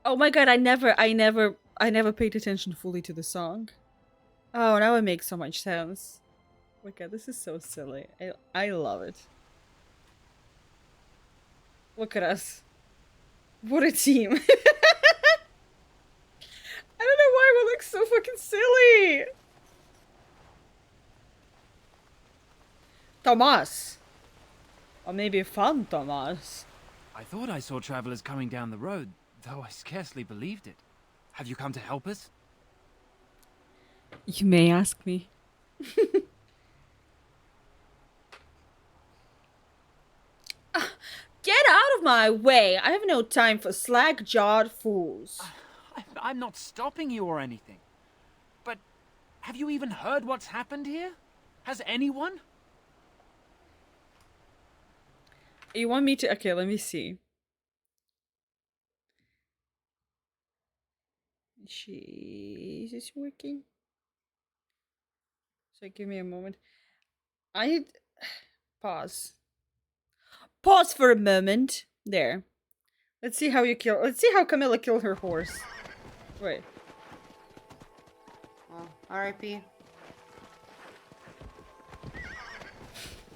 Oh my god, I never paid attention fully to the song. Oh, now it makes so much sense. Oh my god, this is so silly. I love it. Look at us. What a team. I don't know why we look so fucking silly. Thomas. Or maybe fun Thomas. I thought I saw travelers coming down the road, though I scarcely believed it. Have you come to help us? You may ask me. Get out of my way! I have no time for slack-jawed fools. I'm not stopping you or anything. But have you even heard what's happened here? Has anyone? You want me to... Okay, let me see. Is this working? So give me a moment. I need... Pause. Pause for a moment. There. Let's see how you kill... Let's see how Camilla killed her horse. Wait. Well, R.I.P.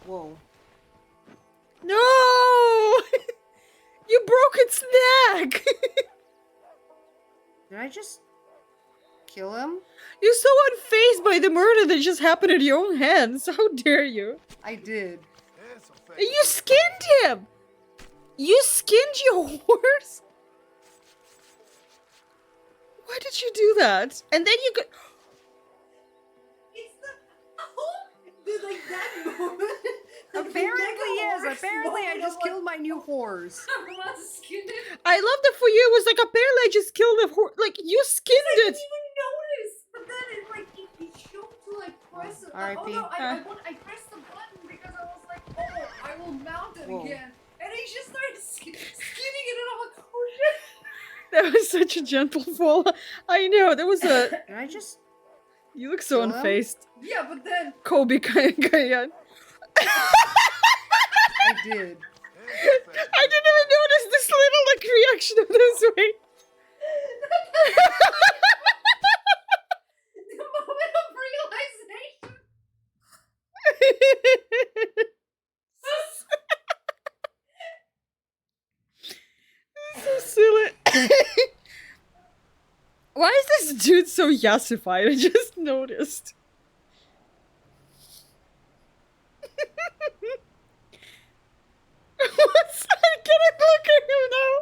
Whoa. No! You broke its neck! Did I just kill him? You're so unfazed by the murder that just happened at your own hands. How dare you? I did. You skinned him! You skinned your horse? Why did you do that? And then you could... It's the like that moment. Apparently, yes. Apparently, I just killed my new horse. I love that for you. It was like, apparently I just killed a horse. Like, you skinned I it. didn't even notice. But then it showed to like press it. R.I.P. Oh no, I pressed the button because I was like, oh, I will mount it again. And he just started skinning it and I'm like, oh shit. That was such a gentle fall. I know, there was a... Did I just... You look so kill him? unfazed. Yeah, but then... Kobe kind of... I did. I didn't even notice this little like reaction of this way. The moment of realization. So silly. Why is this dude so yassified? I just noticed. What's I can't look at him now.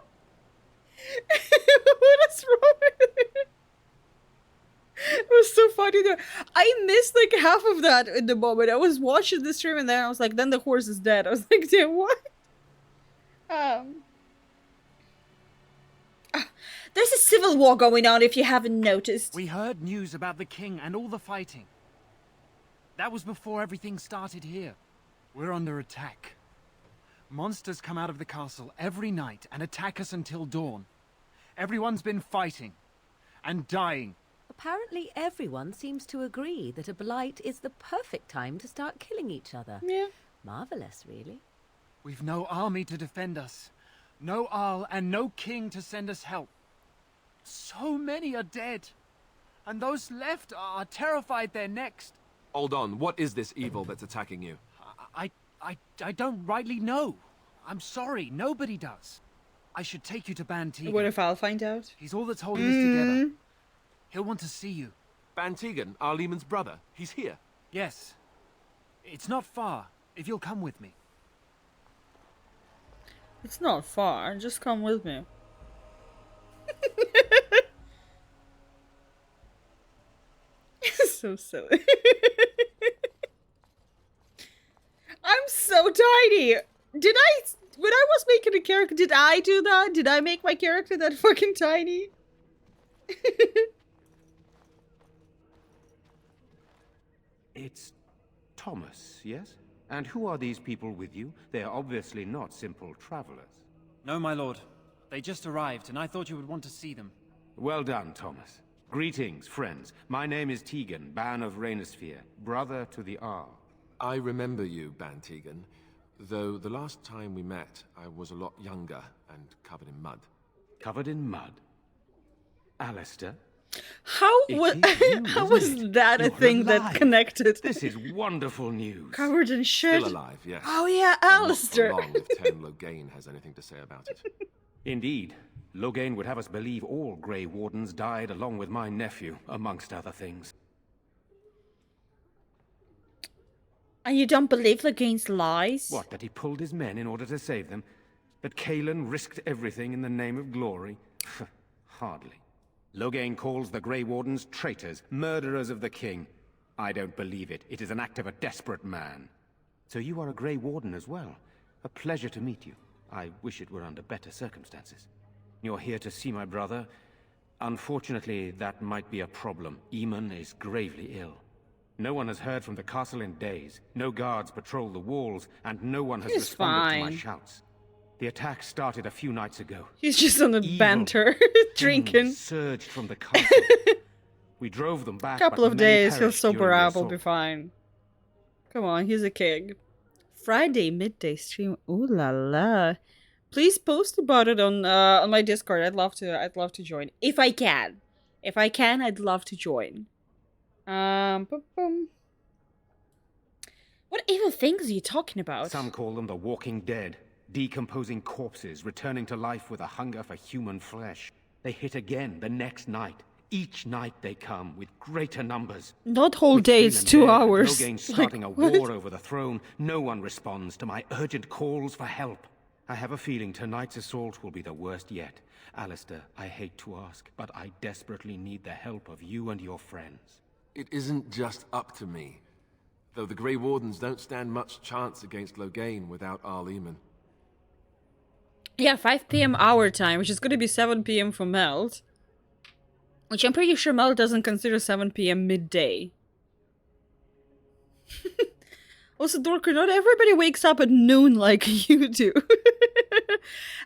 What is wrong with it? It was so funny though. I missed like half of that in the moment. I was watching the stream and then I was like, then the horse is dead. I was like, damn, what? There's a civil war going on if you haven't noticed. We heard news about the king and all the fighting. That was before everything started here. We're under attack. Monsters come out of the castle every night and attack us until dawn. Everyone's been fighting and dying. Apparently everyone seems to agree that a blight is the perfect time to start killing each other. Yeah. Marvelous, really. We've no army to defend us, no Arl and no king to send us help. So many are dead, and those left are terrified they're next. Hold on, what is this evil that's attacking you? I don't rightly know. I'm sorry, nobody does. I should take you to Bantegan. What if I'll find out? He's all that's holding us together. He'll want to see you. Bantegan, Arlemon's brother. He's here. Yes. It's not far, if you'll come with me. It's not far. Just come with me. So silly. I'm so tiny. Did I, when I was making a character, did I do that? Did I make my character that fucking tiny? It's Thomas, yes? And who are these people with you? They are obviously not simple travelers. No, my lord. They just arrived, and I thought you would want to see them. Well done, Thomas. Greetings, friends. My name is Tegan, Ban of Rainersphere, brother to the Arl. I remember you, Bantegan. Though the last time we met, I was a lot younger and covered in mud. Covered in mud? Alistair? How It was is you, how isn't was it? that a You're thing that alive. connected? This is wonderful news. Covered in shit. Still alive, yes. Oh yeah, But Alistair. Not for long if Ten Loghain has anything to say about it. Indeed. Loghain would have us believe all Grey Wardens died along with my nephew, amongst other things. And you don't believe Loghain's lies? What, that he pulled his men in order to save them? That Kaelin risked everything in the name of glory? Hardly. Loghain calls the Grey Wardens traitors, murderers of the king. I don't believe it. It is an act of a desperate man. So you are a Grey Warden as well. A pleasure to meet you. I wish it were under better circumstances. You're here to see my brother. Unfortunately, that might be a problem. Eamon is gravely ill. No one has heard from the castle in days. No guards patrol the walls, and no one has He's responded to my fine. shouts. The attack started a few nights ago. He's just on the Evil banter, drinking. Surged from the castle. We drove them back. Couple but of many days, he'll perished sober during the up, will be assault. fine. Come on, he's a king. Friday midday stream. Ooh la la. Please post about it on my Discord. I'd love to join. If I can. If I can, I'd love to join. Boom, boom. What evil things are you talking about? Some call them the walking dead. Decomposing corpses, returning to life with a hunger for human flesh. They hit again the next night. Each night they come, with greater numbers. Not whole With day, it's Kaelin 2 dead and hours. Loghain starting Like, a what? war over the throne, no one responds to my urgent calls for help. I have a feeling tonight's assault will be the worst yet. Alistair, I hate to ask, but I desperately need the help of you and your friends. It isn't just up to me. Though the Grey Wardens don't stand much chance against Loghain without Arl Eamon. Yeah, 5 p.m. our time, which is going to be 7 p.m. for Meld. Which I'm pretty sure Meld doesn't consider 7 p.m. midday. Also, Dorker, not everybody wakes up at noon like you do.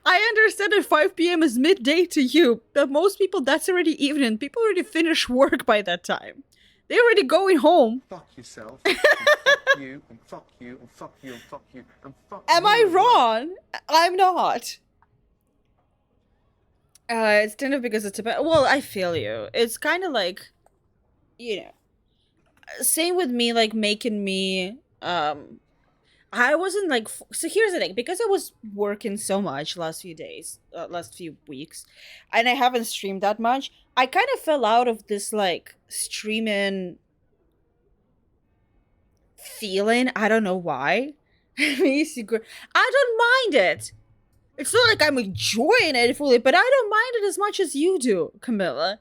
I understand that 5 p.m. is midday to you, but most people, that's already evening. People already finish work by that time. They're already going home. Fuck yourself. And fuck you, and fuck you, and fuck you, and fuck you, and fuck Am you I as well. wrong? I'm not. It's kind of because it's about. Well, I feel you. It's kind of like, you know, same with me, like making me. I wasn't like. So here's the thing, because I was working so much last few days, last few weeks, and I haven't streamed that much. I kind of fell out of this like streaming feeling. I don't know why. I don't mind it. It's not like I'm enjoying it fully, but I don't mind it as much as you do, Camilla.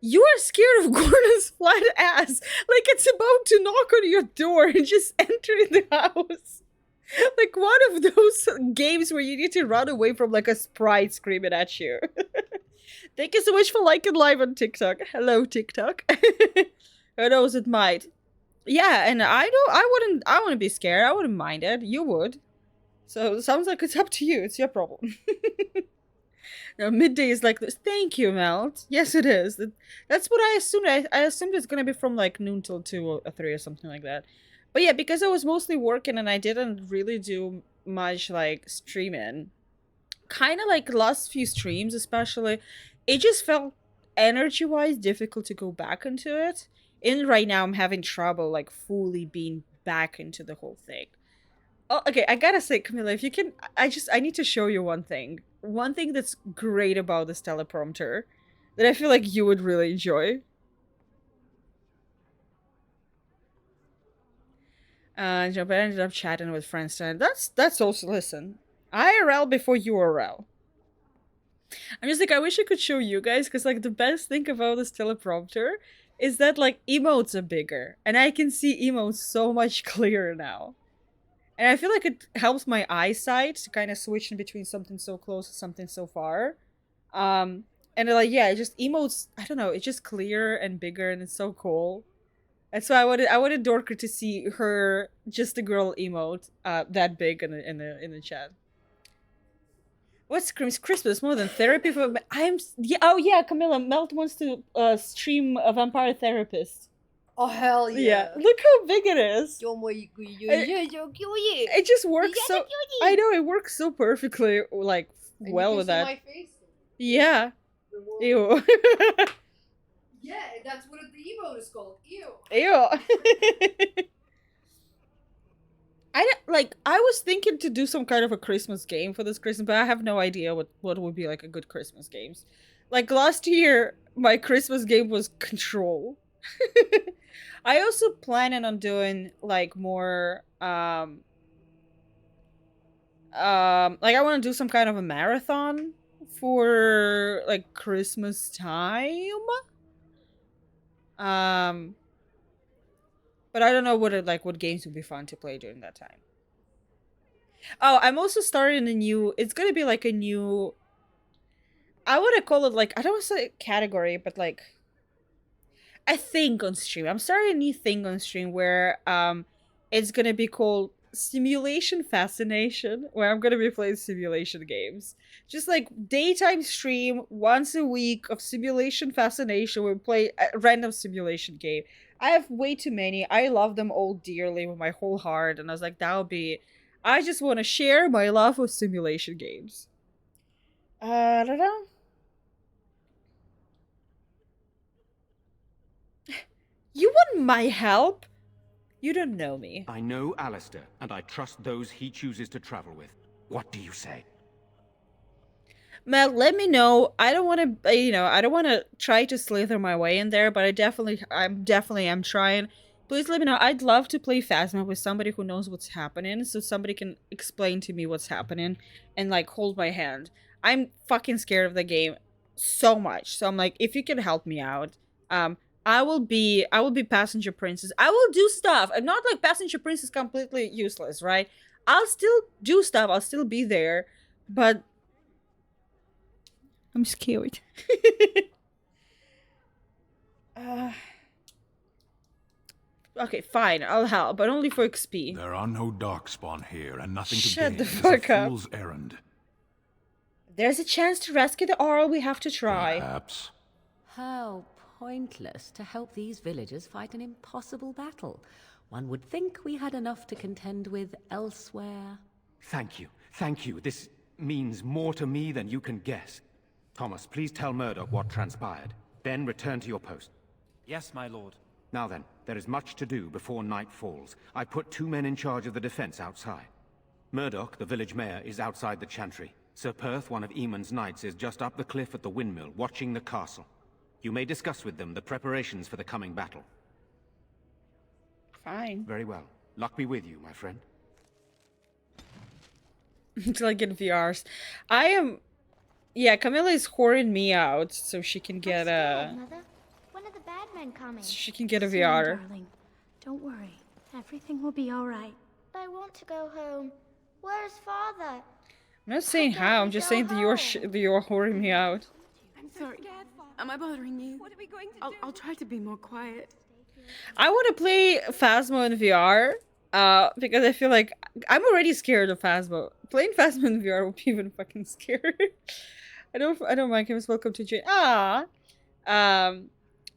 You are scared of Gordon's flat ass, like it's about to knock on your door and just enter the house. Like one of those games where you need to run away from like a sprite screaming at you. Thank you so much for liking live on TikTok. Hello, TikTok. Who knows, it might. Yeah, and I wouldn't be scared. I wouldn't mind it. You would. So it sounds like it's up to you. It's your problem. Now, midday is like this. Thank you, Melt. Yes, it is. That's what I assumed. I assumed it's going to be from like noon till 2 or 3 or something like that. But yeah, because I was mostly working and I didn't really do much like streaming. Kind of like last few streams especially, it just felt energy-wise difficult to go back into it. And right now I'm having trouble like fully being back into the whole thing. Oh, okay, I gotta say, Camilla, if you can, I need to show you one thing. One thing that's great about this teleprompter that I feel like you would really enjoy. I ended up chatting with friends and that's also, listen, IRL before URL. I'm just like, I wish I could show you guys, because like the best thing about this teleprompter is that like emotes are bigger and I can see emotes so much clearer now. And I feel like it helps my eyesight to kind of switch in between something so close and something so far. And like, yeah, it just emotes, I don't know, it's just clearer and bigger and it's so cool. And so I wanted Dorker to see her just a girl emote that big in the chat. What's Christmas more than therapy for? Oh yeah, Camilla. Melt wants to stream a Vampire Therapist. Oh hell yeah! Look how big it is. It just works so. I know it works so perfectly, like And well you with can see that. my face. Yeah. the world. Ew. Yeah, that's what the emote is called. Ew. Ew. I was thinking to do some kind of a Christmas game for this Christmas, but I have no idea what would be like a good Christmas games. Like last year, my Christmas game was Control. I also planning on doing like more like I want to do some kind of a marathon for like Christmas time. But I don't know what games would be fun to play during that time. Oh, I'm also starting a new. It's gonna be like a new. I want to call it like I don't want to say category, but like a thing on stream. I'm starting a new thing on stream where it's gonna be called Simulation Fascination, where I'm gonna be playing simulation games. Just like daytime stream once a week of Simulation Fascination. We play a random simulation game. I have way too many. I love them all dearly with my whole heart, and I was like, that would be. I just want to share my love of simulation games. I don't know. You want my help? You don't know me. I know Alistair, and I trust those he chooses to travel with. What do you say? Mel, let me know. I don't want to, I don't want to try to slither my way in there, but I'm definitely am trying. Please let me know. I'd love to play Phasma with somebody who knows what's happening, so somebody can explain to me what's happening and like hold my hand. I'm fucking scared of the game so much. So I'm like, if you can help me out, I will be Passenger Princess. I will do stuff. I'm not like Passenger Princess completely useless, right? I'll still do stuff. I'll still be there, but I'm scared. Okay, fine. I'll help, but only for XP. There are no darkspawn here, and nothing to Shut gain. the It is fuck a up. fool's errand. There's a chance to rescue the Arl. We have to try. Perhaps. How pointless to help these villagers fight an impossible battle. One would think we had enough to contend with elsewhere. Thank you. Thank you. This means more to me than you can guess. Thomas, please tell Murdoch what transpired. Then return to your post. Yes, my lord. Now then, there is much to do before night falls. I put 2 men in charge of the defense outside. Murdoch, the village mayor, is outside the chantry. Sir Perth, one of Eamon's knights, is just up the cliff at the windmill, watching the castle. You may discuss with them the preparations for the coming battle. Fine. Very well. Luck be with you, my friend. Until I get VRs. Yeah, Camilla is whoring me out so she can get Mother, when are the bad men coming? she can get a Soon, VR. darling. Don't worry. Everything will be all right. I want to go home. Where's Father? I'm not saying how. I'm just saying that you're whoring me out. I'm sorry. Am I bothering you? What are we going to do? I'll try to be more quiet. I want to play Phasmo in VR. Because I feel like I'm already scared of Phasmo. Playing Phasmo in VR would be even fucking scary. I don't mind. Kim, welcome to Jane.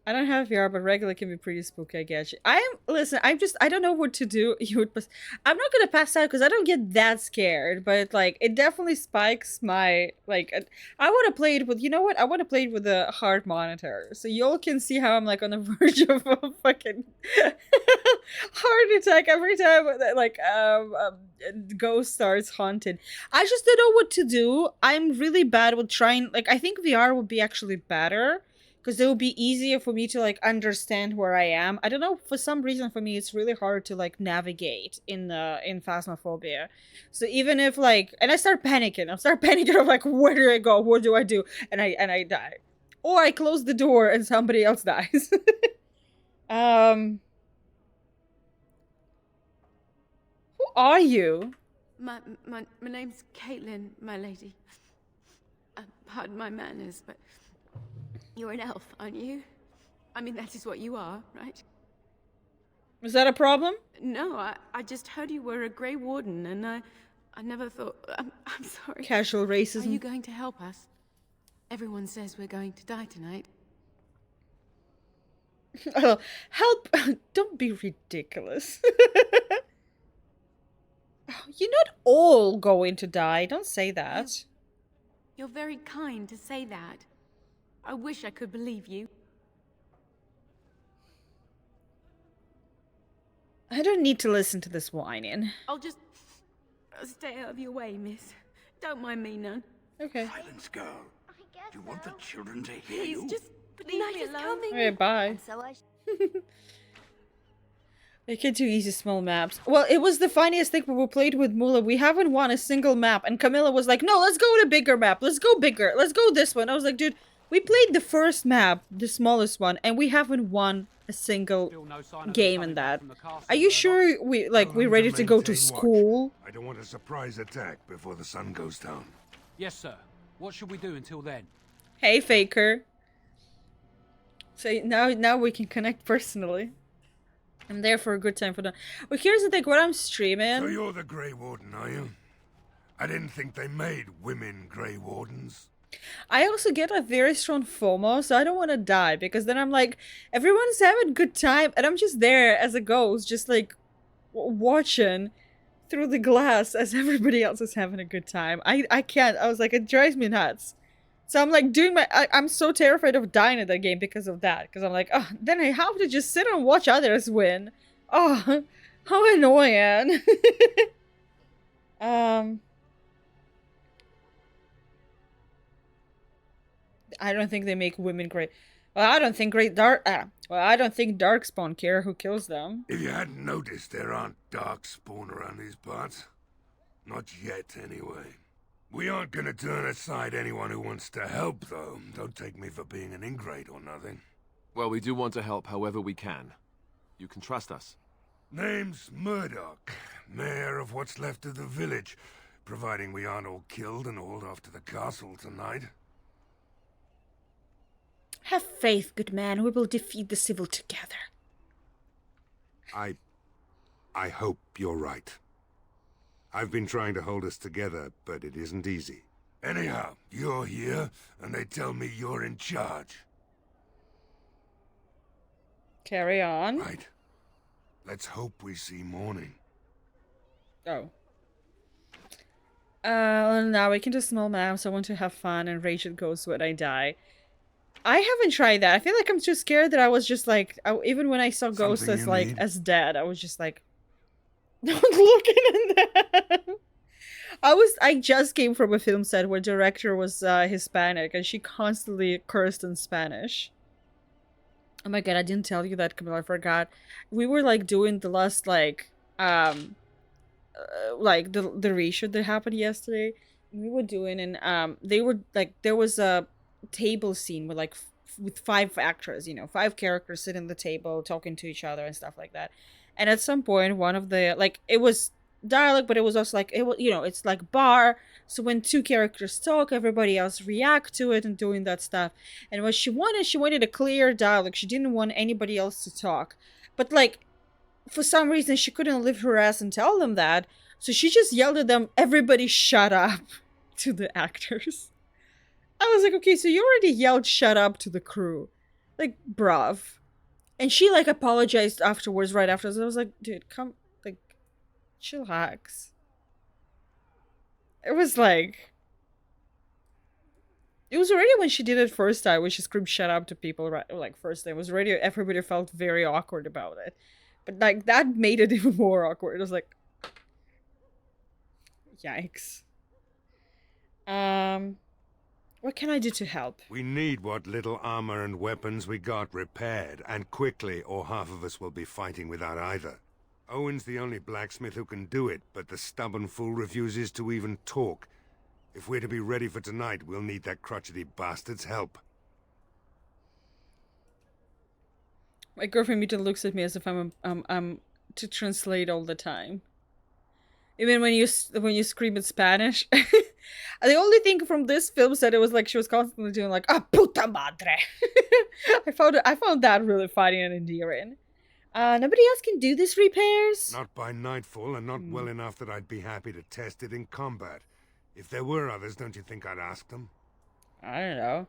I don't have VR, but regular can be pretty spooky, I guess. Listen, I don't know what to do. I'm not gonna pass out because I don't get that scared, but like, it definitely spikes my, like, I want to play it with, you know what? I want to play it with a heart monitor. So y'all can see how I'm like on the verge of a fucking heart attack every time that like, ghost starts haunting. I just don't know what to do. I'm really bad with trying, like, I think VR would be actually better. Because it would be easier for me to like understand where I am. I don't know, for some reason for me it's really hard to like navigate in Phasmophobia. So even if like, and I start panicking of like, where do I go? What do I do? And I die. Or I close the door and somebody else dies. Who are you? My name's Caitlin, my lady. Pardon my manners, but you're an elf, aren't you? I mean, that is what you are, right? Is that a problem? No, I just heard you were a Grey Warden, and I never thought... I'm sorry. Casual racism. Are you going to help us? Everyone says we're going to die tonight. Oh, help! Don't be ridiculous. You're not all going to die. Don't say that. You're very kind to say that. I wish I could believe you. I don't need to listen to this whining. I'll just stay out of your way, miss. Don't mind me none. Okay. Silence, girl. Do you want the children to hear Please, you? just leave me alone. Okay, bye. And so I... They can do easy small maps. Well, it was the funniest thing when we played with Mula. We haven't won a single map. And Camilla was like, no, let's go to bigger map. Let's go bigger. Let's go this one. I was like, dude, we played the first map, the smallest one, and we haven't won a single game in that. Are you sure we're ready to go to school? I don't want a surprise attack before the sun goes down. Yes, sir. What should we do until then? Hey, Faker. So now we can connect personally. I'm there for a good time for that. Well, here's the thing, when I'm streaming... So you're the Grey Warden, are you? I didn't think they made women Grey Wardens. I also get a very strong FOMO, so I don't want to die, because then I'm like, everyone's having a good time, and I'm just there as a ghost, just like, watching through the glass as everybody else is having a good time. I can't. I was like, it drives me nuts. So I'm like doing I'm so terrified of dying in that game because of that. Because I'm like, oh, then I have to just sit and watch others win. Oh, how annoying. I don't think they make women great. Well, I don't think Darkspawn care who kills them. If you hadn't noticed, there aren't Darkspawn around these parts. Not yet, anyway. We aren't gonna turn aside anyone who wants to help, though. Don't take me for being an ingrate or nothing. Well, we do want to help however we can. You can trust us. Name's Murdoch, mayor of what's left of the village, providing we aren't all killed and hauled off to the castle tonight. Have faith, good man. We will defeat the civil together. I hope you're right. I've been trying to hold us together, but it isn't easy. Anyhow, you're here, and they tell me you're in charge. Carry on. Right. Let's hope we see morning. Oh. Now we can do small maps. I want to have fun and rage at ghosts when I die. I haven't tried that. I feel like I'm too scared that I was just like, even when I saw ghosts as like as dead, I was just like, not looking at that. I just came from a film set where director was Hispanic and she constantly cursed in Spanish. Oh my god, I didn't tell you that, Camilla, I forgot. We were like doing the last like the reshoot that happened yesterday. We were doing and they were like, there was a table scene with like with 5 actors, you know, 5 characters sitting at the table talking to each other and stuff like that. And at some point, one of the, like, it was dialogue, but it was also like, it was, you know, it's like bar. So when 2 characters talk, everybody else react to it and doing that stuff. And what she wanted a clear dialogue. She didn't want anybody else to talk. But like, for some reason, she couldn't lift her ass and tell them that. So she just yelled at them, everybody shut up, to the actors. I was like, okay, so you already yelled shut up to the crew. Like, bruv. And she, like, apologized afterwards, right after. So I was like, dude, come, like, chillax. It was like... It was already when she did it first time, when she screamed shut up to people, right? Like, first time. It was already, everybody felt very awkward about it. But, like, that made it even more awkward. It was like... Yikes. What can I do to help? We need what little armor and weapons we got repaired, and quickly, or half of us will be fighting without either. Owen's the only blacksmith who can do it, but the stubborn fool refuses to even talk. If we're to be ready for tonight, we'll need that crotchety bastard's help. My girlfriend Mutant looks at me as if I'm to translate all the time. Even when you scream in Spanish. The only thing from this film said it was like she was constantly doing like "ah puta madre." I found that really funny and endearing. Nobody else can do this repairs? Not by nightfall, and not well enough that I'd be happy to test it in combat. If there were others, don't you think I'd ask them? I don't know.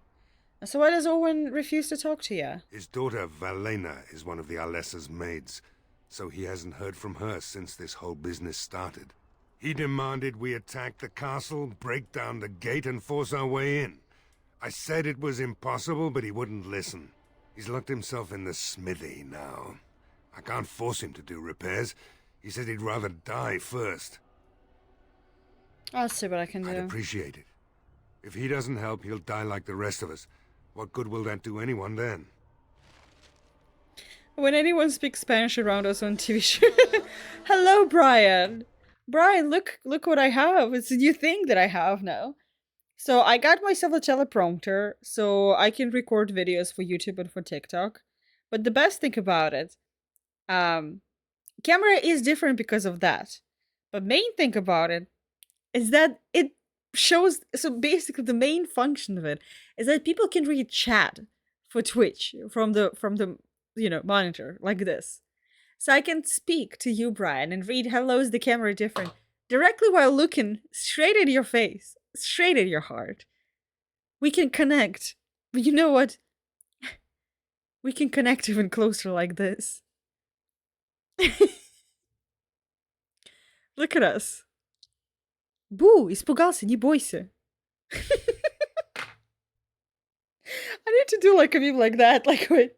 So why does Owen refuse to talk to you? His daughter, Valena, is one of the Alessa's maids, so he hasn't heard from her since this whole business started. He demanded we attack the castle, break down the gate, and force our way in. I said it was impossible, but he wouldn't listen. He's locked himself in the smithy now. I can't force him to do repairs. He said he'd rather die first. I'll see what I can I'd do. appreciate it. If he doesn't help, he'll die like the rest of us. What good will that do anyone then? When anyone speaks Spanish around us on TV show. Hello, Brian. Brian, look what I have. It's a new thing that I have now. So I got myself a teleprompter so I can record videos for YouTube and for TikTok. But the best thing about it, camera is different because of that. But main thing about it is that it shows, so basically the main function of it is that people can read chat for Twitch from the monitor like this. So I can speak to you, Brian, and read hello, is the camera different? Directly while looking straight at your face, straight at your heart. We can connect. But you know what? We can connect even closer like this. Look at us. Бу, испугался, не бойся. I need to do like a meme like that, like wait.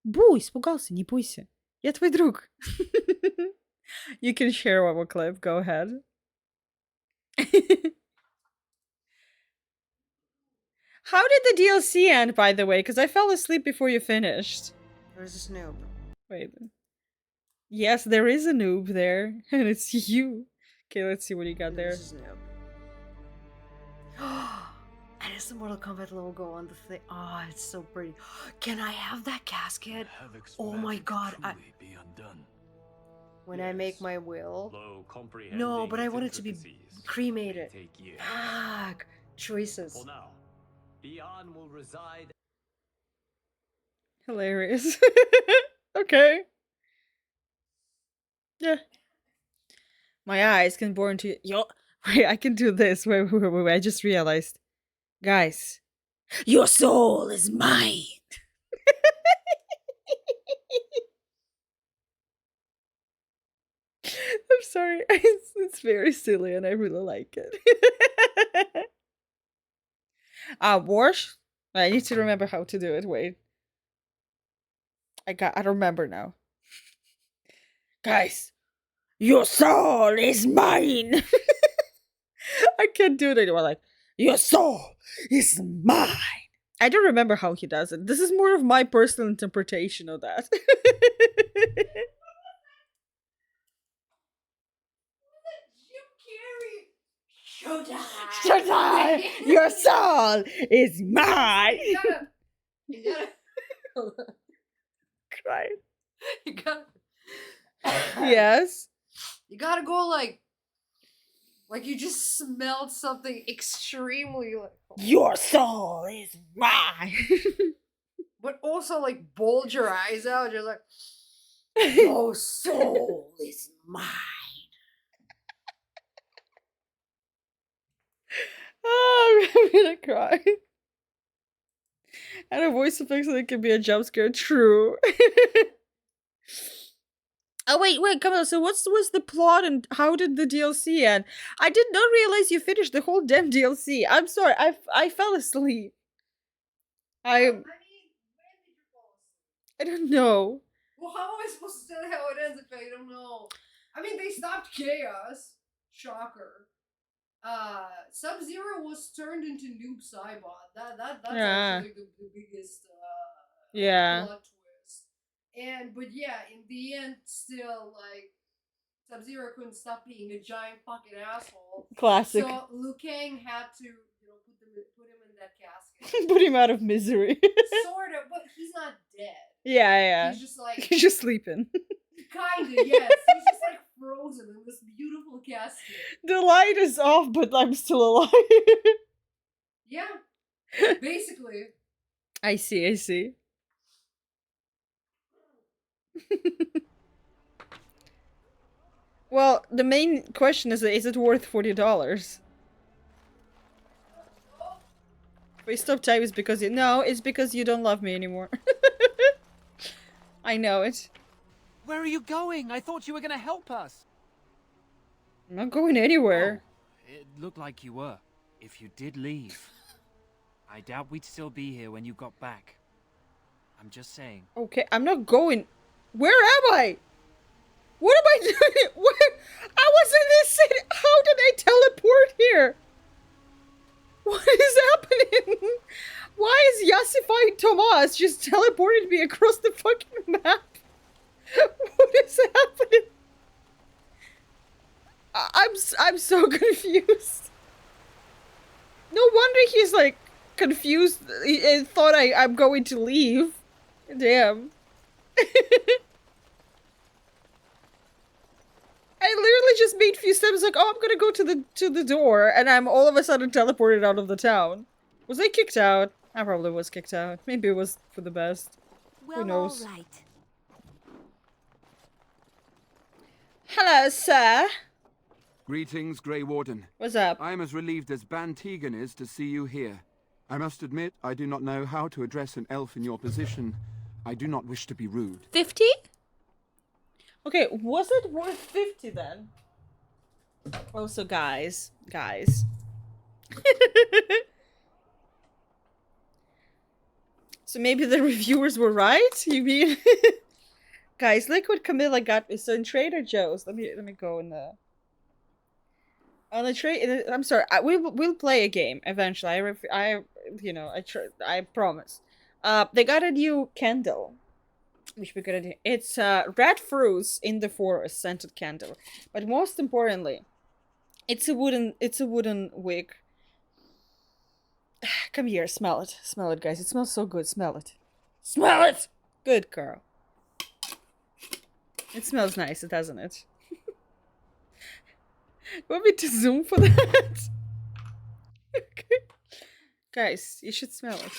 Бу, испугался, не бойся. Я твой друг. You can share one more clip, go ahead. How did the DLC end, by the way? Because I fell asleep before you finished. There's a noob. Wait. Yes, there is a noob there, and it's you. Okay, let's see what you got there. There's a noob. And it's the Mortal Kombat logo on the thing. Oh, it's so pretty. Can I have that casket? Oh my god. When I make my will. No, but I want it to be cremated. Fuck. Choices. For now, beyond will reside. Hilarious. Okay. Yeah. My eyes can bore into yo. Wait, I can do this. Wait. I just realized. Guys, your soul is mine. I'm sorry. It's very silly and I really like it. Wash? I need to remember how to do it. Wait. I remember now. Guys, your soul is mine. I can't do it anymore. Like, your soul is mine. I don't remember how he does it. This is more of my personal interpretation of that. Showtime! Your soul is mine! You gotta Cry. You gotta Yes? You gotta go like you just smelled something extremely like Your soul is mine! but also like bulge your eyes out, just like your soul is mine. Oh, I'm gonna cry. And a voice effect so it can be a jump scare. True. Oh wait, come on. So what's the plot and how did the DLC end? I did not realize you finished the whole damn DLC. I'm sorry. I fell asleep. I don't know. Well, how am I supposed to tell how it ends if I don't know? I mean, they stopped Chaos. Shocker. Sub-Zero was turned into Noob Saibot. That's actually the biggest plot twist. But yeah, in the end, still like Sub-Zero couldn't stop being a giant fucking asshole. Classic. So Liu Kang had to, put him in that casket. Put him out of misery. Sort of, but he's not dead. Yeah. He's just like he's just sleeping. Kinda, yes. He's just like frozen in this beautiful casket. The light is off, but I'm still alive. Yeah. Basically. I see. Well, the main question is it worth $40? If we stop time, it's because it's because you don't love me anymore. I know it. Where are you going? I thought you were going to help us. I'm not going anywhere. Oh, it looked like you were. If you did leave. I doubt we'd still be here when you got back. I'm just saying. Okay, I'm not going. Where am I? What am I doing? Where? I was in this city. How did I teleport here? What is happening? Why is Yassifying Tomas just teleported me across the fucking map? What is happening? I'm so confused. No wonder he's like confused. He thought I'm going to leave. Damn. I literally just made a few steps like, oh, I'm gonna go to the door, and I'm all of a sudden teleported out of the town. Was I kicked out? I probably was kicked out. Maybe it was for the best. Well, who knows? all right. Hello, sir. Greetings, Grey Warden. What's up? I am as relieved as Ban Tegan is to see you here. I must admit, I do not know how to address an elf in your position. I do not wish to be rude. 50? Okay, was it worth 50 then? Also, guys. So maybe the reviewers were right? You mean? Guys, look what Camilla got me. So in Trader Joe's, let me go in the... On the trade, I'm sorry. We'll play a game eventually. I promise. They got a new candle, which we're gonna do. It's red fruits in the forest scented candle, but most importantly, it's a wooden wick. Come here, smell it, guys. It smells so good. Smell it. Good girl. It smells nice, doesn't it? Want me to zoom for that? Okay. Guys, you should smell it.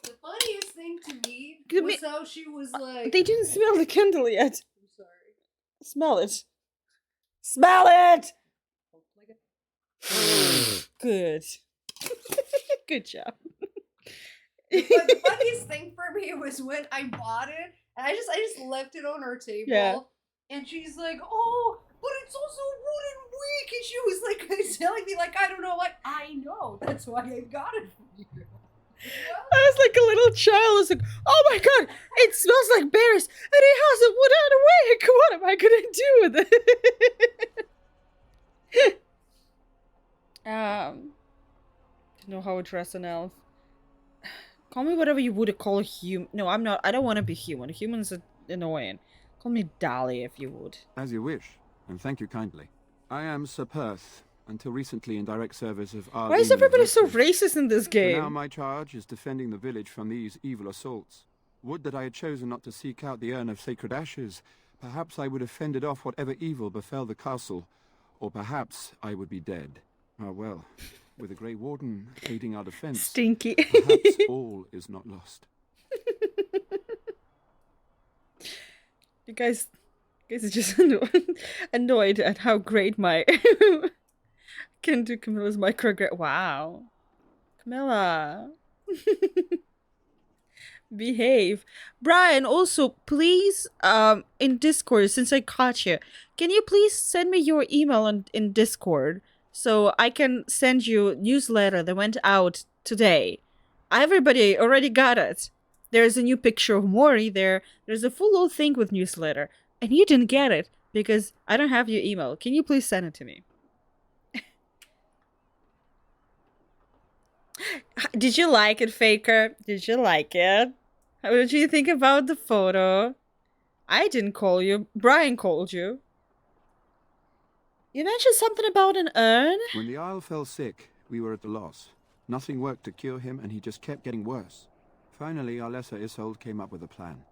The funniest thing to me Give was me- how she was like... They didn't smell the candle yet. I'm sorry. Smell it. Smell it! Good. Good job. But the funniest thing for me was when I bought it, and I just left it on her table. Yeah. And she's like, oh, but it's also wooden weak. And she was like telling me, like, I don't know, like, I know. That's why I got it from you. I was like a little child. I was like, oh my god, it smells like berries, and it has a wooden wick. What am I gonna do with it? Don't know how to dress an elf. Call me whatever you would call a human. No, I'm not. I don't want to be human. Humans are annoying. Call me Dolly if you would. As you wish, and thank you kindly. I am Sir Perth, until recently in direct service of our... Why is everybody so racist in this game? For now my charge is defending the village from these evil assaults. Would that I had chosen not to seek out the urn of sacred ashes. Perhaps I would have fended off whatever evil befell the castle, or perhaps I would be dead. Ah well, with the Grey Warden aiding our defense, Stinky. perhaps all is not lost. You guys are just annoyed at how great my can do Camilla's microaggression. Wow, Camilla, behave. Brian, also please, in Discord, since I caught you, can you please send me your email in Discord so I can send you newsletter that went out today. Everybody already got it. There's a new picture of Mori there. There's a full old thing with newsletter. And you didn't get it because I don't have your email. Can you please send it to me? Did you like it, Faker? Did you like it? How did you think about the photo? I didn't call you. Brian called you. You mentioned something about an urn? When the Isle fell sick, we were at a loss. Nothing worked to cure him, and he just kept getting worse. Finally, our lesser Isolde came up with a plan.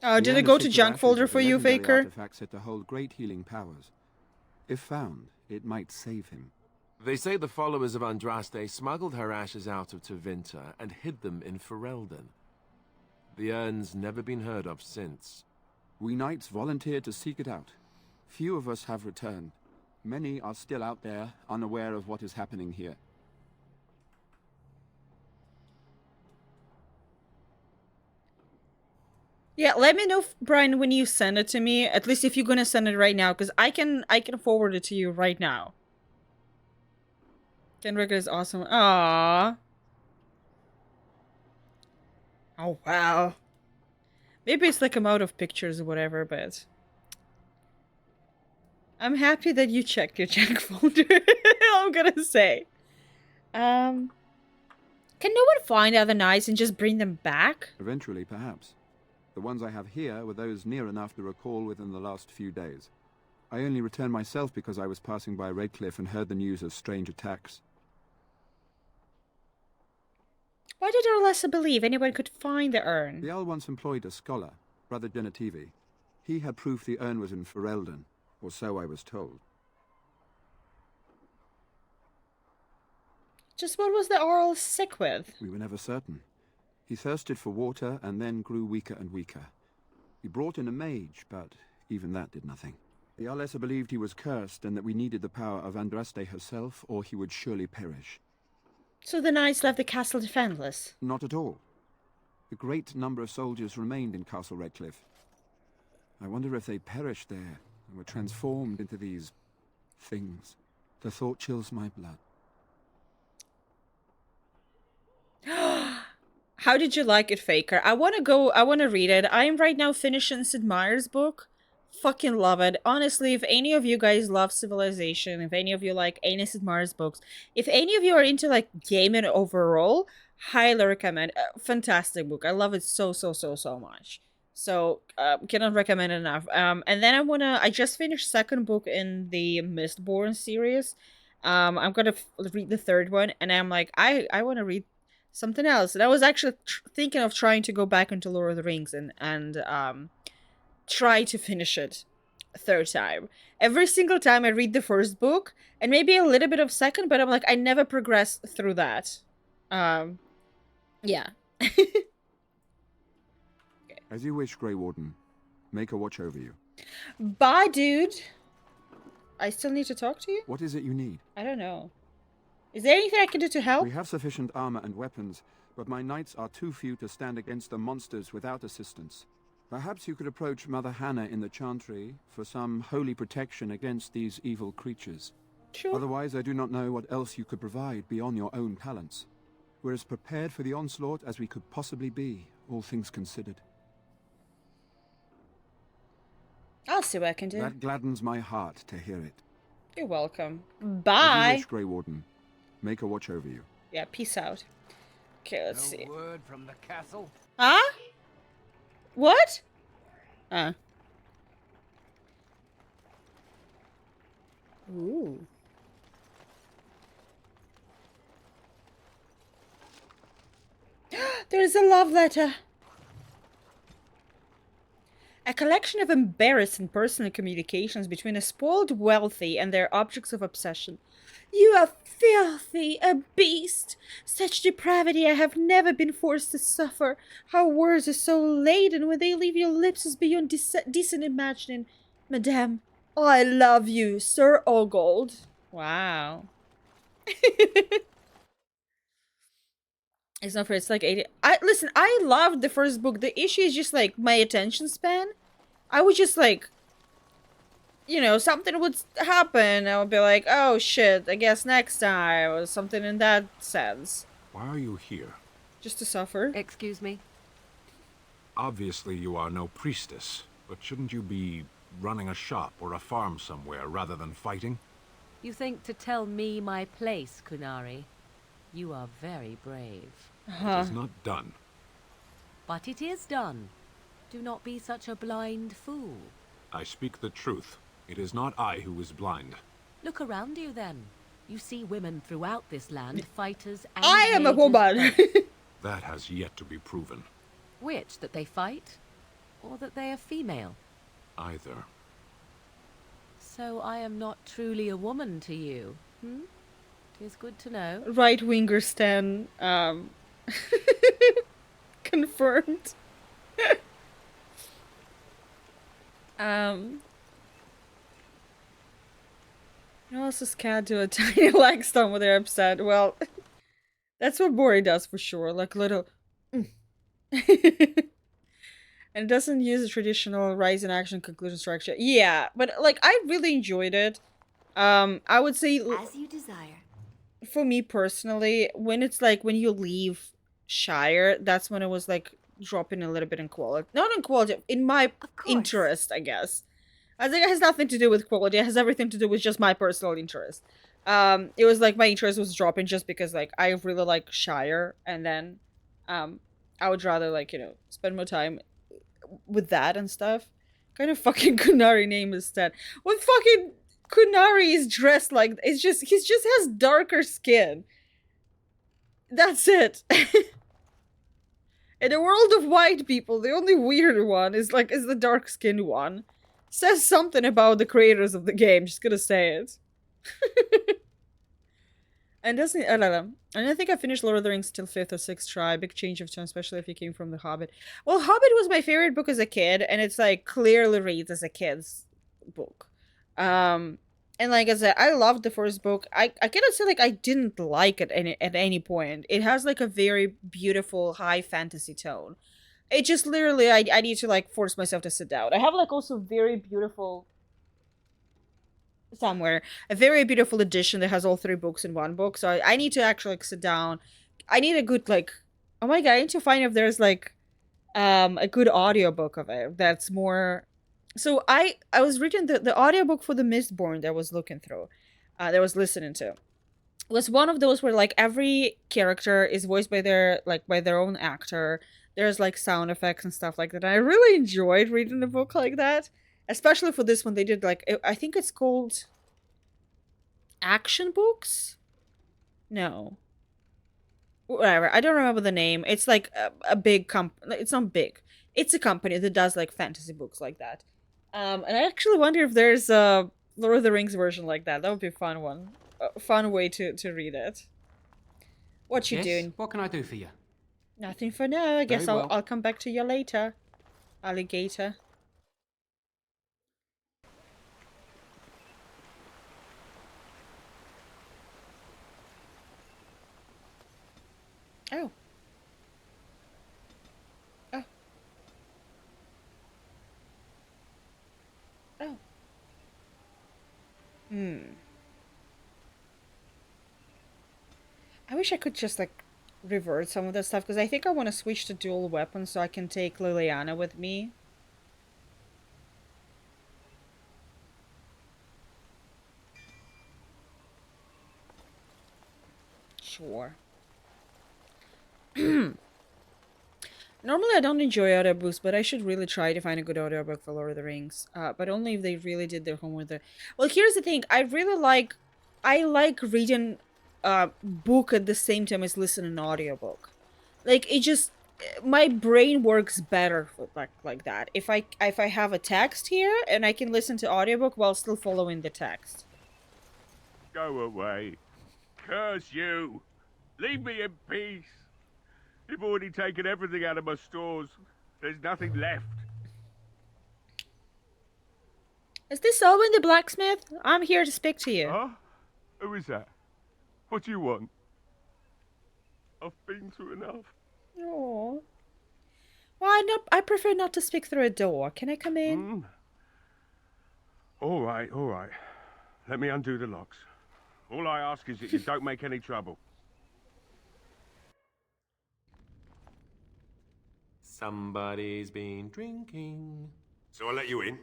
Oh, did it go to junk folder for you, Faker? Artifacts said to hold great healing powers. If found, it might save him. They say the followers of Andraste smuggled her ashes out of Tevinter and hid them in Ferelden. The urn's never been heard of since. We knights volunteered to seek it out. Few of us have returned. Many are still out there, unaware of what is happening here. Yeah, let me know, Brian, when you send it to me. At least if you're gonna send it right now, because I can forward it to you right now. Kenrica is awesome. Aww. Oh, wow. Maybe it's like I'm out of pictures or whatever, but... I'm happy that you checked your junk folder. I'm gonna say. Can no one find other knights and just bring them back? Eventually, perhaps. The ones I have here were those near enough to recall within the last few days. I only returned myself because I was passing by Redcliffe and heard the news of strange attacks. Why did Orlessa believe anyone could find the urn? The Earl once employed a scholar, Brother Genetivi. He had proof the urn was in Ferelden, or so I was told. Just what was the Earl sick with? We were never certain. He thirsted for water and then grew weaker and weaker. We brought in a mage, but even that did nothing. The Arlessa believed he was cursed and that we needed the power of Andraste herself, or he would surely perish. So the knights left the castle defenseless? Not at all. A great number of soldiers remained in Castle Redcliffe. I wonder if they perished there and were transformed into these things. The thought chills my blood. How did you like it, Faker? I want to read it. I am right now finishing Sid Meier's book. Fucking love it. Honestly, if any of you guys love Civilization, if any of you like any Sid Meier's books, if any of you are into like gaming overall, highly recommend. Fantastic book. I love it so much. So, cannot recommend it enough. And then I just finished second book in the Mistborn series. I'm gonna read the third one, and I'm like, I want to read something else. And I was actually thinking of trying to go back into Lord of the Rings and try to finish it a third time. Every single time I read the first book, and maybe a little bit of second, but I'm like, I never progress through that. Yeah. As you wish, Grey Warden. Make a watch over you. Bye, dude. I still need to talk to you? What is it you need? I don't know. Is there anything I can do to help? We have sufficient armor and weapons, but my knights are too few to stand against the monsters without assistance. Perhaps you could approach Mother Hannah in the Chantry for some holy protection against these evil creatures. Sure. Otherwise, I do not know what else you could provide beyond your own talents. We're as prepared for the onslaught as we could possibly be, all things considered. I'll see what I can do. That gladdens my heart to hear it. You're welcome. As Bye. you wish, Grey Warden. Make a watch over you. Yeah, peace out. Okay, let's see. No word from the castle. Huh? What? Ooh. There's a love letter. A collection of embarrassing personal communications between a spoiled wealthy and their objects of obsession. You are filthy, a beast. Such depravity I have never been forced to suffer. How words are so laden when they leave your lips is beyond decent imagining. Madame, I love you, Sir Ogold. Wow. It's not fair. It's like 80. Listen, I loved the first book. The issue is just like my attention span. I would just like, you know, something would happen. I would be like, oh shit, I guess next time, or something in that sense. Why are you here? Just to suffer. Excuse me? Obviously you are no priestess, but shouldn't you be running a shop or a farm somewhere rather than fighting? You think to tell me my place, Kunari? You are very brave. It is not done. But it is done. Do not be such a blind fool. I speak the truth. It is not I who is blind. Look around you then. You see women throughout this land, fighters and I am a mages woman. That has yet to be proven. Which, that they fight? Or that they are female? Either. So I am not truly a woman to you, hmm? Tis good to know. Right winger Stan, confirmed. You know, else cat do a tiny leg stone when they're upset. Well, that's what Bori does for sure. Like little. And it doesn't use a traditional rise in action conclusion structure. Yeah, but like I really enjoyed it. I would say as you desire. For me personally, when it's like when you leave Shire, that's when it was like dropping a little bit in quality. Not in quality, in my interest, I guess. I think it has nothing to do with quality. It has everything to do with just my personal interest. It was like my interest was dropping just because like I really like Shire, and then I would rather like, you know, spend more time with that and stuff. Kind of fucking Kunari name is that? What fucking Kunari is dressed like? It's just he just has darker skin. That's it. In a world of white people, the only weird one is the dark skinned one. Says something about the creators of the game, just gonna say it. And doesn't I don't know. And I think I finished Lord of the Rings till 5th or 6th try. Big change of tone, especially if you came from The Hobbit. Well, Hobbit was my favorite book as a kid, and it's like clearly reads as a kid's book. And like I said, I loved the first book. I cannot say like I didn't like it at any point. It has like a very beautiful high fantasy tone. It just literally I need to like force myself to sit down. I have like also very beautiful somewhere a very beautiful edition that has all 3 books in one book. So I need to actually like sit down. I need a good like oh my god, I need to find if there's like a good audiobook of it that's more. So I was reading the audiobook for the Mistborn that I was looking through, that I was listening to. It was one of those where like every character is voiced by their own actor. There's like sound effects and stuff like that. And I really enjoyed reading the book like that, especially for this one. They did like I think it's called Action Books. No, whatever. I don't remember the name. It's like a big It's not big. It's a company that does like fantasy books like that. And I actually wonder if there's a Lord of the Rings version like that. That would be a fun one. A fun way to read it. What you doing? What can I do for you? Nothing for now. I guess Very well. I'll come back to you later. Alligator. Oh. Oh. Oh. I wish I could just like revert some of that stuff because I think I want to switch to dual weapons so I can take Liliana with me. Sure. Normally I don't enjoy audiobooks, but I should really try to find a good audiobook for Lord of the Rings. But only if they really did their homework there. Well, here's the thing. I like reading a book at the same time as listening to an audiobook. Like, it just... My brain works better like that. If I have a text here, and I can listen to audiobook while still following the text. Go away. Curse you. Leave me in peace. You've already taken everything out of my stores. There's nothing left. Is this Owen the blacksmith? I'm here to speak to you. Huh? Who is that? What do you want? I've been through enough. Oh. Well, I prefer not to speak through a door. Can I come in? All right, all right. Let me undo the locks. All I ask is that you don't make any trouble. Somebody's been drinking. So I let you in.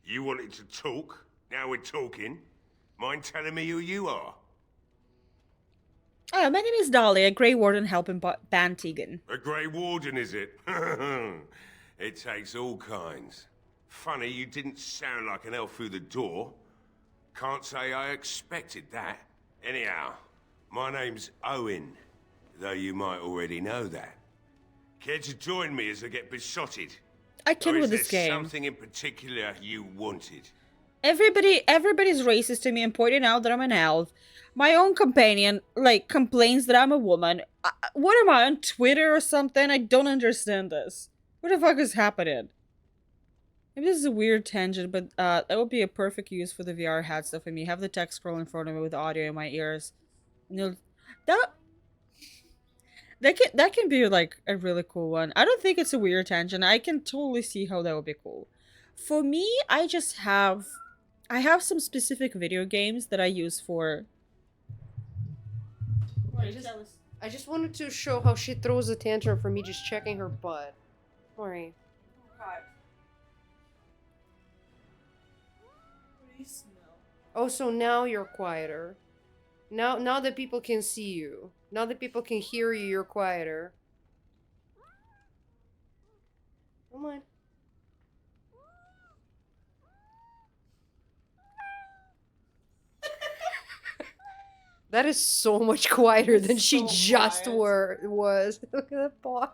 You wanted to talk. Now we're talking. Mind telling me who you are? Oh, my name is Dolly, a Grey Warden helping Ban Tegan. A Grey Warden, is it? It takes all kinds. Funny you didn't sound like an elf through the door. Can't say I expected that. Anyhow, my name's Owen, though you might already know that. Care to join me as I get besotted? I can with this Is there game. something in particular you wanted? Everybody's racist to me and pointing out that I'm an elf. My own companion, like, complains that I'm a woman. What am I, on Twitter or something? I don't understand this. What the fuck is happening? Maybe this is a weird tangent, but that would be a perfect use for the VR headset for me. Have the text scroll in front of me with audio in my ears. You know, that can be like a really cool one. I don't think it's a weird tangent. I can totally see how that would be cool. For me, I have some specific video games that I use for. I just wanted to show how she throws a tantrum for me just checking her butt. Sorry. Oh, so now you're quieter. Now that people can see you. Now that people can hear you, you're quieter. Come on. That is so much quieter than she just was. Look at that paw.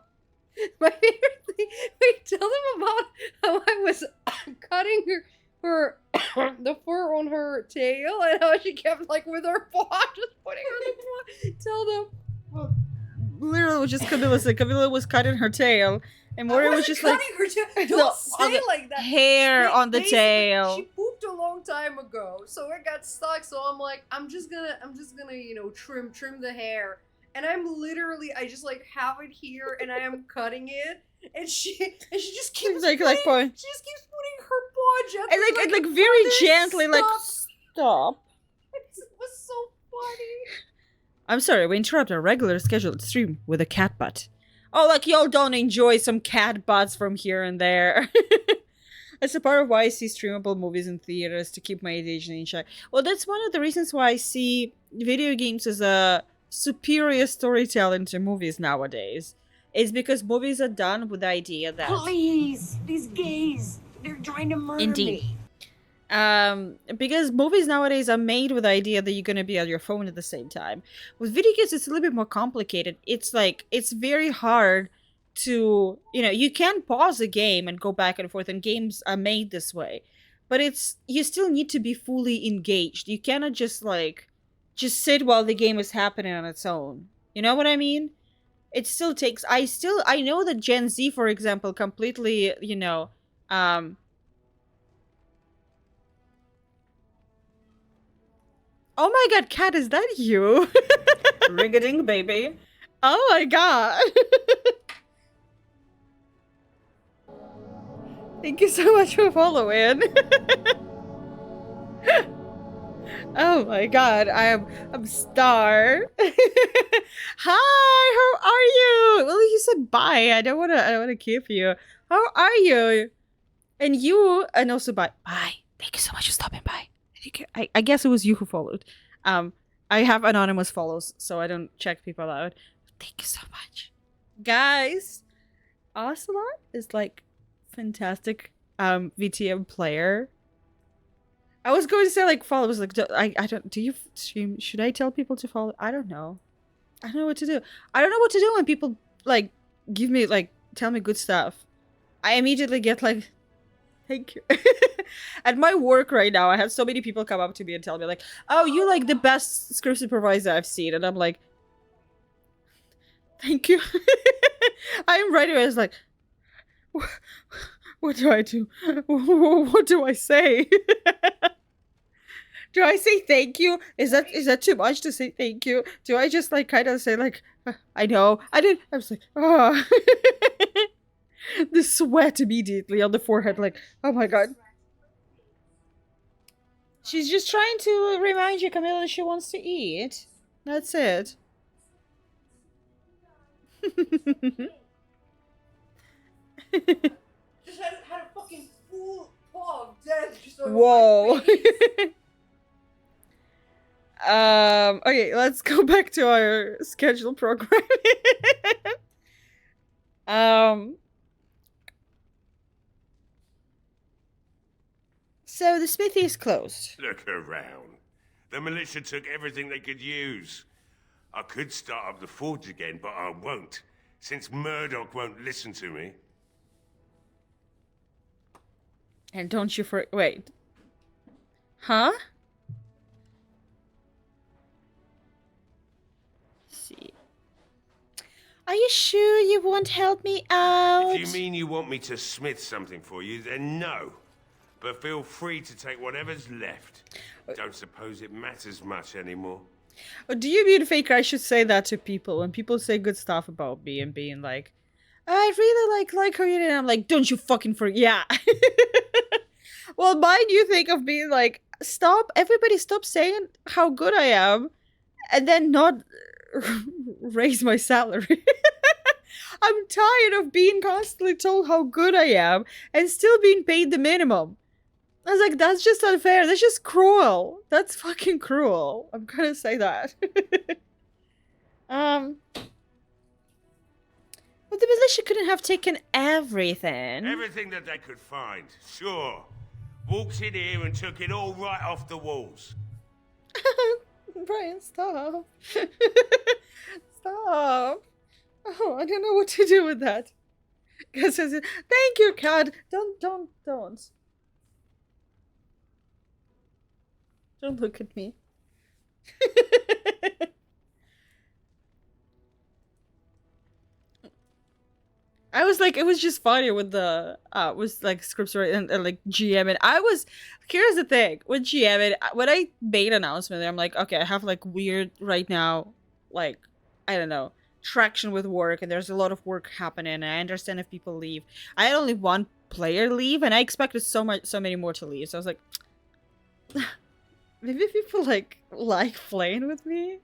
My favorite thing. Wait, tell them about how I was cutting her the fur on her tail and how she kept like with her paw just putting her in the paw. Tell them. Well, literally, it was just Camilla said. Camilla was cutting her tail, and Mori was just like her tail. Don't say like that. hair on the Basically, tail. She pooped a long time ago, so it got stuck. So I'm like, I'm just gonna, you know, trim the hair. And I just like have it here, and I am cutting it, and she just keeps like she just keeps putting her paw gently, and like very gently, like stop. It was so funny. I'm sorry, we interrupt our regular scheduled stream with a cat butt. Oh, like y'all don't enjoy some cat butts from here and there. That's a part of why I see streamable movies in theaters, to keep my ADHD in check. Well, that's one of the reasons why I see video games as a superior storytelling to movies nowadays. Is because movies are done with the idea that please, these gays, they're trying to murder me. Because movies nowadays are made with the idea that you're gonna be on your phone at the same time. With video games, it's a little bit more complicated. It's like, it's very hard to, you know, you can pause a game and go back and forth, and games are made this way. But you still need to be fully engaged. You cannot just sit while the game is happening on its own. You know what I mean? It still takes, I know that Gen Z, for example, completely, you know, oh my god, Kat, is that you? Ring-a-ding, baby. Oh my god. Thank you so much for following. Oh my god, I'm Star. Hi, how are you? Well, you said bye. I don't wanna keep you. How are you? And also bye. Bye. Thank you so much for stopping by. I guess it was you who followed. I have anonymous follows, so I don't check people out. Thank you so much. Guys, Ocelot is like fantastic VTM player. I was going to say like follow. I was like, I don't, do you stream? Should I tell people to follow? I don't know. I don't know what to do. I don't know what to do when people like give me like tell me good stuff. I immediately get like, thank you. At my work right now, I have so many people come up to me and tell me like, oh, you're like the best script supervisor I've seen. And I'm like, thank you. I'm right away. I was like, what do I do? What do I say? Do I say thank you? Is that too much to say thank you? Do I just like kind of say like, I know. I was like, oh. The sweat immediately on the forehead, like, oh my god. She's just trying to remind you, Camilla, that she wants to eat. That's it. Just had a fucking full paw of death just over Whoa. my face. Okay, let's go back to our scheduled programming. So the smithy is closed. Look around. The militia took everything they could use. I could start up the forge again, but I won't, since Murdoch won't listen to me. And don't you wait. Huh? Let's see. Are you sure you won't help me out? If you mean you want me to smith something for you, then no. But feel free to take whatever's left. Don't suppose it matters much anymore. Do you mean, Faker, I should say that to people when people say good stuff about me and being like, I really like her, and I'm like, don't you fucking forget. Yeah. Well, mind you think of being like, everybody stop saying how good I am, and then not raise my salary. I'm tired of being constantly told how good I am and still being paid the minimum. I was like, that's just unfair. That's just cruel. That's fucking cruel. I'm gonna say that. But the militia couldn't have taken everything. Everything that they could find, sure. Walked in here and took it all right off the walls. Brian, stop. Stop. Oh, I don't know what to do with that. Thank you, cat. Don't. Don't look at me. I was like, it was just funny with the was like scripts and like GM, and here's the thing with GM, and when I made an announcement there, I'm like, okay, I have like weird right now, like, I don't know, traction with work, and there's a lot of work happening, and I understand if people leave. I had only one player leave, and I expected so many more to leave, so I was like, maybe people like playing with me.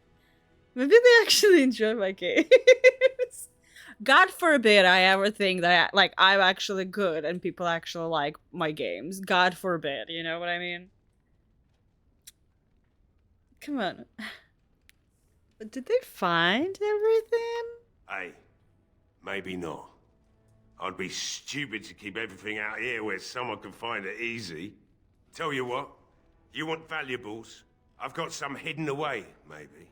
Maybe they actually enjoy my games. God forbid I ever think that like I'm actually good and people actually like my games. God forbid, you know what I mean? Come on. But did they find everything? Hey, maybe not. I'd be stupid to keep everything out here where someone can find it easy. Tell you what, you want valuables? I've got some hidden away, maybe.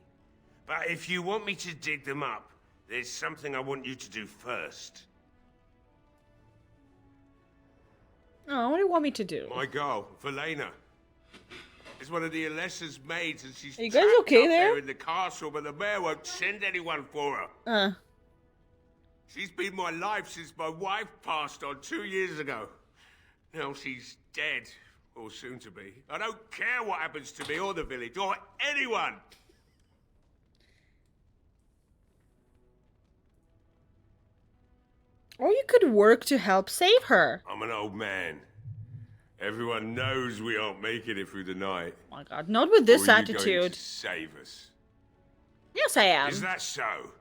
But if you want me to dig them up, there's something I want you to do first. Oh, what do you want me to do? My girl, Velena, is one of the Alessa's maids, and she's Are you guys trapped okay up there? in the castle, but the mayor won't send anyone for her. She's been my life since my wife passed on 2 years ago. Now she's dead, or soon to be. I don't care what happens to me or the village, or anyone. Or you could work to help save her. I'm an old man. Everyone knows we aren't making it through the night. Oh my god, not with this Or are you going attitude. to save us? Yes, I am. Is that so?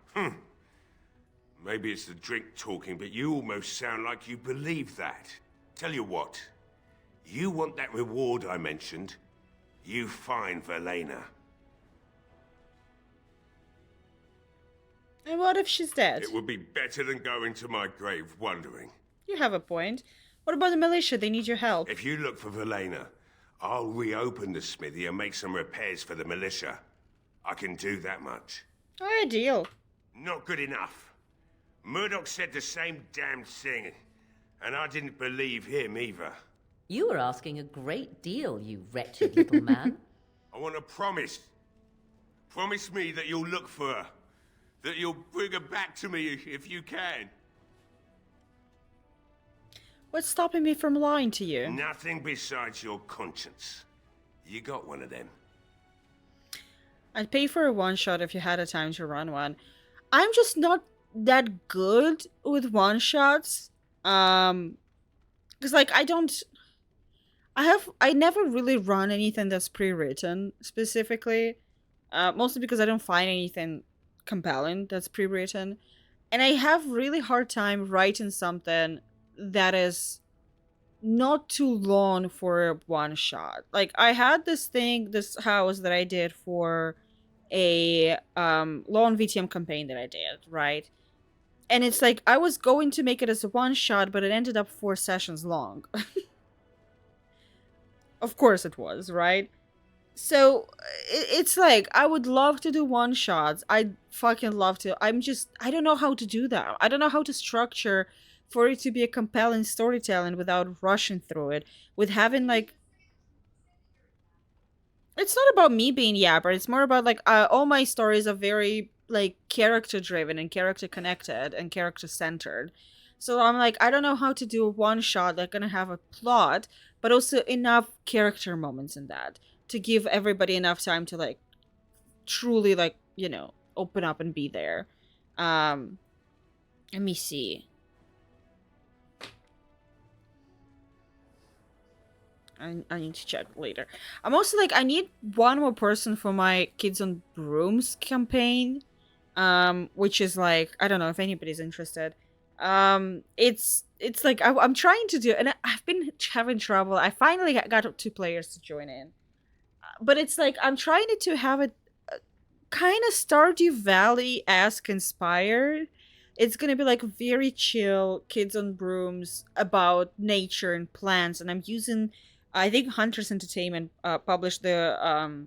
Maybe it's the drink talking, but you almost sound like you believe that. Tell you what, you want that reward I mentioned? You find Velena. And what if she's dead? It would be better than going to my grave wondering. You have a point. What about the militia? They need your help. If you look for Velena, I'll reopen the smithy and make some repairs for the militia. I can do that much. Alright, deal. Not good enough. Murdoch said the same damn thing, and I didn't believe him either. You were asking a great deal, you wretched little man. I want a promise. Promise me that you'll look for her. That you'll bring her back to me if you can. What's stopping me from lying to you? Nothing besides your conscience. You got one of them. I'd pay for a one-shot if you had a time to run one. I'm just not that good with one-shots. Because, like, I never really run anything that's pre-written, specifically. Mostly because I don't find anything compelling that's pre-written. And I have really hard time writing something that is not too long for a one-shot. Like, I had this house that I did for a long VTM campaign that I did, right? And it's like, I was going to make it as a one-shot, but it ended up 4 sessions long. Of course it was, right? So, it's like, I would love to do one-shots. I'd fucking love to. I don't know how to do that. I don't know how to structure for it to be a compelling storytelling without rushing through it. With having, like... It's not about me being yapper. It's more about, like, all my stories are very, like, character-driven and character-connected and character-centered. So I'm like, I don't know how to do a one-shot that's gonna have a plot, but also enough character moments in that to give everybody enough time to, like, truly, like, you know, open up and be there. Let me see. I need to check later. I'm also like, I need one more person for my Kids on Brooms campaign. which is like, I don't know if anybody's interested. It's like I'm trying to do, and I've been having trouble. I finally got 2 players to join in, but it's like I'm trying to have a kind of Stardew Valley-esque inspired. It's gonna be like very chill, kids on brooms about nature and plants, and I'm using, I think Hunters Entertainment published the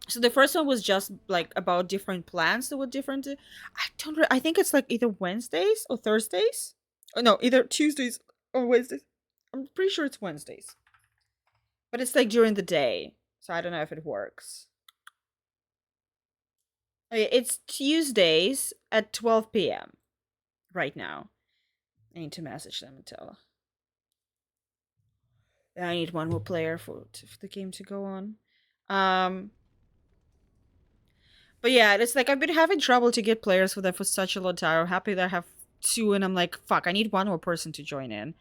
so the first one was just like about different plants that were different. I think it's like either Wednesdays or Thursdays. Oh no, either Tuesdays or Wednesdays. I'm pretty sure it's Wednesdays. But it's like during the day. So I don't know if it works. Okay, it's Tuesdays at 12 p.m. right now. I need to message them and tell. I need one more player for the game to go on. But yeah, it's like I've been having trouble to get players for that for such a long time. I'm happy that I have 2, and I'm like, fuck, I need one more person to join in.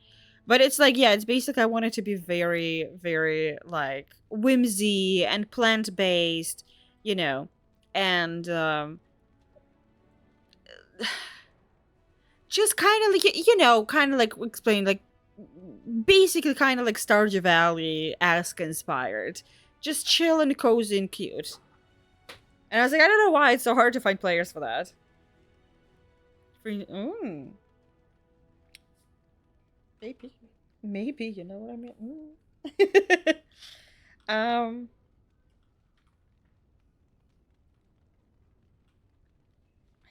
But it's like, yeah, it's basically I want it to be very, very like whimsy and plant based, you know, and just kind of like, you know, kind of like explain, like basically kind of like Stardew Valley-esque inspired, just chill and cozy and cute. And I was like, I don't know why it's so hard to find players for that. Maybe, you know what I mean? I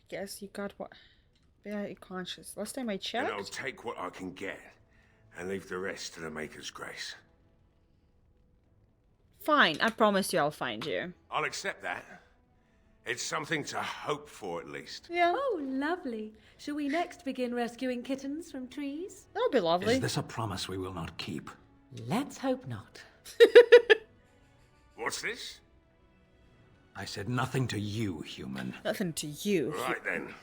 guess you got what? Very conscious. Last time I checked. And I'll take what I can get and leave the rest to the Maker's grace. Fine, I promise you I'll find you. I'll accept that. It's something to hope for, at least. Yeah. Oh, lovely. Shall we next begin rescuing kittens from trees? That would be lovely. Is this a promise we will not keep? Let's hope not. What's this? I said nothing to you, human. Nothing to you. Right then.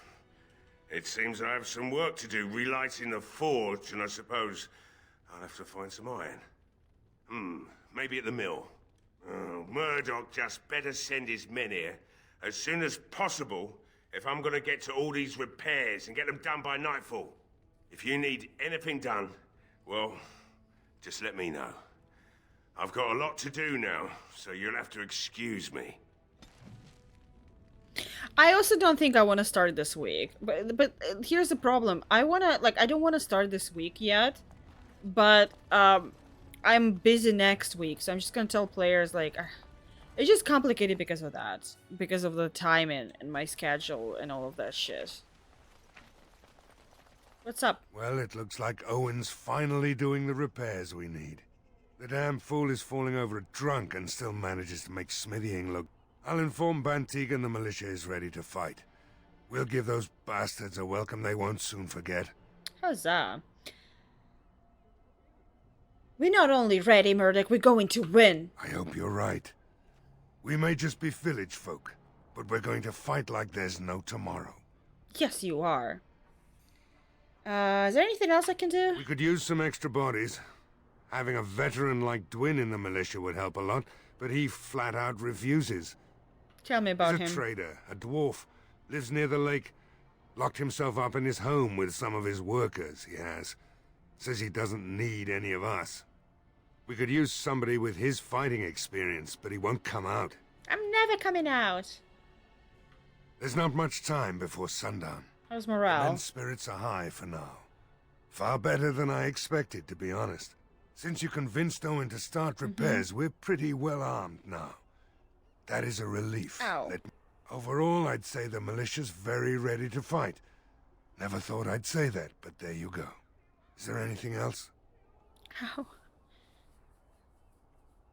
It seems I have some work to do relighting the forge, and I suppose I'll have to find some iron. Maybe at the mill. Oh, Murdoch just better send his men here as soon as possible if I'm gonna get to all these repairs and get them done by nightfall. If you need anything done, well, just let me know. I've got a lot to do now, so you'll have to excuse me. I also don't think I want to start this week, but here's the problem. I don't want to start this week yet, but I'm busy next week, so I'm just gonna tell players like it's just complicated because of that, because of the time and my schedule and all of that shit. What's up? Well, it looks like Owen's finally doing the repairs we need. The damn fool is falling over a drunk and still manages to make smithying look. I'll inform Bantigan the militia is ready to fight. We'll give those bastards a welcome they won't soon forget. Huzzah. We're not only ready, Murdoch, we're going to win. I hope you're right. We may just be village folk, but we're going to fight like there's no tomorrow. Yes, you are. Is there anything else I can do? We could use some extra bodies. Having a veteran like Dwin in the militia would help a lot, but he flat out refuses. Tell me about him. He's a trader, a dwarf, lives near the lake. Locked himself up in his home with some of his workers, he has. Says he doesn't need any of us. We could use somebody with his fighting experience, but he won't come out. I'm never coming out. There's not much time before sundown. How's morale? Men's spirits are high for now. Far better than I expected, to be honest. Since you convinced Owen to start repairs, we're pretty well armed now. That is a relief. Ow. Overall, I'd say the militia's very ready to fight. Never thought I'd say that, but there you go. Is there anything else? How?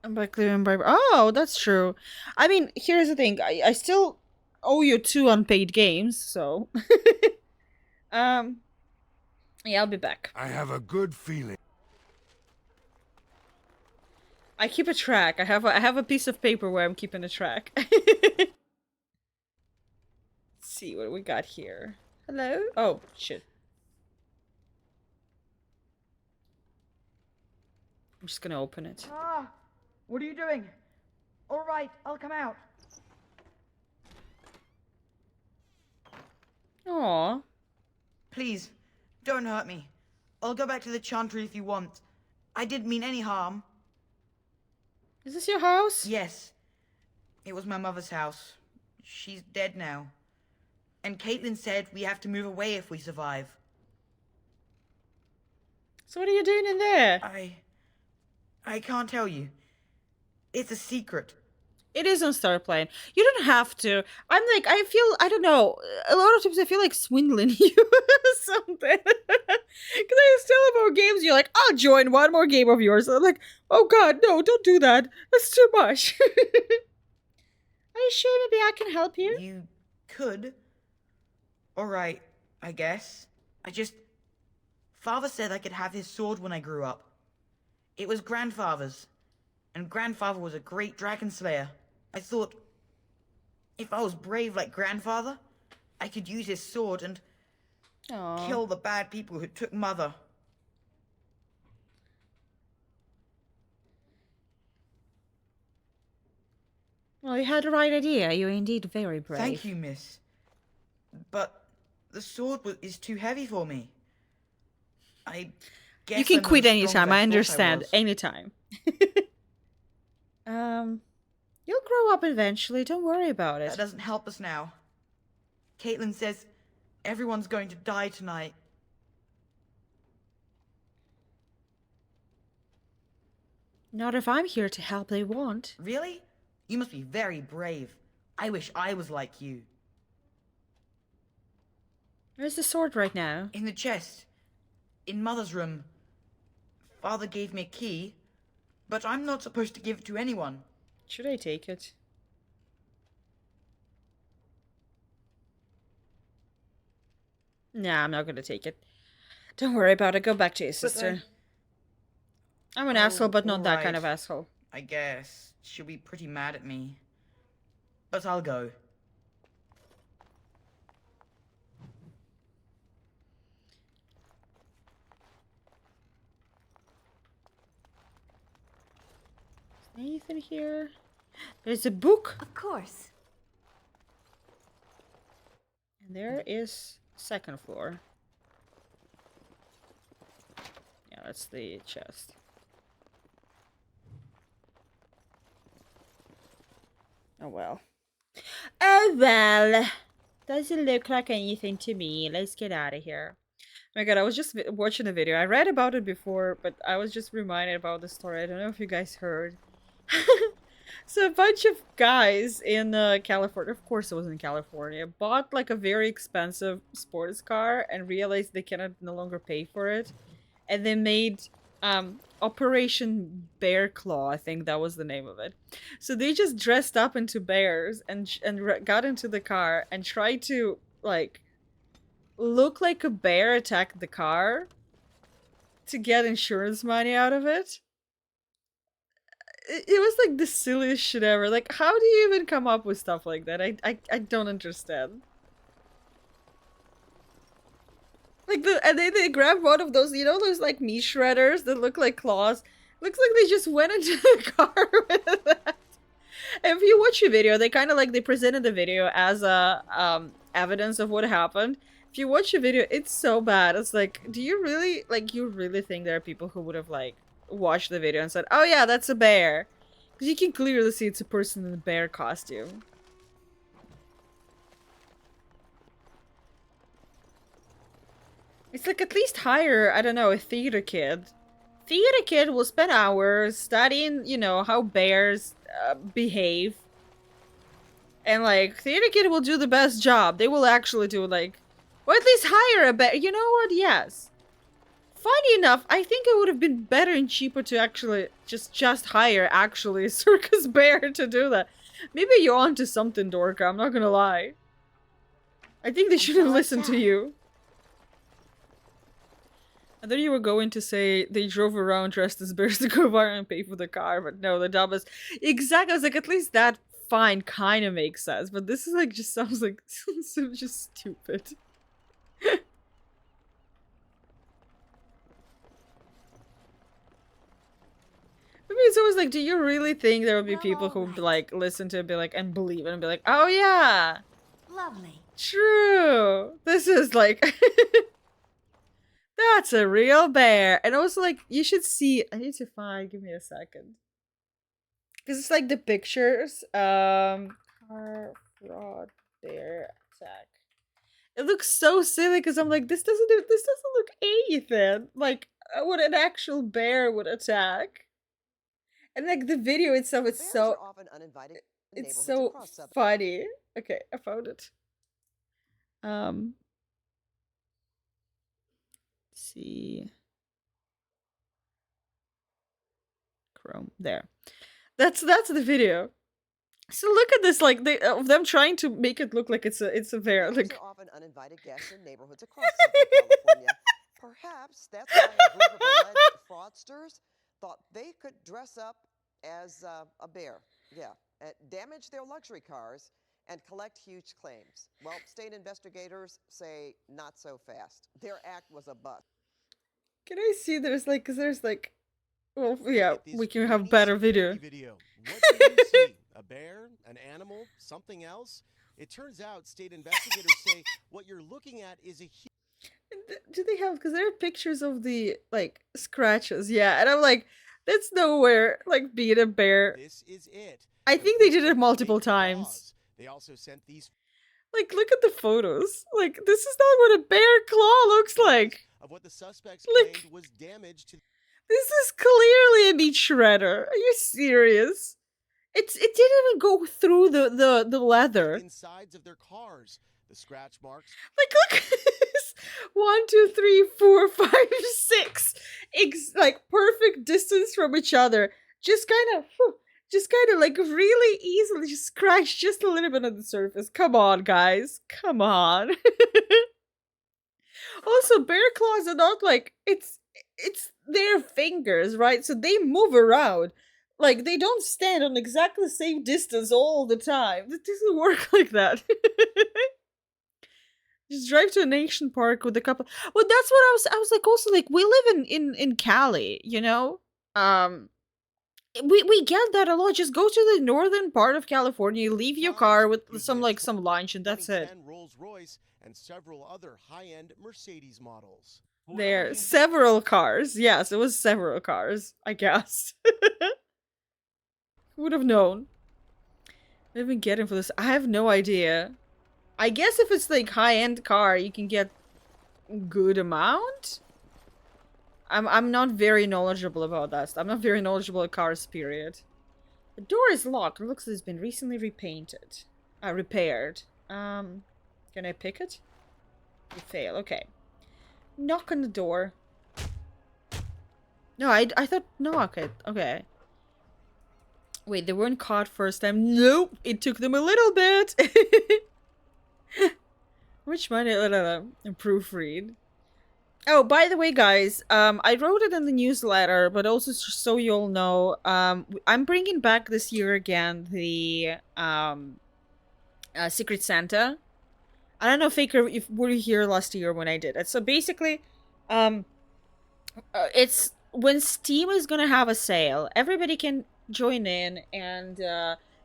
I'm back clearing bribery. Oh, that's true. I mean, here's the thing. I still owe you 2 unpaid games, so... yeah, I'll be back. I have a good feeling. I keep a track. I have a piece of paper where I'm keeping a track. Let's see what we got here. Hello? Oh, shit. I'm just gonna open it. Ah, what are you doing? All right, I'll come out. Aw. Please, don't hurt me. I'll go back to the chantry if you want. I didn't mean any harm. Is this your house? Yes. It was my mother's house. She's dead now. And Caitlin said we have to move away if we survive. So what are you doing in there? I can't tell you. It's a secret. It is on Star Plane. You don't have to. I'm like, I feel, I don't know. A lot of times I feel like swindling you or something. Because I still about games. You're like, I'll join one more game of yours. I'm like, oh God, no, don't do that. That's too much. Are you sure maybe I can help you? You could. Alright, I guess. Father said I could have his sword when I grew up. It was grandfather's. And grandfather was a great dragon slayer. I thought, if I was brave like grandfather, I could use his sword and kill the bad people who took mother. Well, you had the right idea. You're indeed very brave. Thank you, miss. But the sword is too heavy for me. I guess you can I'm not quit as strong as anytime. I thought understand. was. Anytime. You'll grow up eventually. Don't worry about it. That doesn't help us now. Caitlin says everyone's going to die tonight. Not if I'm here to help, they won't. Really? You must be very brave. I wish I was like you. Where's the sword right now? In the chest. In Mother's room. Father gave me a key, but I'm not supposed to give it to anyone. Should I take it? Nah, I'm not gonna take it. Don't worry about it. Go back to your sister. I'm an asshole, but not that kind of asshole. I guess. She'll be pretty mad at me. But I'll go. Is anything here? There's a book. Of course. And there is second floor. Yeah, that's the chest. Oh well. Oh well. Doesn't look like anything to me. Let's get out of here. Oh my god, I was just watching a video. I read about it before, but I was just reminded about the story. I don't know if you guys heard. So a bunch of guys in California, of course it was in California, bought like a very expensive sports car and realized they cannot no longer pay for it. And they made Operation Bear Claw, I think that was the name of it. So they just dressed up into bears and got into the car and tried to like look like a bear attacked the car to get insurance money out of it. It was like the silliest shit ever. Like, how do you even come up with stuff like that? I don't understand. Like and they grabbed one of those, you know, those like meat shredders that look like claws. Looks like they just went into the car with that. And if you watch the video, they kind of like they presented the video as a evidence of what happened. If you watch the video, it's so bad. It's like, do you really you really think there are people who would have like watched the video and said, "Oh yeah, that's a bear," because you can clearly see it's a person in a bear costume. It's like at least hire, I don't know, a theater kid. Theater kid will spend hours studying, you know, how bears behave. And like, theater kid will do the best job. They will actually do like, or at least hire a bear. You know what? Yes. Funny enough, I think it would have been better and cheaper to actually just hire actually a circus bear to do that. Maybe you're onto something, Dorka. I'm not gonna lie. I think they should have listened to you. I thought you were going to say they drove around dressed as bears to go by and pay for the car, but no, the dumb is exactly. I was like, at least that fine kind of makes sense, but this is like just sounds like so just stupid. I mean, it's always like, do you really think there would be people who would like listen to it, be like, and believe it, and be like, oh yeah, Lovely. True. This is like that's a real bear. And also like you should see I need to find give me a second. Because it's like the pictures. Car fraud bear attack. It looks so silly because I'm like, this doesn't look anything like what an actual bear would attack. And like the video itself, it's so often uninvited it's so funny. Okay, I found it. Let's see. Chrome there. That's the video. So look at this, like of them trying to make it look like it's a bear. Like are often uninvited guests in neighborhoods across Southern California. Perhaps that's why a group of alleged fraudsters thought they could dress up as a bear. Yeah, damage their luxury cars and collect huge claims. Well, state investigators say not so fast. Their act was a bust. Can I see there's like, because there's like, well, yeah, we can have better video. What do you see? A bear? An animal? Something else? It turns out state investigators say what you're looking at is a Do they have, because there are pictures of the like scratches, yeah, and I'm like, that's nowhere like being a bear. This is it. I think they did it multiple times. They also sent these like look at the photos. Like this is not what a bear claw looks like. Of what the suspects like, claimed was damage to. This is clearly a meat shredder. Are you serious? It didn't even go through the leather. Insides of their cars, the scratch marks. Like look at this. 1, 2, 3, 4, 5, 6. Like perfect distance from each other. Just kind of like really easily just scratch just a little bit on the surface. Come on, guys. Come on. Also, bear claws are not like it's their fingers, right? So they move around. Like they don't stand on exactly the same distance all the time. It doesn't work like that. Just drive to an ancient park with a couple. Well, that's what I was like. Also, like we live in Cali, you know. We get that a lot. Just go to the northern part of California, leave your car with some lunch, and that's it. Rolls-Royce and several other high-end Mercedes models. There, several cars. Yes, it was several cars. I guess. Who would have known? What did we get him for this? I have no idea. I guess if it's like high-end car, you can get good amount. I'm not very knowledgeable about that. I'm not very knowledgeable at cars, period. The door is locked. It looks like it's been recently repainted. Repaired. Can I pick it? You fail. Okay. Knock on the door. No, I thought knock it. Okay. Wait, they weren't caught first time. Nope. It took them a little bit. Which one? Proofread. Oh, by the way, guys, I wrote it in the newsletter, but also so you all know, I'm bringing back this year again the Secret Santa. I don't know, Faker, if were you here last year when I did it. So basically, it's when Steam is gonna have a sale, everybody can join in, and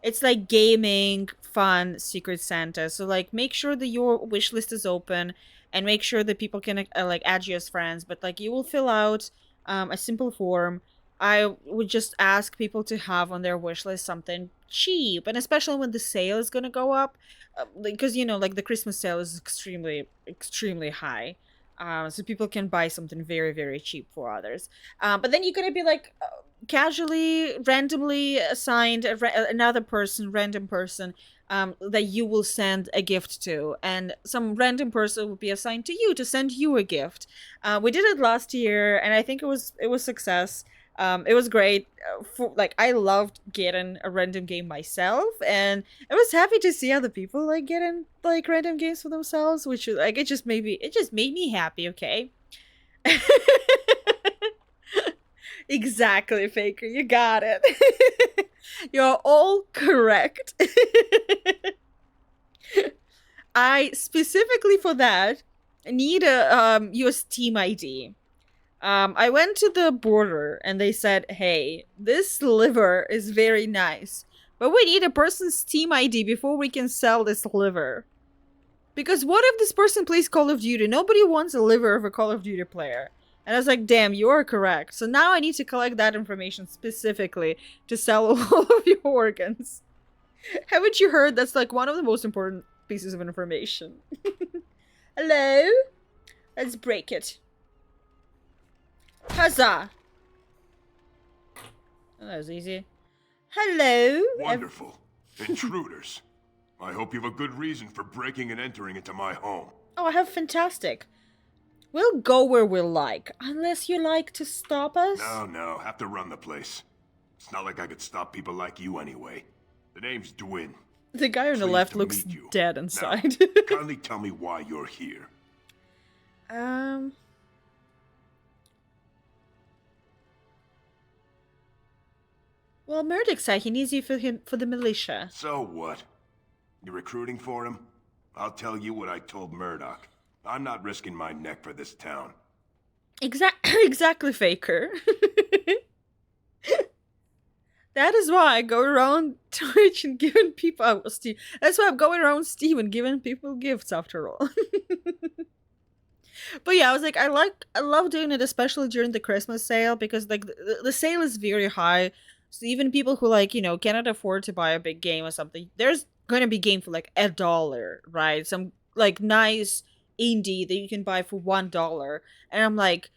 it's like gaming, fun, Secret Santa. So like, make sure that your wish list is open. And make sure that people can like add you as friends, but like you will fill out a simple form. I would just ask people to have on their wish list something cheap, and especially when the sale is gonna go up, because you know, like the Christmas sale is extremely high, so people can buy something very, very cheap for others. But then you're gonna be like casually, randomly assigned another person, random person. That you will send a gift to, and some random person will be assigned to you to send you a gift. We did it last year, and I think it was success. It was great. I loved getting a random game myself, and I was happy to see other people like getting like random games for themselves, which like it just made me happy. Okay. Exactly, Faker. You got it. You're all correct. I specifically for that need a your Steam ID. I went to the border and they said, "Hey, this liver is very nice, but we need a person's Steam ID before we can sell this liver." Because what if this person plays Call of Duty? Nobody wants a liver of a Call of Duty player. And I was like, damn, you are correct. So now I need to collect that information specifically to sell all of your organs. Haven't you heard that's like one of the most important pieces of information? Hello? Let's break it. Huzzah! Oh, that was easy. Hello? Wonderful. Intruders. I hope you have a good reason for breaking and entering into my home. Oh, I have fantastic. We'll go where we like, unless you like to stop us. No, have to run the place. It's not like I could stop people like you anyway. The name's Dwyn. The guy on the left looks dead inside. Now, kindly tell me why you're here. Well, Murdoch said he needs you for the militia. So what? You're recruiting for him? I'll tell you what I told Murdoch. I'm not risking my neck for this town. Exactly, Faker. That is why I go around Twitch and giving people... That's why I'm going around Steam and giving people gifts, after all. But yeah, I was like, I love doing it, especially during the Christmas sale, because like the sale is very high. So even people who like, you know, cannot afford to buy a big game or something, there's gonna be game for like $1, right? Some like nice indie that you can buy for $1. And I'm like,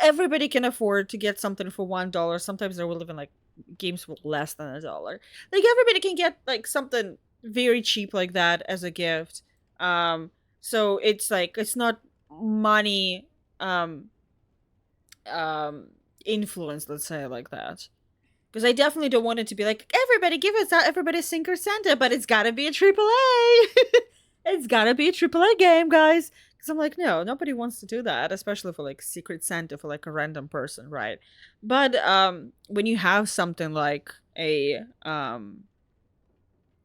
everybody can afford to get something for $1. Sometimes there will even like games for less than $1. Like everybody can get like something very cheap like that as a gift. So it's like, it's not money influence, let's say, like that. Because I definitely don't want it to be like, everybody give us out, everybody sink or Santa, but it's gotta be a AAA. It's gotta be a AAA game, guys. Because I'm like, no, nobody wants to do that, especially for like Secret Santa for like a random person, right? But when you have something like a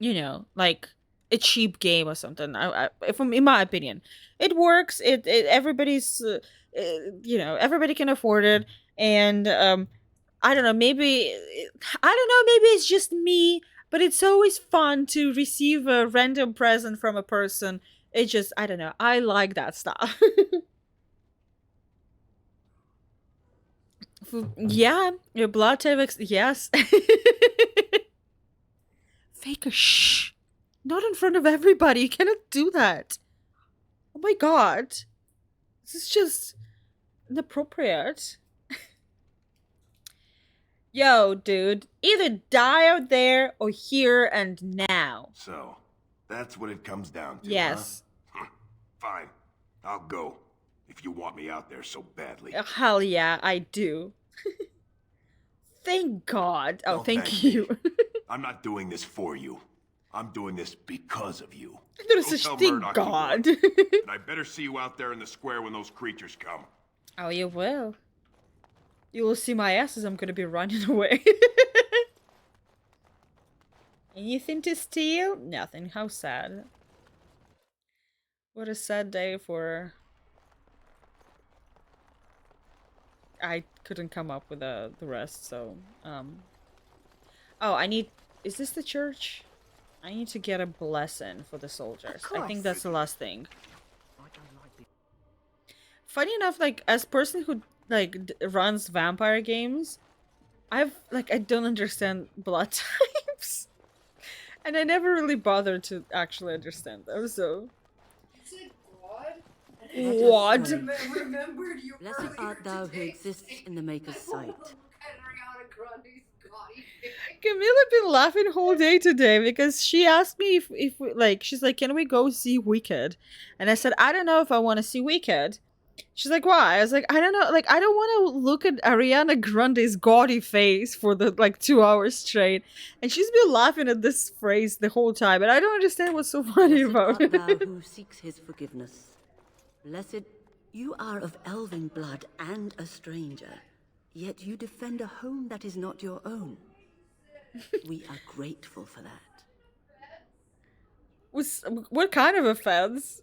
you know, like a cheap game or something, in my opinion, it works. It everybody's you know, everybody can afford it, and I don't know, maybe it's just me, but it's always fun to receive a random present from a person. It just, I don't know, I like that stuff. Yeah, your blood type, yes. Faker, shh. Not in front of everybody. You cannot do that. Oh my god. This is just inappropriate. Yo, dude. Either die out there or here and now. So, that's what it comes down to, yes. Huh? Fine. I'll go. If you want me out there so badly. Hell yeah, I do. Thank God. Oh, Don't thank you. I'm not doing this for you. I'm doing this because of you. There's such thing, God. And I better see you out there in the square when those creatures come. Oh, you will. You will see my ass as I'm gonna be running away. Anything to steal? Nothing. How sad. What a sad day for... I couldn't come up with the rest, so... Oh, I need... Is this the church? I need to get a blessing for the soldiers. I think that's the last thing. Funny enough, like, as a person who, like, runs vampire games, I don't understand blood types. And I never really bothered to actually understand them, so... You said God? What? Remembered you Blessed art thou who exists in the Maker's sight. Camilla been laughing whole day today because she asked me if we, like, she's like, can we go see Wicked? And I said, I don't know if I want to see Wicked. She's like, why? I was like, I don't know, like, I don't want to look at Ariana Grande's gaudy face for the like 2 hours straight. And she's been laughing at this phrase the whole time, and I don't understand what's so funny about it. Blessed art thou who seeks his forgiveness. Blessed, you are of elven blood and a stranger, yet you defend a home that is not your own. We are grateful for that. What kind of offense?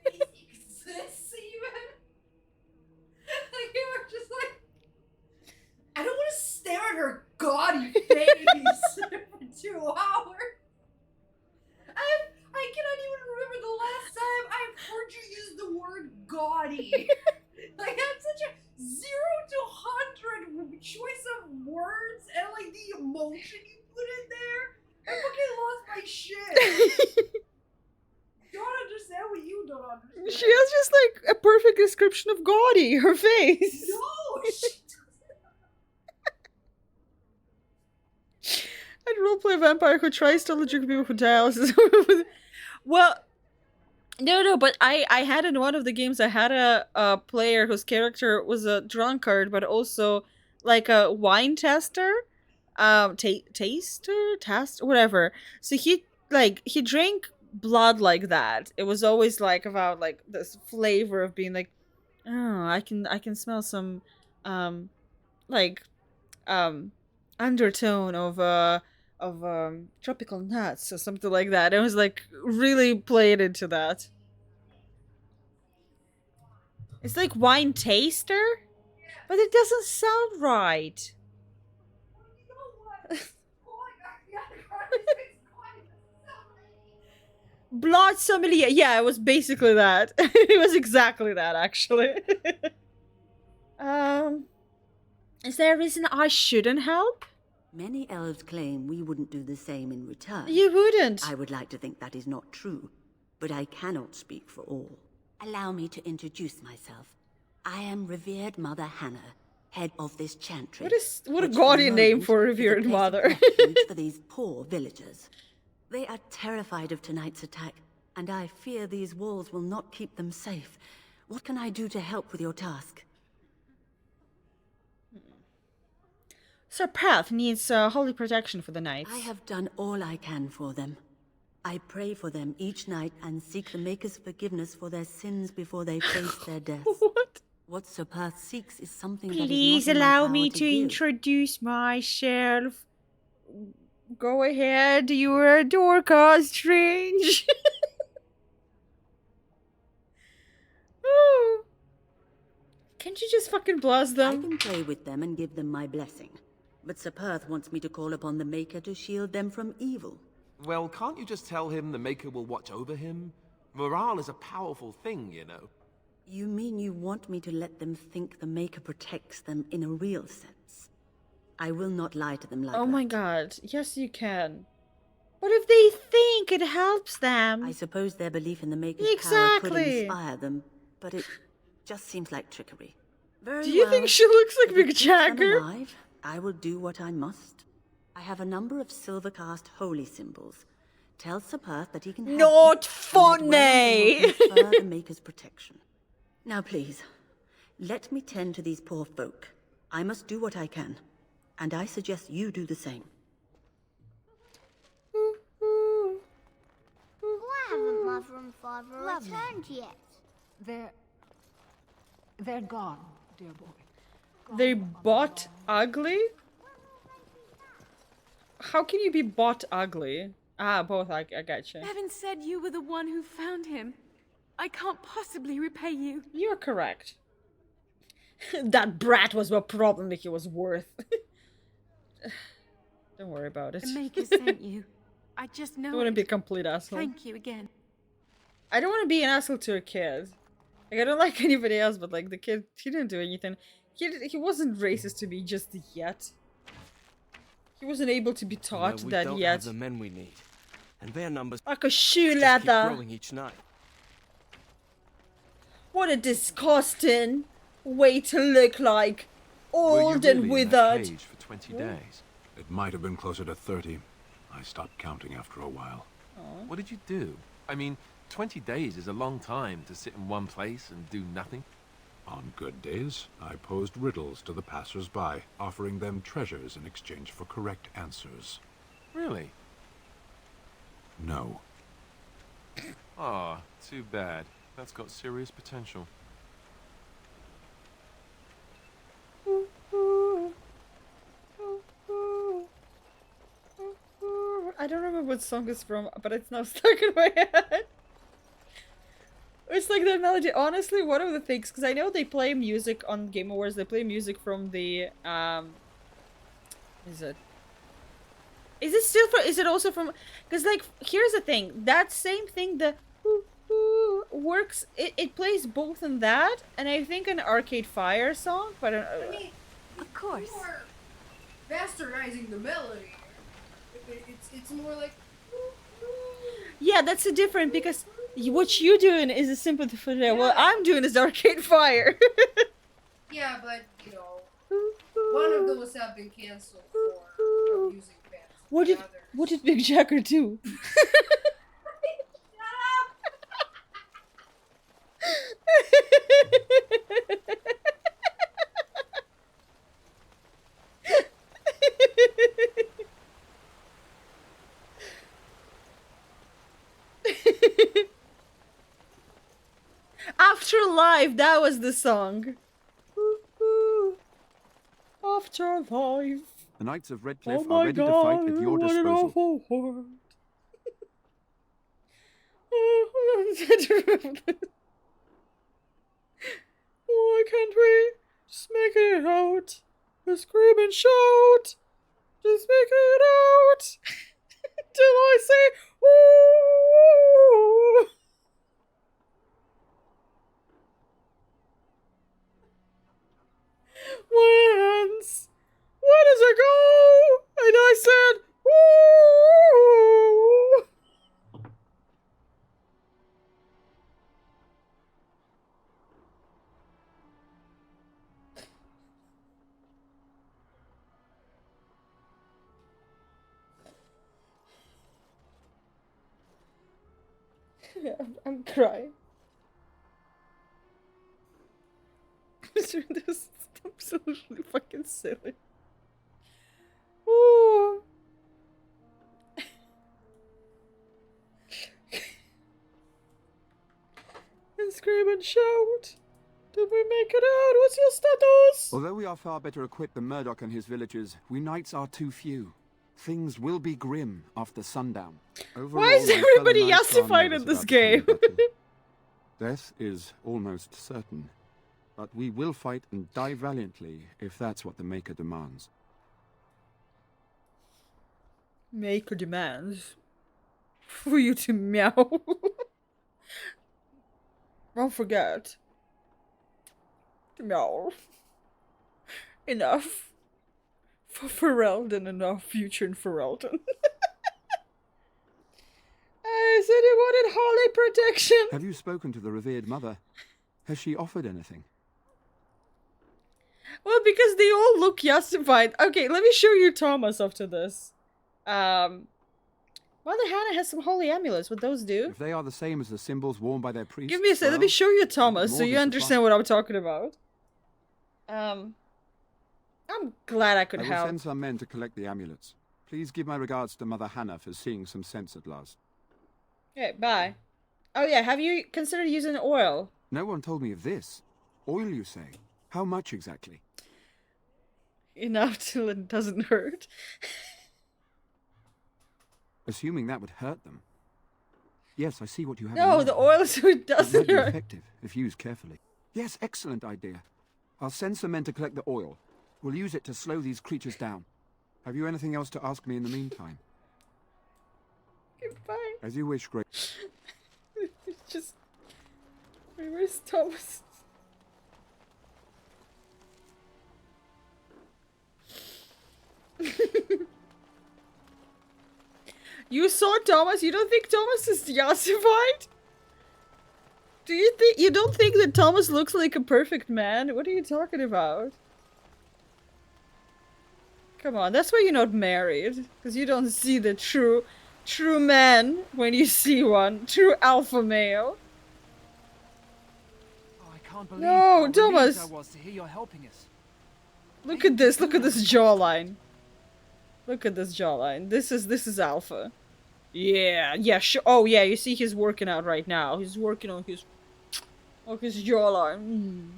Exists even? Like, you were just like, I don't want to stare at her gaudy face. gaudy. Like, that's such a 0 to 100 choice of words and like the emotion you put in there. I fucking lost my shit. Don't understand what you don't understand. She has just like a perfect description of gaudy, her face. No, she I'd roleplay a vampire who tries to electrocute people who die. Well, no, but I had in one of the games, I had a player whose character was a drunkard, but also like a wine tester, whatever. So he drank blood like that. It was always like about like this flavor of being like, oh, I can smell some, like, undertone of tropical nuts or something like that. It was like really played into that. It's like wine taster, but it doesn't sound right. Blood sommelier. Yeah, it was basically that. It was exactly that, actually. Is there a reason I shouldn't help? Many elves claim we wouldn't do the same in return. You wouldn't. I would like to think that is not true, but I cannot speak for all. Allow me to introduce myself. I am revered Mother Hannah, head of this chantry. What a gaudy name for a revered mother. For these poor villagers. They are terrified of tonight's attack, and I fear these walls will not keep them safe. What can I do to help with your task? Sir Path needs holy protection for the knights. I have done all I can for them. I pray for them each night and seek the Maker's forgiveness for their sins before they face their death. What Sir Path seeks is something Please that is not in my allow power me to to give. introduce myself. Go ahead, you are a Dorcas Strange. Oh. Can't you just fucking bless them? I can pray with them and give them my blessing. But Sir Perth wants me to call upon the Maker to shield them from evil. Well, can't you just tell him the Maker will watch over him? Morale is a powerful thing, you know. You mean you want me to let them think the Maker protects them in a real sense? I will not lie to them like that. Oh my god, yes you can. What if they think it helps them? I suppose their belief in the Maker's power could inspire them, but it just seems like trickery. Very Do you think she looks like Mick Jagger? Alive, I will do what I must. I have a number of silver-cast holy symbols. Tell Sir Perth that he can have Not them, funny! and that well will confer the Maker's protection. Now please, let me tend to these poor folk. I must do what I can, and I suggest you do the same. Why haven't Mother and Father returned yet? They're gone, dear boy. They bought ugly? How can you be bought ugly? Ah, both, I gotcha. Evan said you were the one who found him. I can't possibly repay you. You're correct. That brat was what problem he was worth. Don't worry about it. The Maker sent you. I just know I don't want to be a complete asshole. Thank you again. I don't want to be an asshole to a kid. Like, I don't like anybody else, but like the kid, he didn't do anything. He wasn't racist to me just yet. He wasn't able to be taught we that don't yet. have the men we need, and their numbers Like a shoe just keep leather. growing each night. What a disgusting way to look like. Old and withered. Cage for 20 days. It might have been closer to 30. I stopped counting after a while. What did you do? I mean, 20 days is a long time to sit in one place and do nothing. On good days, I posed riddles to the passers-by, offering them treasures in exchange for correct answers. Really? No. Ah, too bad. That's got serious potential. I don't remember what song it's from, but it's now stuck in my head. It's like the melody. Honestly, one of the things, because I know they play music on Game Awards, they play music from the, is it still from, is it also from, because like, here's the thing, that same thing, the works. It plays both in that and I think an Arcade Fire song, but I mean, of course. You are bastardizing the melody. It's more like. Yeah, that's a different because what you doing is a sympathy for them. What I'm doing is Arcade Fire. Yeah, but you know, one of those have been cancelled for abusing fans. What did Big Jacker do? Afterlife, that was the song. Afterlife. The Knights of Redcliffe Oh are ready to fight at your what an disposal. awful world. Why can't we just make it out? Just scream and shout. Just make it out. Till I say, ooh. Once, where does it go? And I said, ooh. I'm crying. This is absolutely fucking silly. Ooh. And scream and shout. Did we make it out? What's your status? Although we are far better equipped than Murdoch and his villagers, we knights are too few. Things will be grim after sundown. Overall, Why is my fellow everybody knights are yassified nervous in this about the coming game? battle. Death is almost certain, but we will fight and die valiantly if that's what the Maker demands. Maker demands for you to meow. Don't forget to meow. Enough for Ferelden, enough future in Ferelden. I said you wanted Holly protection. Have you spoken to the revered mother? Has she offered anything? Well, because they all look yassified. Okay, let me show you Thomas after this. Mother Hannah has some holy amulets. What those do? If they are the same as the symbols worn by their priests, Give me a second. Let me show you Thomas so you understand what I'm talking about. I'm glad I could I will help. send some men to collect the amulets. Please give my regards to Mother Hannah for seeing some sense at last. Okay, bye. Oh yeah, have you considered using oil? No one told me of this. Oil, you say? How much exactly? Enough till it doesn't hurt. Assuming that would hurt them. Yes, I see what you have. No, in the mind. oil so it It might doesn't be hurt. effective if used carefully. Yes, excellent idea. I'll send some men to collect the oil. We'll use it to slow these creatures down. Have you anything else to ask me in the meantime? Goodbye. As you wish, Great. Just... Where's Thomas? You saw Thomas? You don't think Thomas is yassified? Do you think you don't think that Thomas looks like a perfect man? What are you talking about? Come on, that's why you're not married. Because you don't see the true man when you see one. True alpha male. Oh, I can't believe No, how relieved Thomas! I was to hear you're helping us. Look at this jawline. Look at this jawline. This is alpha. Yeah, oh yeah, you see he's working out right now. He's working on his jawline.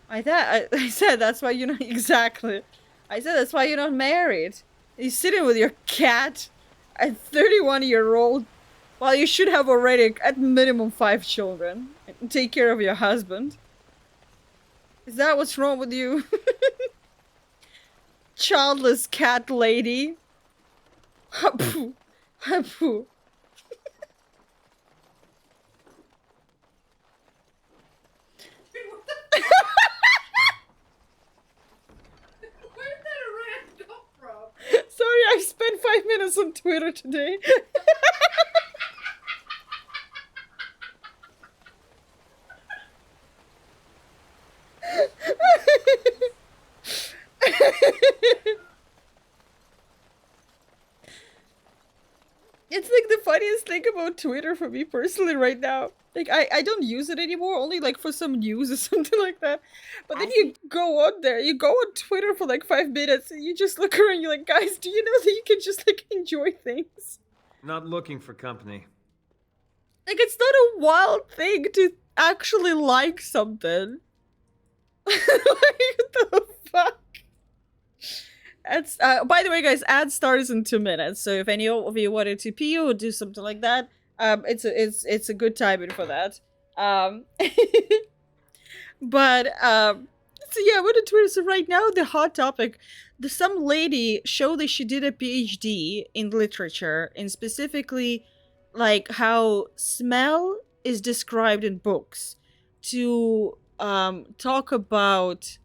I said that's why you're not exactly. I said that's why you're not married. You're sitting with your cat at 31-year-old while you should have already at minimum 5 children and take care of your husband. Is that what's wrong with you? Childless cat lady. Hapoo. Hapoo. Twitter today. It's like the funniest thing about Twitter for me personally right now. Like I don't use it anymore, only like for some news or something like that. But then you go on there, you go on Twitter for like 5 minutes and you just look around, you're like, guys, do you know that you can just like enjoy things? Not looking for company. Like it's not a wild thing to actually like something. Like what the fuck? It's by the way, guys, ad starts in 2 minutes. So if any of you wanted to pee or do something like that, it's a good timing for that. But so yeah, what a Twitter. So right now the hot topic, some lady showed that she did a PhD in literature, and specifically like how smell is described in books to talk about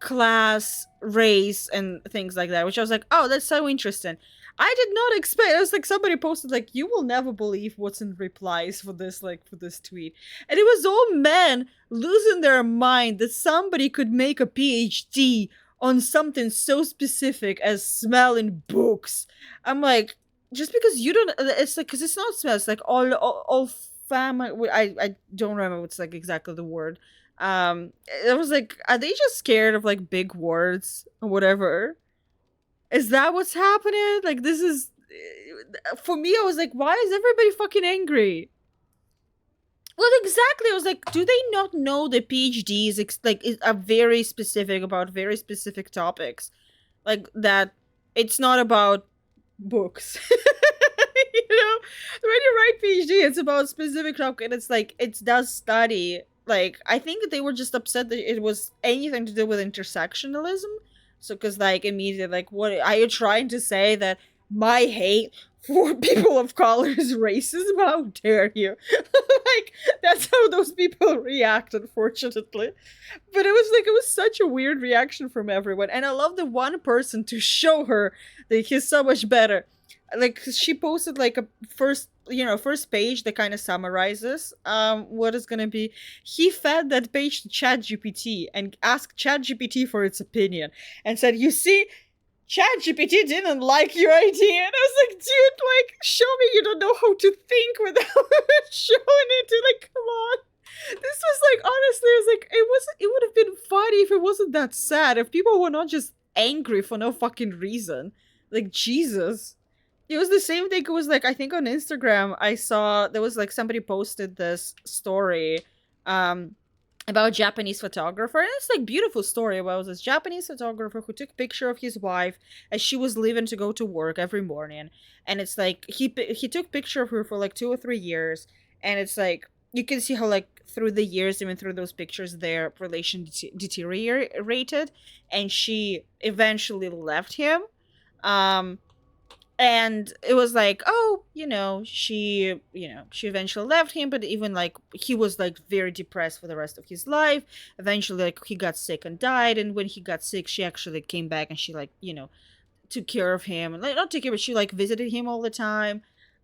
class, race, and things like that, which I was like, oh, that's so interesting. I did not expect. It was like somebody posted like, you will never believe what's in replies for this, like for this tweet, and it was all men losing their mind that somebody could make a PhD on something so specific as smell in books. I'm like, just because you don't, it's like, because it's not smell, it's like all family. I don't remember what's like exactly the word. It was like, are they just scared of like big words or whatever? Is that what's happening? Like, this is for me. I was like, why is everybody fucking angry? Well, exactly. I was like, do they not know the PhDs are very specific about very specific topics, like that? It's not about books. You know, when you write PhD, it's about specific topic, and it's like it does study. Like, I think they were just upset that it was anything to do with intersectionalism. So, because like immediately, like, what are you trying to say, that my hate for people of color is racism? How dare you? Like, that's how those people react, unfortunately. But it was such a weird reaction from everyone, and I love the one person to show her that he's so much better. Like, she posted like a first page that kind of summarizes what is gonna be. He fed that page to ChatGPT and asked ChatGPT for its opinion, and said, you see, ChatGPT didn't like your idea. And I was like, dude, like, show me you don't know how to think without showing it to, like, come on. This was like, honestly, I was like, it would have been funny if it wasn't that sad, if people were not just angry for no fucking reason. Like, Jesus. It was the same thing. It was like, I think on Instagram, I saw there was like somebody posted this story about a Japanese photographer. And it's like beautiful story about this Japanese photographer who took a picture of his wife as she was leaving to go to work every morning. And it's like he took picture of her for like 2 or 3 years. And it's like you can see how like through the years, even through those pictures, their relation deteriorated. And she eventually left him. And it was like, oh, she eventually left him, but even like he was like very depressed for the rest of his life. Eventually, like, he got sick and died, and when he got sick, she actually came back and she like, took care of him, and like not took care, but she like visited him all the time.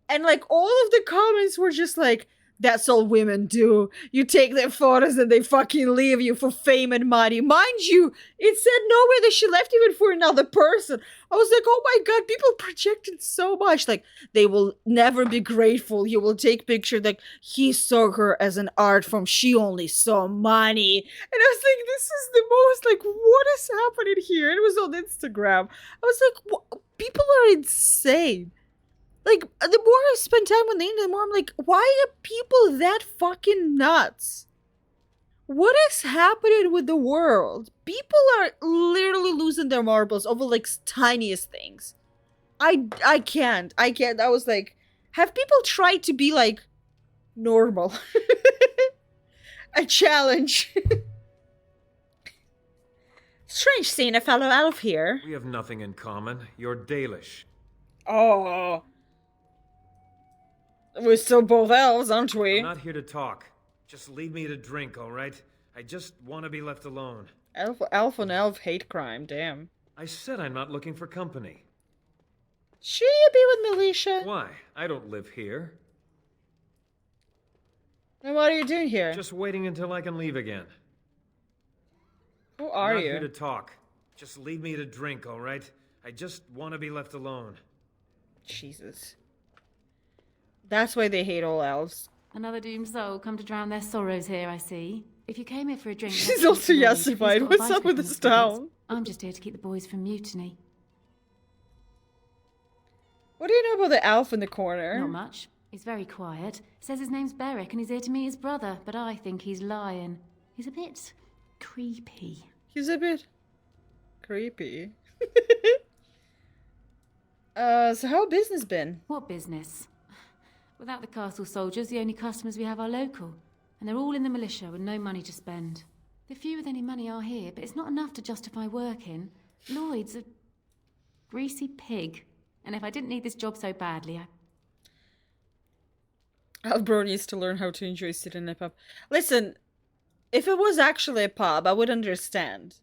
And like all of the comments were just like, that's all women do. You take their photos and they fucking leave you for fame and money. Mind you, it said nowhere that she left even for another person. I was like, oh my god, people projected so much. Like, they will never be grateful. You will take picture like he saw her as an art form. She only saw money. And I was like, this is the most, like, what is happening here? It was on Instagram. I was like, people are insane. Like, the more I spend time on the internet, the more I'm like, why are people that fucking nuts? What is happening with the world? People are literally losing their marbles over, like, tiniest things. I can't. I was like, have people tried to be, like, normal? A challenge. Strange seeing a fellow elf here. We have nothing in common. You're Dalish. Oh. We're still both elves, aren't we? I'm not here to talk. Just leave me to drink, alright? I just want to be left alone. Elf on elf hate crime, damn. I said I'm not looking for company. Should you be with Militia? Why? I don't live here. And what are you doing here? Just waiting until I can leave again. Who are I'm not you? here to talk. Just leave me to drink, all right? I just want to be left alone. Jesus. That's why they hate all elves. Another doomed soul come to drown their sorrows here, I see. If you came here for a drink... She's also yassified. What's up with this town? I'm just here to keep the boys from mutiny. What do you know about the elf in the corner? Not much. He's very quiet. Says his name's Beric and he's here to meet his brother, but I think he's lying. He's a bit creepy. He's a bit creepy. So how business been? What business? Without the castle soldiers, the only customers we have are local. And they're all in the militia with no money to spend. The few with any money are here, but it's not enough to justify working. Lloyd's a greasy pig. And if I didn't need this job so badly, Albro needs to learn how to enjoy sitting in a pub. Listen, if it was actually a pub, I would understand.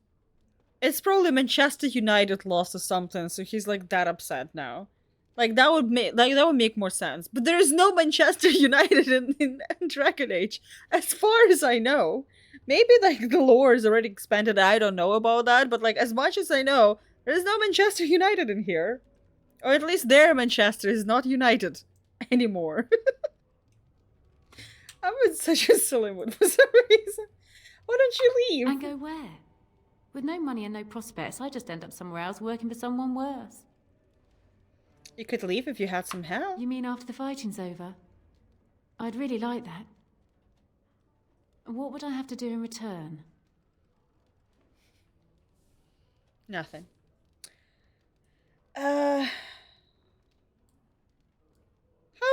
It's probably Manchester United lost or something, so he's like that upset now. Like that would make more sense. But there is no Manchester United in Dragon Age, as far as I know. Maybe like the lore is already expanded. I don't know about that, but like as much as I know, there is no Manchester United in here, or at least their Manchester is not United anymore. I'm in such a silly mood for some reason. Why don't you leave? and go where? With no money and no prospects, I just end up somewhere else working for someone worse. You could leave if you had some help. You mean after the fighting's over? I'd really like that. What would I have to do in return? Nothing. How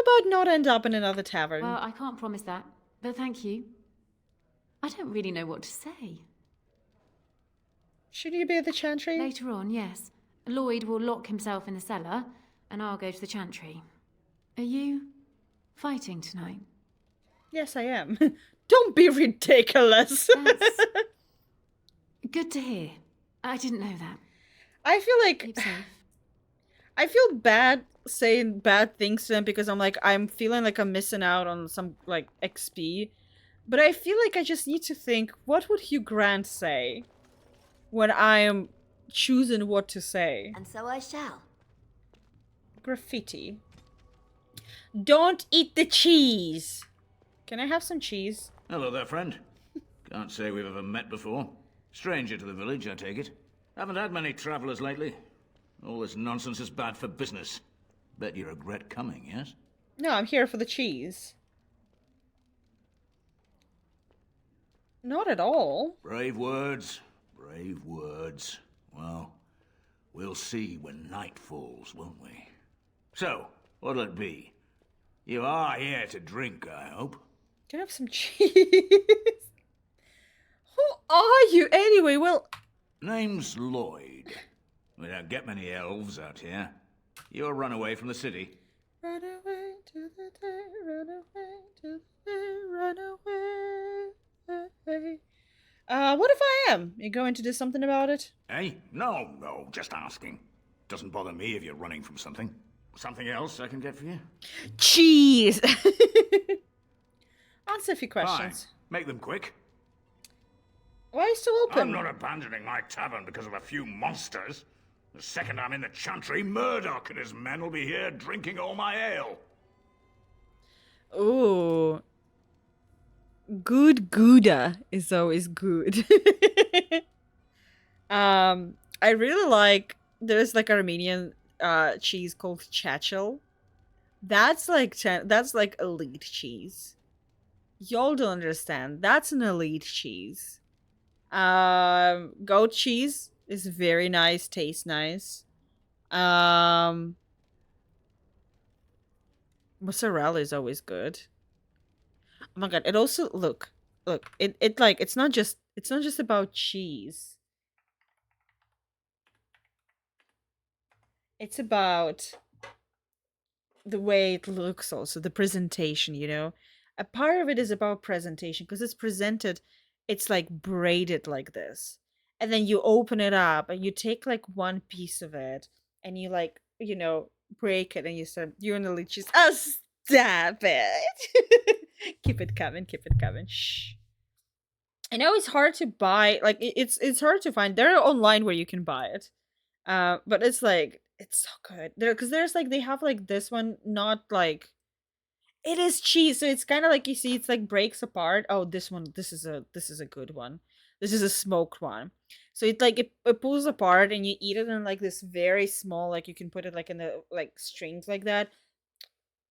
about not end up in another tavern? Well, I can't promise that, but thank you. I don't really know what to say. Should you be at the chantry? Later on, yes. Lloyd will lock himself in the cellar, and I'll go to the chantry. Are you fighting tonight? Yes, I am. Don't be ridiculous. That's good to hear. I didn't know that. I feel like Keep safe. I feel bad saying bad things to them because I'm feeling like I'm missing out on some like XP. But I feel like I just need to think, what would Hugh Grant say when I am choosing what to say? And so I shall. Graffiti. Don't eat the cheese. Can I have some cheese? Hello there, friend. Can't say we've ever met before. Stranger to the village, I take it. Haven't had many travelers lately. All this nonsense is bad for business. Bet you regret coming, yes? No, I'm here for the cheese. Not at all. Brave words. Brave words. Well, we'll see when night falls, won't we? So, what'll it be? You are here to drink, I hope. Can I have some cheese? Who are you anyway? Well... Name's Lloyd. We don't get many elves out here. You're a runaway from the city. Run away to the day, run away to the day, run away. What if I am? You going to do something about it? Eh? No, just asking. Doesn't bother me if you're running from something. Something else I can get for you? Cheese! Answer a few questions. Fine. Make them quick. Why are you still open? I'm not abandoning my tavern because of a few monsters. The second I'm in the chantry, Murdoch and his men will be here drinking all my ale. Ooh. Good Gouda is always good. I really like, there's like Armenian cheese called chachel. That's like elite cheese. Y'all don't understand. That's an elite cheese. Goat cheese is very nice, tastes nice. Mozzarella is always good. Oh my god, it also look, it's not just about cheese. It's about the way it looks also, the presentation, you know? A part of it is about presentation because it's presented, it's like braided like this. And then you open it up and you take like one piece of it and you like, you know, break it and you start doing the leeches. Oh, stop it! Keep it coming. Keep it coming. Shh. I know it's hard to buy. Like it's hard to find. There are online where you can buy it. But it's like it's so good. Because there's like they have like this one, not like it is cheese, so it's kind of like you see, it's like breaks apart. Oh, this one, this is a good one. This is a smoked one. So it like it pulls apart and you eat it in like this very small, like you can put it like in the like strings like that.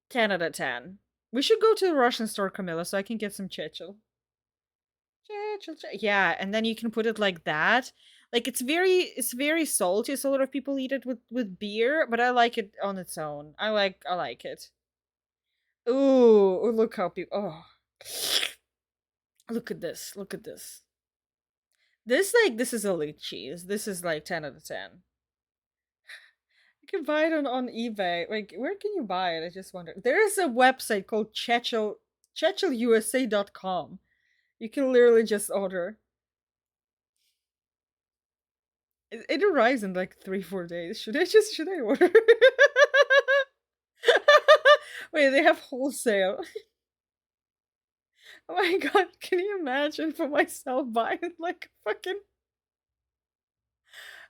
10 out of 10. We should go to the Russian store, Camilla, so I can get some chechel. Yeah, and then you can put it like that. Like it's very salty. So a lot of people eat it with beer, but I like it on its own. I like it. Ooh, look how people. Oh, look at this. Look at this. This is elite cheese. This is like 10 out of 10. You can buy it on eBay. Like, where can you buy it? I just wonder. There is a website called chechelusa.com. You can literally just order. It arrives in like 3-4 days. Should I order? Wait, they have wholesale. Oh my god, can you imagine for myself buying like fucking.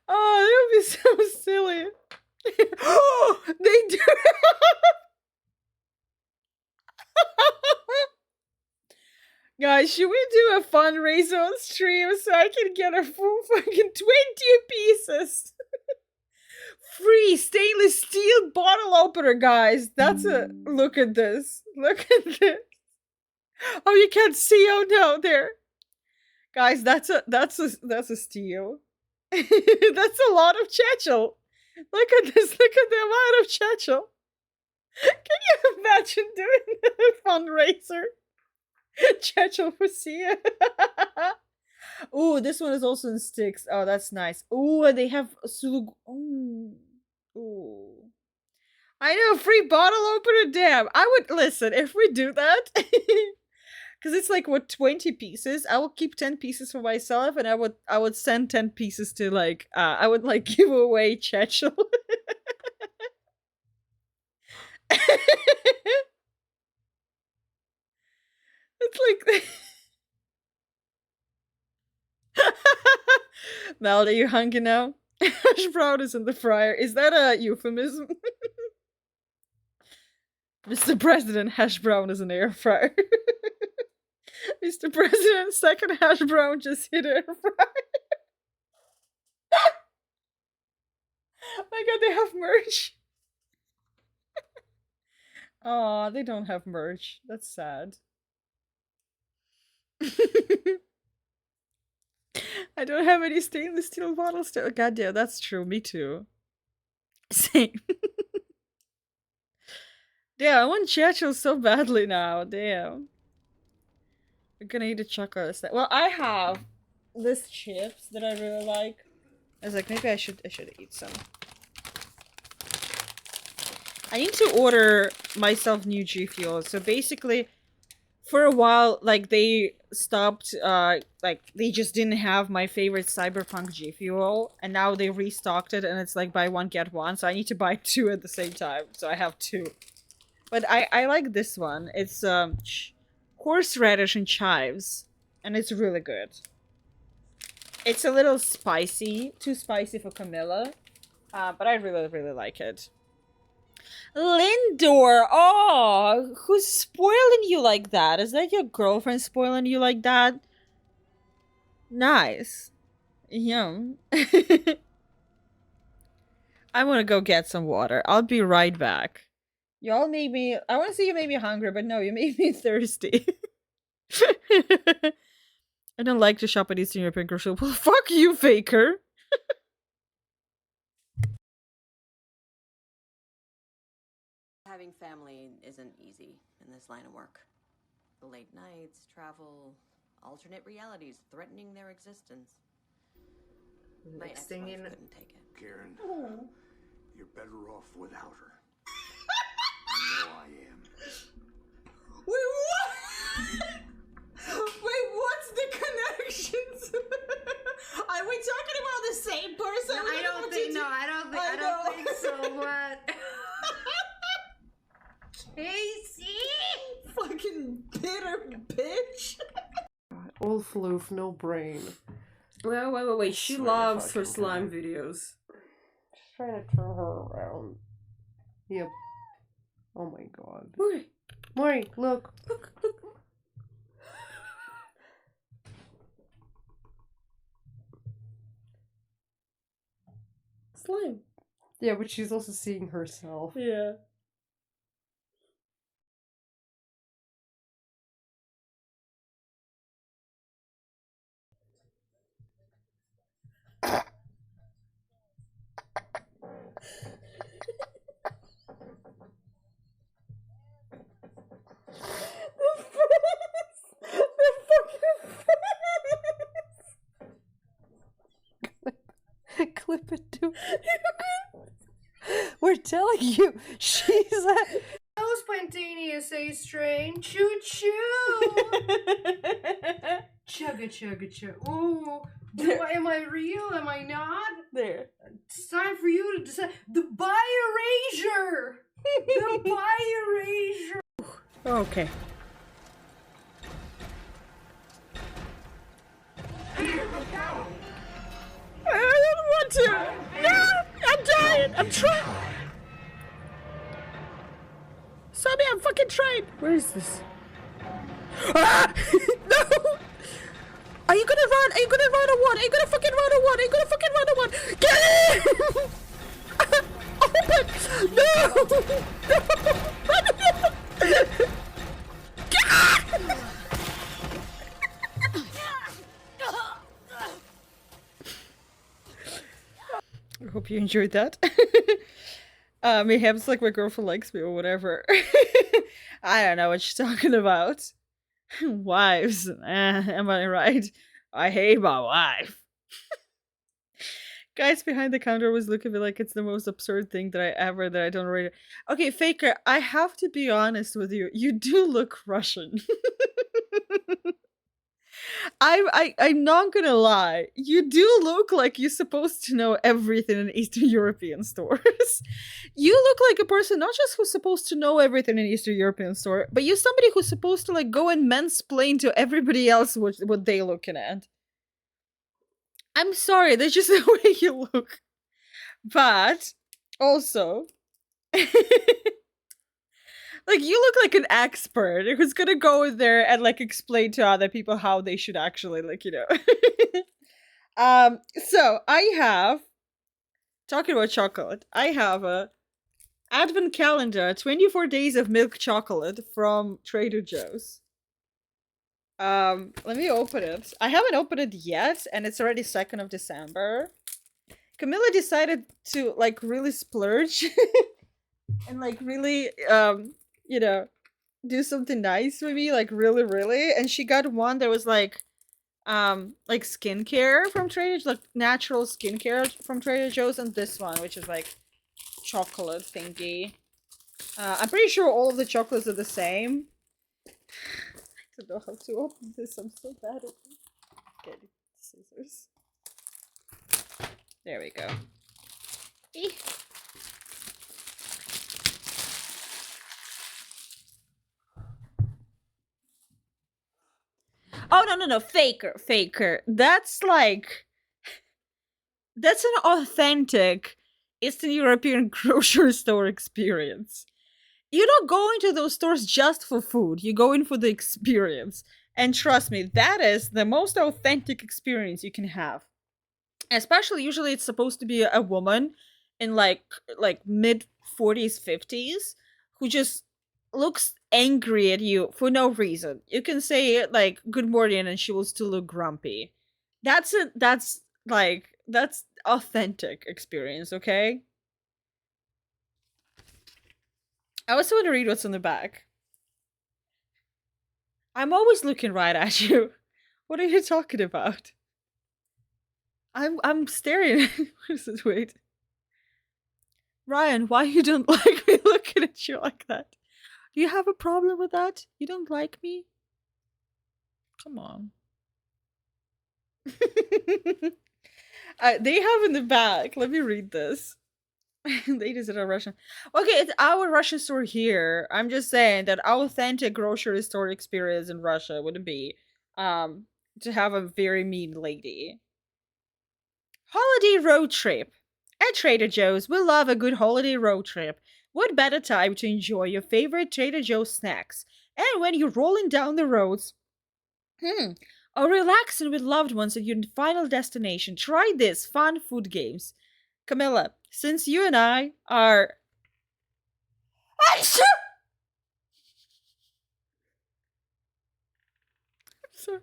Oh, that would be so silly. Oh, they do. Guys, should we do a fundraiser on stream so I can get a full fucking 20 pieces? Free stainless steel bottle opener, guys. That's a look at this. Look at this. Oh, you can't see. Oh no, there. Guys, that's a steal. That's a lot of chechel. Look at this. Look at the amount of chechel. Can you imagine doing a fundraiser? Chechel for Sia. Ooh, this one is also in sticks. Oh, that's nice. Ooh, they have sulug. Ooh. I know, free bottle opener. Damn, I would listen if we do that. Because it's like what 20 pieces. I will keep 10 pieces for myself, and I would send 10 pieces to like I would like give away Chechel. It's like Mel, are you hungry now? Hash brown is in the fryer. Is that a euphemism? Mr. President, hash brown is an air fryer. Mr. President, second hash brown just hit air fryer. Oh my god, they have merch. Aw, they don't have merch. That's sad. I don't have any stainless steel bottles still. God damn, that's true. Me too. Same. Damn, I want Churchill so badly now. Damn. We're gonna eat a chocolate. Well, I have this chips that I really like. I was like, maybe I should eat some. I need to order myself new G Fuel. So basically, for a while, like they stopped, like they just didn't have my favorite Cyberpunk G Fuel, and now they restocked it, and it's like buy one get one. So I need to buy two at the same time. So I have two. But I like this one. It's horseradish and chives, and it's really good. It's a little spicy, too spicy for Camilla, but I really like it. Lindor, oh, who's spoiling you like that? Is that your girlfriend spoiling you like that? Nice. Yum. I want to go get some water. I'll be right back. Y'all made me, I want to say you made me hungry, but no, you made me thirsty. I don't like to shop at Eastern European grocery. Well, fuck you, Faker. Having family isn't easy in this line of work. The late nights, travel, alternate realities threatening their existence. My ex-wife couldn't take it. Karen, you're better off without her. I know I am. Wait, what? Wait, what's the connections? Are we talking about the same person? No, I don't think so. What? Stacy! Fucking bitter bitch. Old floof, no brain. Wait. She loves her slime videos. Just trying to turn her around. Yep. Oh my god. Mori, look. Slime. Yeah, but she's also seeing herself. Yeah. Clip it to. We're telling you, she's a. Hello, spontaneous A strain. Choo choo. Chugga chugga chug. Oh, am I real? Am I not? There. It's time for you to decide. The buy erasure. The buy erasure. Okay. I don't want to. No, I'm dying. I'm trying. Sammy, I'm fucking trying. Where is this? Ah! No! Are you gonna run? Are you gonna run or what? Are you gonna fucking run or what? Are you gonna fucking run or what? Get in! Open! No! No! Run! I hope you enjoyed that. Maybe it's like my girlfriend likes me or whatever. I don't know what she's talking about. Wives, am I right? I hate my wife. Guys behind the counter was looking at me like it's the most absurd thing that I don't already. Okay, Faker, I have to be honest with you. You do look Russian. I'm not gonna lie. You do look like you're supposed to know everything in Eastern European stores. You look like a person not just who's supposed to know everything in Eastern European store, but you're somebody who's supposed to like go and mansplain to everybody else what they looking at. I'm sorry, that's just the way you look. But also, like you look like an expert who's gonna go in there and like explain to other people how they should actually like, you know. So I have talking about chocolate, I have a advent calendar, 24 days of milk chocolate from Trader Joe's. Let me open it. I haven't opened it yet, and it's already 2nd of December. Camilla decided to like really splurge and like really you know, do something nice for me, like really, and she got one that was like skincare from Trader Joe's, like natural skincare from Trader Joe's, and this one which is like chocolate thingy. I'm pretty sure all of the chocolates are the same. I don't know how to open this. I'm so bad at it. Get scissors. There we go. Eek. Oh no, faker. That's an authentic Eastern European grocery store experience. You're not going to those stores just for food. You're going for the experience. And trust me, that is the most authentic experience you can have. Especially, usually it's supposed to be a woman in like mid 40s, 50s who just looks angry at you for no reason. You can say like good morning and she will still look grumpy. That's authentic experience, okay? I also want to read what's on the back. I'm always looking right at you. What are you talking about? I'm staring. What is it? Wait. Ryan, why you don't like me looking at you like that? Do you have a problem with that? You don't like me? Come on. They have in the back. Let me read this. Ladies at a Russian. Okay, it's our Russian store here. I'm just saying that authentic grocery store experience in Russia would be to have a very mean lady. Holiday road trip. At Trader Joe's, we love a good holiday road trip. What better time to enjoy your favorite Trader Joe's snacks? And when you're rolling down the roads, or relaxing with loved ones at your final destination, try this fun food games. Camilla, since you and I are. Sorry.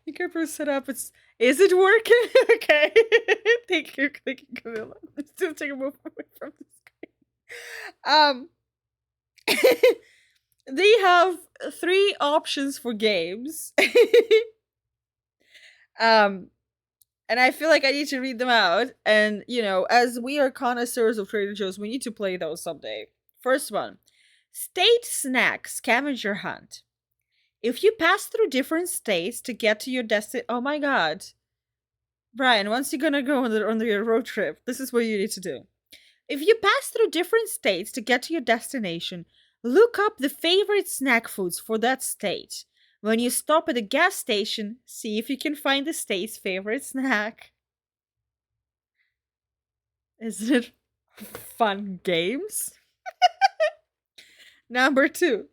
The camera set up. Is it working? Okay. Thank you, Camilla. I'm still taking a move away from the screen. They have 3 options for games. And I feel like I need to read them out. And, as we are connoisseurs of Trader Joe's, we need to play those someday. First one, State Snack Scavenger Hunt. If you pass through different states to get to your destination, oh my god. Brian, once you're gonna go on your road trip, this is what you need to do. If you pass through different states to get to your destination, look up the favorite snack foods for that state. When you stop at a gas station, see if you can find the state's favorite snack. Isn't it fun games? Number 2,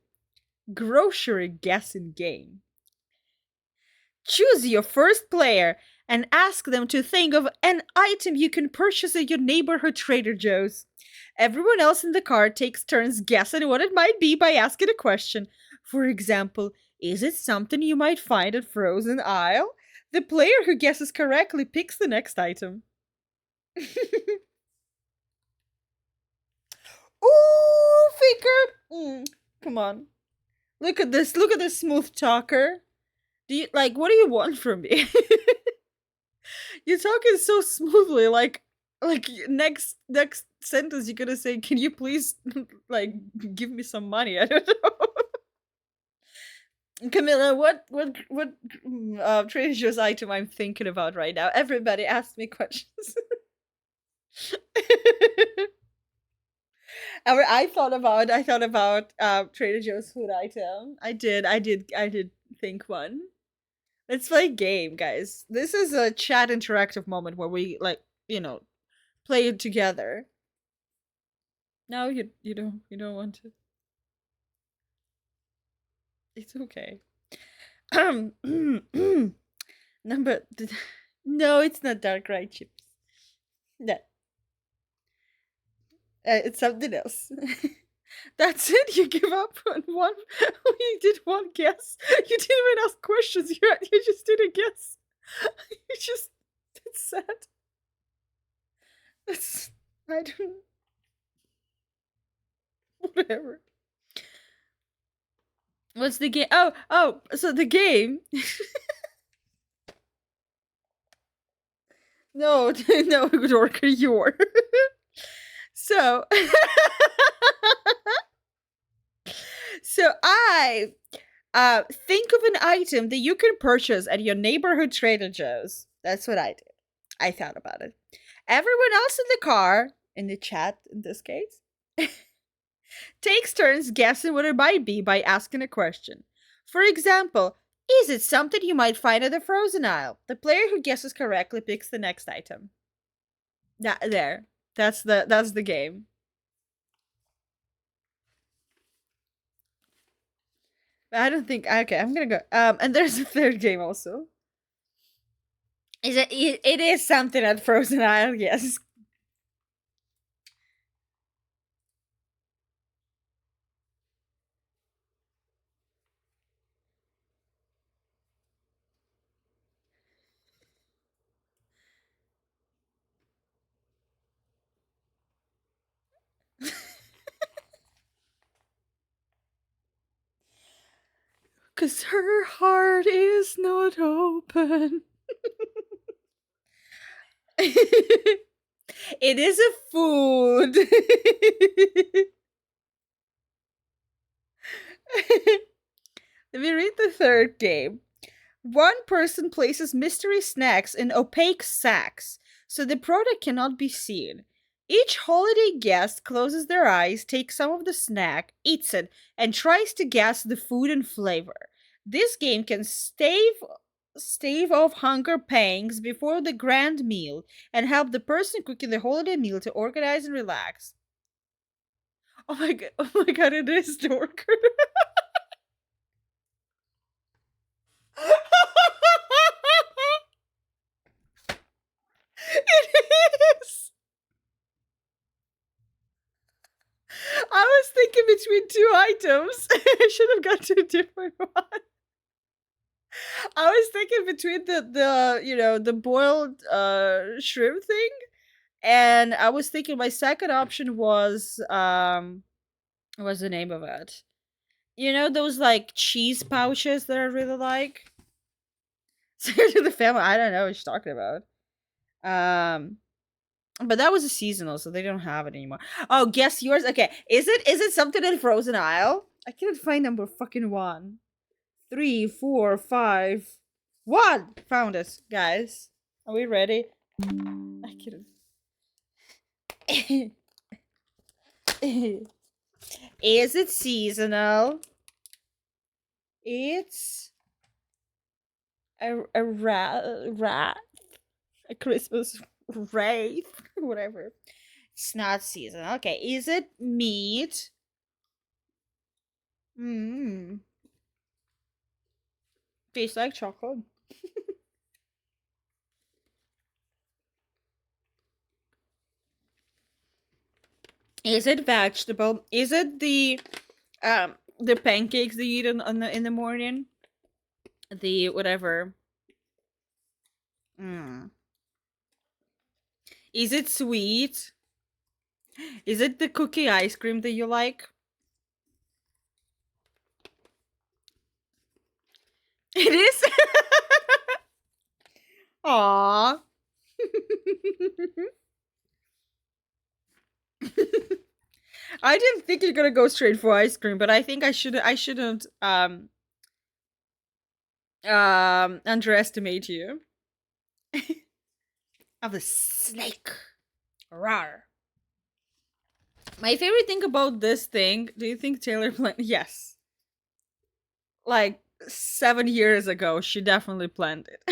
grocery guessing game. Choose your first player and ask them to think of an item you can purchase at your neighborhood Trader Joe's. Everyone else in the car takes turns guessing what it might be by asking a question. For example, is it something you might find at frozen aisle? The player who guesses correctly picks the next item. Ooh, Faker! Come on. Look at this smooth talker. What do you want from me? You're talking so smoothly, like next sentence you're gonna say, can you please give me some money? I don't know. Camilla, what Trader Joe's item I'm thinking about right now? Everybody ask me questions. I thought about Trader Joe's food item. I did think one. Let's play a game, guys. This is a chat interactive moment where we play it together. No, you don't want to. It's okay. No, it's not dark rye chips. No. It's something else. That's it? You give up on one? You did one guess? You didn't even ask questions. You just did a guess. It's sad. I don't. Whatever. What's the game? Oh, so the game. No, good worker, you're. So I think of an item that you can purchase at your neighborhood Trader Joe's. That's what I did. I thought about it. Everyone else in the car, in the chat in this case, takes turns guessing what it might be by asking a question. For example, is it something you might find at the frozen aisle? The player who guesses correctly picks the next item. There. That's the game. I don't think. Okay, I'm gonna go. And there's a third game also. It is something at frozen aisle, yes. Cause her heart is not open. It is a food. Let me read the third game. One person places mystery snacks in opaque sacks. so the product cannot be seen. Each holiday guest closes their eyes, takes some of the snack, eats it, and tries to guess the food and flavor. This game can stave off hunger pangs before the grand meal and help the person cooking the holiday meal to organize and relax. Oh my god, it is Dorker. It is. I was thinking between two items. I should have got to a different one. I was thinking between the boiled shrimp thing, and I was thinking my second option was what's the name of it? You know those like cheese pouches that I really like? To the family, I don't know what you're talking about. But that was a seasonal, so they don't have it anymore. Oh, guess yours. Okay, is it something in Frozen Isle? I can't find number fucking 1, 3, 4, 5, 1. Found it, guys. Are we ready? I can't. Is it seasonal? It's a rat, a Christmas wraith, whatever. It's not seasonal. Okay, is it meat? Tastes like chocolate. Is it vegetable? Is it the pancakes they eat in the morning? The whatever. Is it sweet? Is it the cookie ice cream that you like? It is? Aww. I didn't think you're gonna go straight for ice cream, but I think I shouldn't underestimate you. Of the snake. Rawr. My favorite thing about this thing, do you think Taylor planned? Yes. Like 7 years ago, she definitely planned it.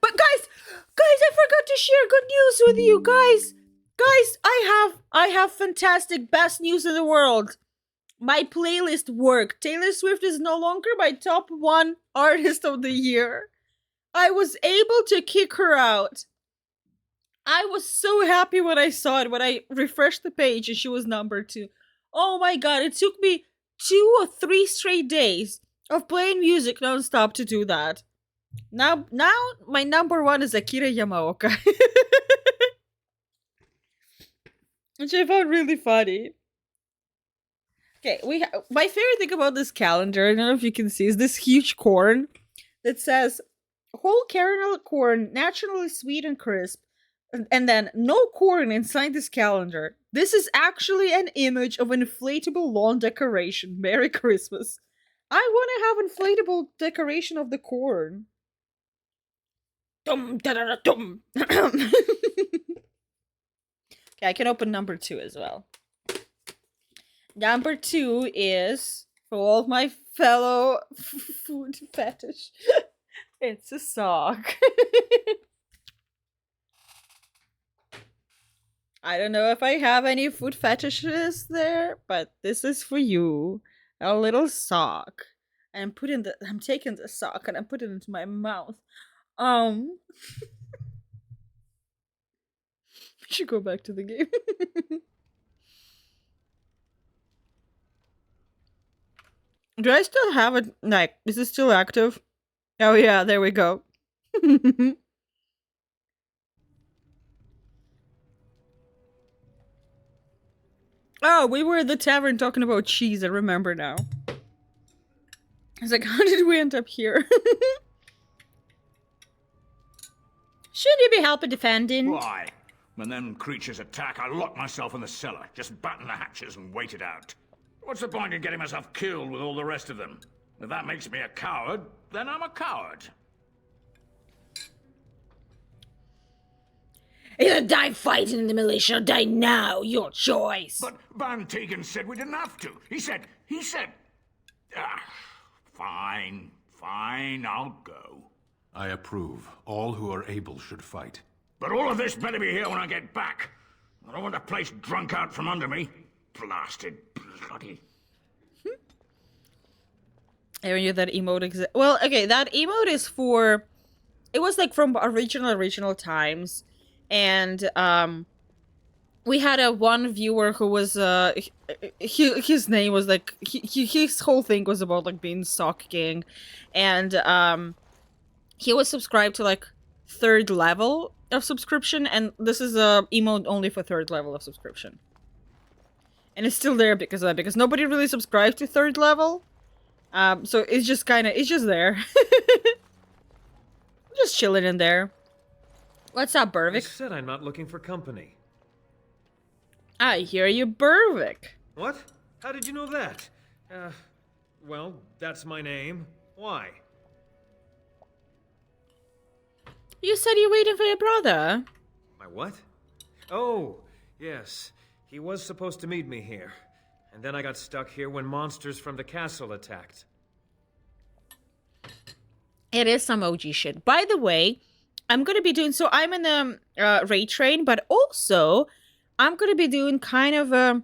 But guys, I forgot to share good news with you guys. Guys, I have fantastic best news in the world. My playlist worked. Taylor Swift is no longer my top 1 artist of the year. I was able to kick her out. I was so happy when I saw it, when I refreshed the page and she was number 2. Oh my god, it took me 2 or 3 straight days of playing music nonstop to do that. Now my number 1 is Akira Yamaoka. Which I found really funny. Okay, my favorite thing about this calendar, I don't know if you can see, is this huge corn that says whole kernel corn, naturally sweet and crisp, and then no corn inside this calendar. This is actually an image of an inflatable lawn decoration. Merry Christmas. I want to have inflatable decoration of the corn. Dum da da da dum. Okay, I can open number 2 as well. Number 2 is for all of my fellow food fetish. It's a sock. I don't know if I have any food fetishes there, but this is for you. A little sock. And I'm taking the sock and I'm putting it into my mouth. We should go back to the game. Do I still have it? Like, is it still active? Oh yeah, there we go. Oh, we were at the tavern talking about cheese, I remember now. I was like, how did we end up here? Shouldn't you be helping defending? Why? When them creatures attack, I lock myself in the cellar, just batten the hatches and wait it out. What's the point in getting myself killed with all the rest of them? If that makes me a coward, then I'm a coward. Either die fighting in the militia or die now. Your choice. But Van Tegan said we didn't have to. He said... Fine, I'll go. I approve. All who are able should fight. But all of this better be here when I get back. I don't want the place drunk out from under me. Blasted bloody... Aaron, you that emote exists. Well, okay, that emote is for... It was like from original times. And, we had a one viewer who was, his name was like... his whole thing was about, like, being Sock King. And, he was subscribed to, like, 3rd level of subscription. And this is a emote only for 3rd level of subscription. And it's still there because of that. Because nobody really subscribed to 3rd level. So it's just it's just there. Just chilling in there. What's up, Burvik? I said I'm not looking for company. I hear you, Burvik. What? How did you know that? Well, that's my name. Why? You said you're waiting for your brother. My what? Oh, yes. He was supposed to meet me here. And then I got stuck here when monsters from the castle attacked. It is some OG shit. By the way, I'm going to be doing... So I'm in the raid train, but also I'm going to be doing kind of a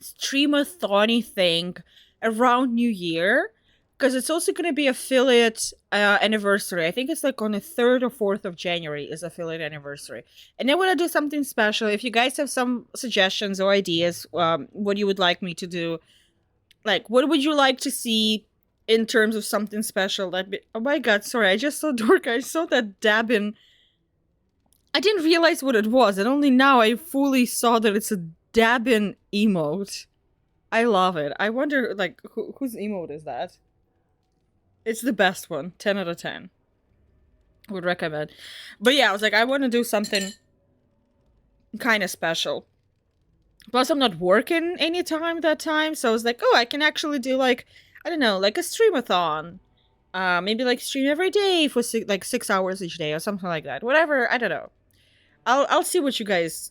streamathon-y thing around New Year. Because it's also going to be affiliate anniversary. I think it's like on the 3rd or 4th of January is affiliate anniversary. And I want to do something special. If you guys have some suggestions or ideas, what you would like me to do. Like, what would you like to see in terms of something special? Oh my god, sorry. I just saw Dork. I saw that dabbing. I didn't realize what it was. And only now I fully saw that it's a dabbing emote. I love it. I wonder, like, whose emote is that? It's the best one. 10 out of 10. Would recommend. But yeah, I was like, I want to do something kind of special. Plus, I'm not working anytime that time. So I was like, oh, I can actually do, like, I don't know, like a streamathon. Maybe, like, stream every day for, 6 hours each day or something like that. Whatever, I don't know. I'll see what you guys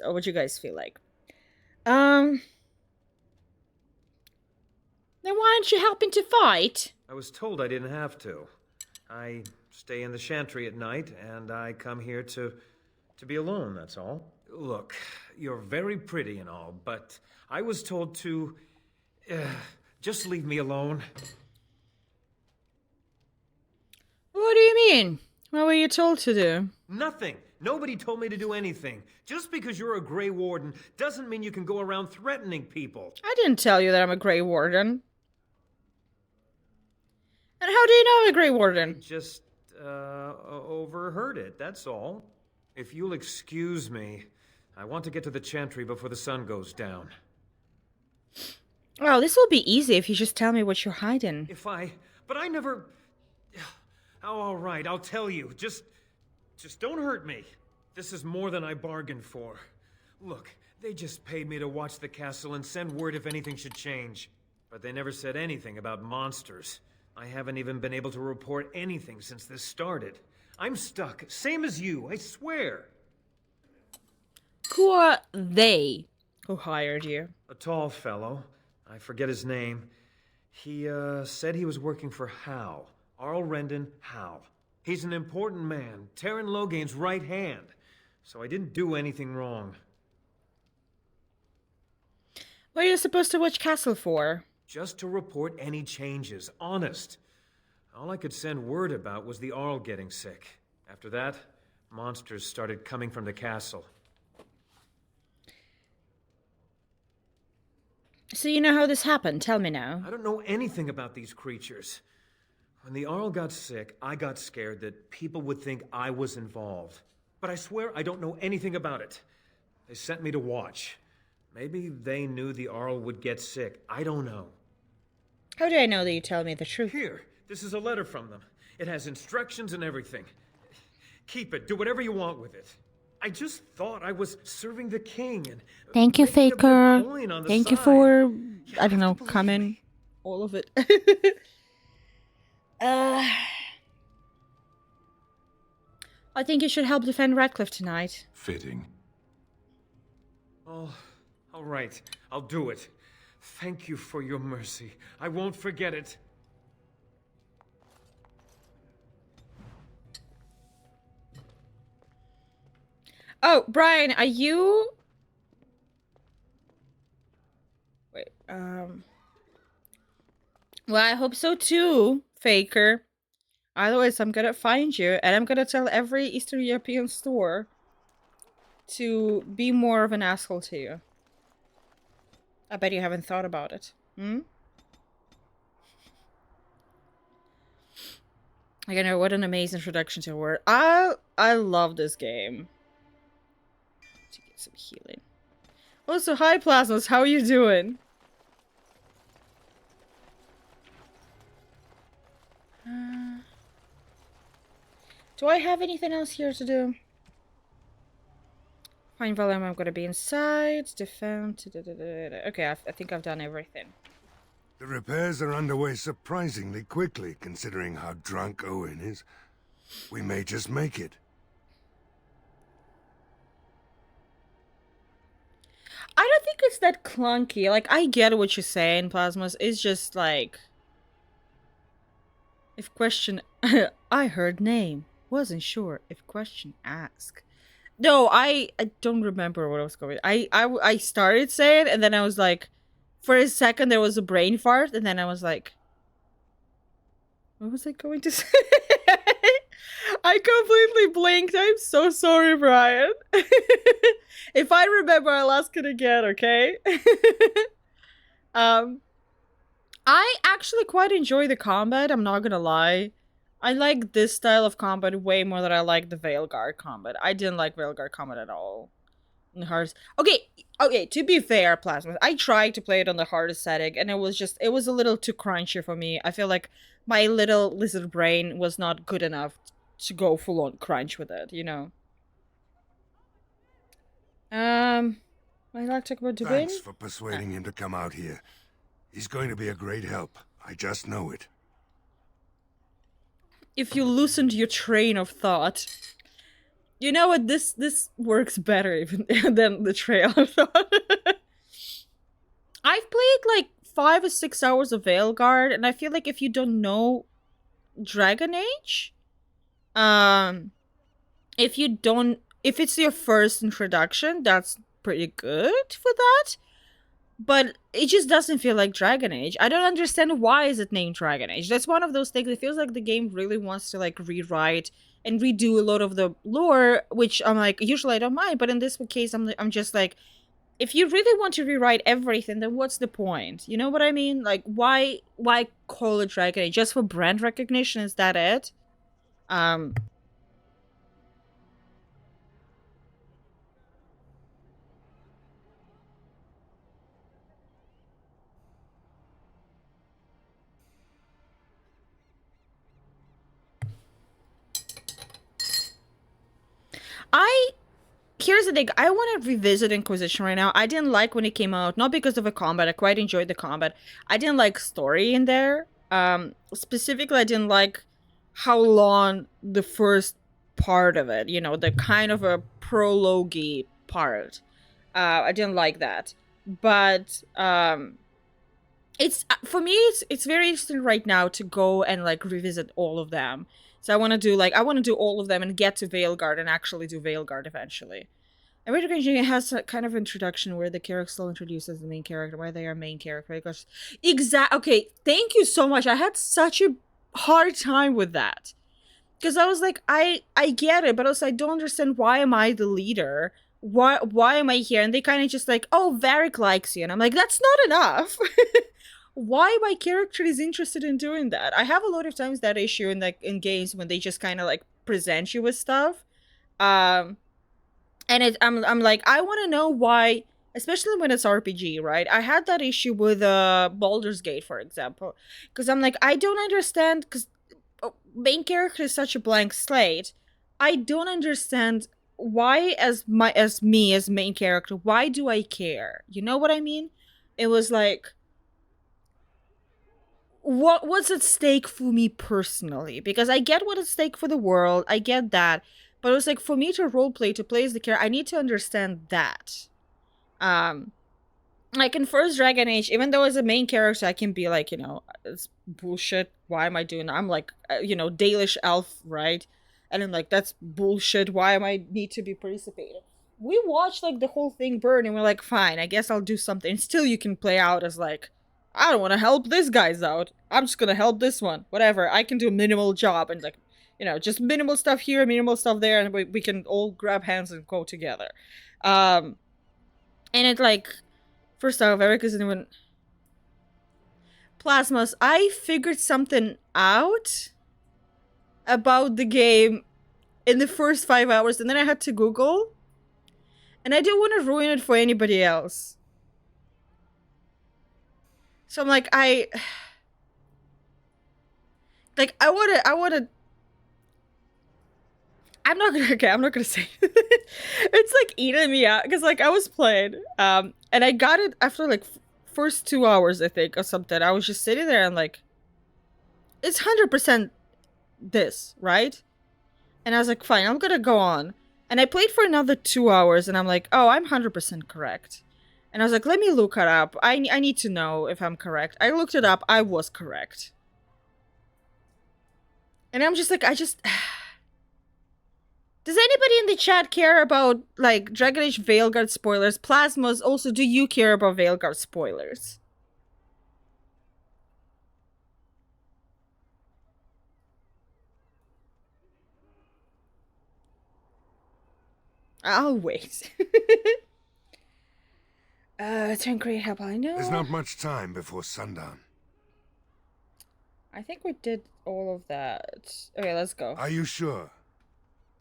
feel like. Then why aren't you helping to fight? I was told I didn't have to. I stay in the chantry at night, and I come here to be alone, that's all. Look, you're very pretty and all, but I was told to... just leave me alone. What do you mean? What were you told to do? Nothing. Nobody told me to do anything. Just because you're a Grey Warden doesn't mean you can go around threatening people. I didn't tell you that I'm a Grey Warden. And how do you know I'm a Grey Warden? I just, overheard it, that's all. If you'll excuse me, I want to get to the chantry before the sun goes down. Well, this will be easy if you just tell me what you're hiding. But I never... Oh, all right, I'll tell you. Just don't hurt me. This is more than I bargained for. Look, they just paid me to watch the castle and send word if anything should change. But they never said anything about monsters. I haven't even been able to report anything since this started. I'm stuck, same as you, I swear. Who are they who hired you? A tall fellow. I forget his name. He, said he was working for Hal. Arl Rendon Hal. He's an important man, Terran Loghain's right hand. So I didn't do anything wrong. What are you supposed to watch Castle for? Just to report any changes, honest. All I could send word about was the Arl getting sick. After that, monsters started coming from the castle. So you know how this happened? Tell me now. I don't know anything about these creatures. When the Arl got sick, I got scared that people would think I was involved. But I swear I don't know anything about it. They sent me to watch. Maybe they knew the Arl would get sick. I don't know. How do I know that you tell me the truth? Here, this is a letter from them. It has instructions and everything. Keep it. Do whatever you want with it. I just thought I was serving the king and... Thank you, Faker. Thank you for... You I don't know, coming. All of it. I think you should help defend Radcliffe tonight. Fitting. Oh, all right. I'll do it. Thank you for your mercy. I won't forget it. Oh, Brian, are you... Wait, Well, I hope so too, Faker. Otherwise, I'm gonna find you, and I'm gonna tell every Eastern European store to be more of an asshole to you. I bet you haven't thought about it. Hmm? I know, what an amazing introduction to a word. I love this game. To get some healing. Also, hi Plasmas, how are you doing? Do I have anything else here to do? Find volume, I'm gonna be inside. Defend. Okay, I think I've done everything. The repairs are underway surprisingly quickly, considering how drunk Owen is. We may just make it. I don't think it's that clunky. Like, I get what you're saying, Plasmas. It's just like... If question... I heard name. Wasn't sure. If question ask. No, I don't remember what I was going... I started saying, and then I was like... For a second, there was a brain fart, and then I was like... What was I going to say? I completely blinked. I'm so sorry, Brian. If I remember, I'll ask it again, okay? I actually quite enjoy the combat, I'm not gonna lie. I like this style of combat way more than I like the Veilguard combat. I didn't like Veilguard combat at all. In the hardest... Okay, to be fair, Plasma, I tried to play it on the hardest setting, and it was a little too crunchy for me. I feel like my little lizard brain was not good enough to go full-on crunch with it, you know? I'd like to talk about Dwayne. Thanks for persuading him to come out here. He's going to be a great help. I just know it. If you loosened your train of thought... You know what? This works better even than the trail of thought. I've played like 5 or 6 hours of Veilguard, and I feel like if you don't know Dragon Age, if it's your first introduction, that's pretty good for that. But it just doesn't feel like Dragon Age. I don't understand why is it named Dragon Age. That's one of those things. It feels like the game really wants to like rewrite and redo a lot of the lore, which I'm like, usually I don't mind, but in this case, I'm just like, if you really want to rewrite everything, then what's the point? You know what I mean? Like, why call it Dragon Age? Just for brand recognition? Is that it? Here's the thing, I want to revisit Inquisition right now. I didn't like when it came out, not because of the combat, I quite enjoyed the combat. I didn't like story in there. Specifically, I didn't like how long the first part of it, you know, the kind of a prologue-y part. I didn't like that. But, it's, for me, it's very interesting right now to go and, like, revisit all of them. So I want to do all of them and get to Veilguard and actually do Veilguard eventually. And Red Engine has a kind of introduction where the character still introduces the main character, why they are main character. Because okay, thank you so much. I had such a hard time with that. Because I was like, I get it, but also I don't understand, why am I the leader? Why am I here? And they kind of just like, oh, Varric likes you. And I'm like, that's not enough. Why my character is interested in doing that? I have a lot of times that issue in in games when they just kind of like present you with stuff, and I'm like, I want to know why, especially when it's RPG, right? I had that issue with Baldur's Gate, for example, because I'm like, I don't understand, because main character is such a blank slate. I don't understand why, as main character, why do I care? You know what I mean? It was like, what's at stake for me personally? Because I get what's at stake for the world, I get that, But it was like, for me to roleplay, to play as the character, I need to understand that. Like in first Dragon Age, even though as a main character, I can be like, you know, it's bullshit. Why am I doing that? I'm like, you know, Dalish elf, right? And I'm like, that's bullshit. Why am I need to be participating? We watched like the whole thing burn and we're like, fine, I guess I'll do something. Still, you can play out as like, I don't want to help this guy's out. I'm just gonna help this one. Whatever. I can do a minimal job and like, you know, just minimal stuff here, minimal stuff there, and we can all grab hands and go together. And it like, first off, Eric isn't even... Plasmas, I figured something out about the game in the first 5 hours, and then I had to Google. And I didn't want to ruin it for anybody else. So I'm like, I wanna... I'm not gonna say it. It's like eating me out, because like I was playing, and I got it after like first 2 hours, I think, or something. I was just sitting there and like, it's 100% this, right? And I was like, fine, I'm gonna go on. And I played for another 2 hours, and I'm like, oh, I'm 100% correct. And I was like, let me look it up. I need to know if I'm correct. I looked it up. I was correct. And I'm just like, Does anybody in the chat care about, like, Dragon Age Veilguard spoilers? Plasmas, also, do you care about Veilguard spoilers? I'll wait. Turn great help, I know. There's not much time before sundown. I think we did all of that. Okay, let's go. Are you sure?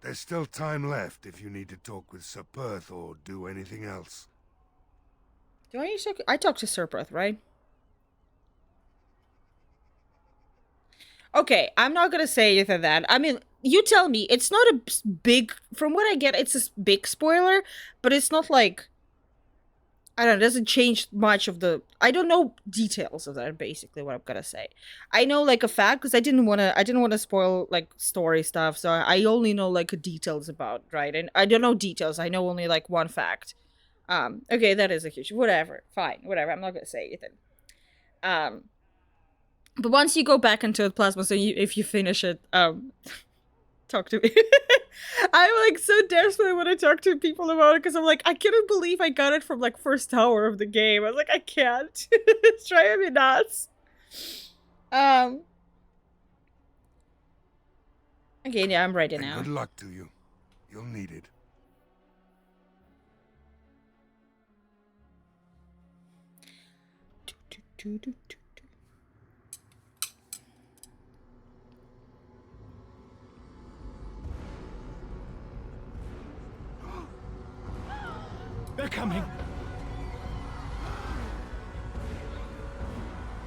There's still time left if you need to talk with Sir Perth or do anything else. Do I need to talk? I talked to Sir Perth, right? Okay, I'm not gonna say anything that. I mean, you tell me. It's not a big... From what I get, it's a big spoiler, but it's not like... I don't know, it doesn't change much of the... I don't know details of that, basically, what I'm gonna say. I know, like, a fact, because I didn't want to spoil, like, story stuff, so I only know, like, details about, right? And I don't know details, I know only, like, one fact. Okay, that is a huge... Whatever, fine, whatever, I'm not gonna say anything. But once you go back into it, Plasma, so if you finish it, talk to me. I like so desperately want to talk to people about it because I'm like, I couldn't believe I got it from like first hour of the game. I was like, I can't. It's driving me nuts. Okay, yeah, I'm ready now. Good luck to you. You'll need it. They're coming.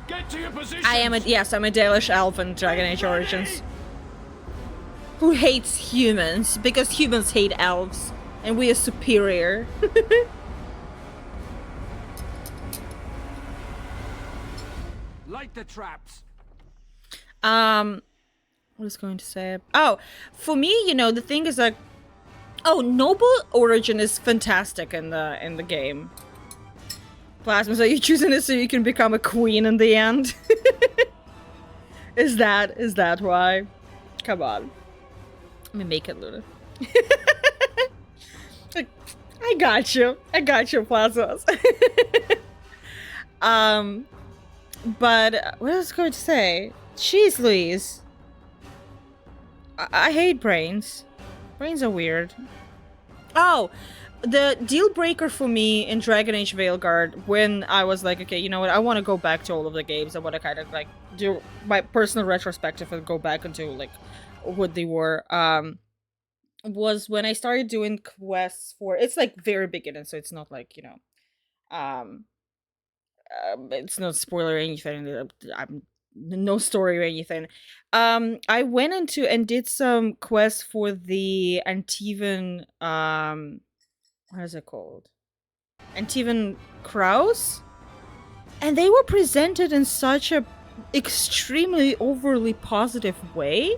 Get to your position. I'm a Dalish elf in Dragon Age Origins. Who hates humans because humans hate elves and we are superior. Light the traps. What was I going to say? Oh, for me, you know, the thing is like, oh, noble origin is fantastic in the game. Plasmas, are you choosing this so you can become a queen in the end? Is that why? Come on. Let me make it, Luna. I got you, Plasmas. But what was I going to say? Jeez Louise. I hate brains. Brains are weird. Oh, the deal breaker for me in Dragon Age Veilguard, when I was like, okay, you know what, I want to go back to all of the games. I want to kind of like do my personal retrospective and go back into like what they were. Was when I started doing quests for... It's like very beginning, so it's not like, you know, it's not spoiler or anything. I'm no story or anything. I went into and did some quests for the Antivan, what is it called? Antivan Kraus? And they were presented in such a extremely overly positive way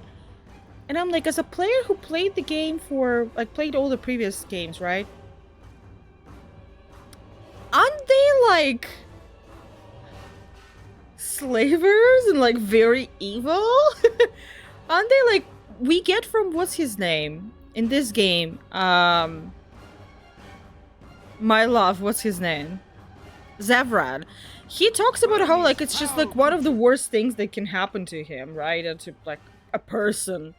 And I'm like, as a player who played the game for, like, played all the previous games, right? Aren't they, like, slavers and, like, very evil? Aren't they, like, we get from, what's his name? In this game, my love, what's his name? Zavran. He talks about how, like, it's just, like, one of the worst things that can happen to him, right? And to, like, a person.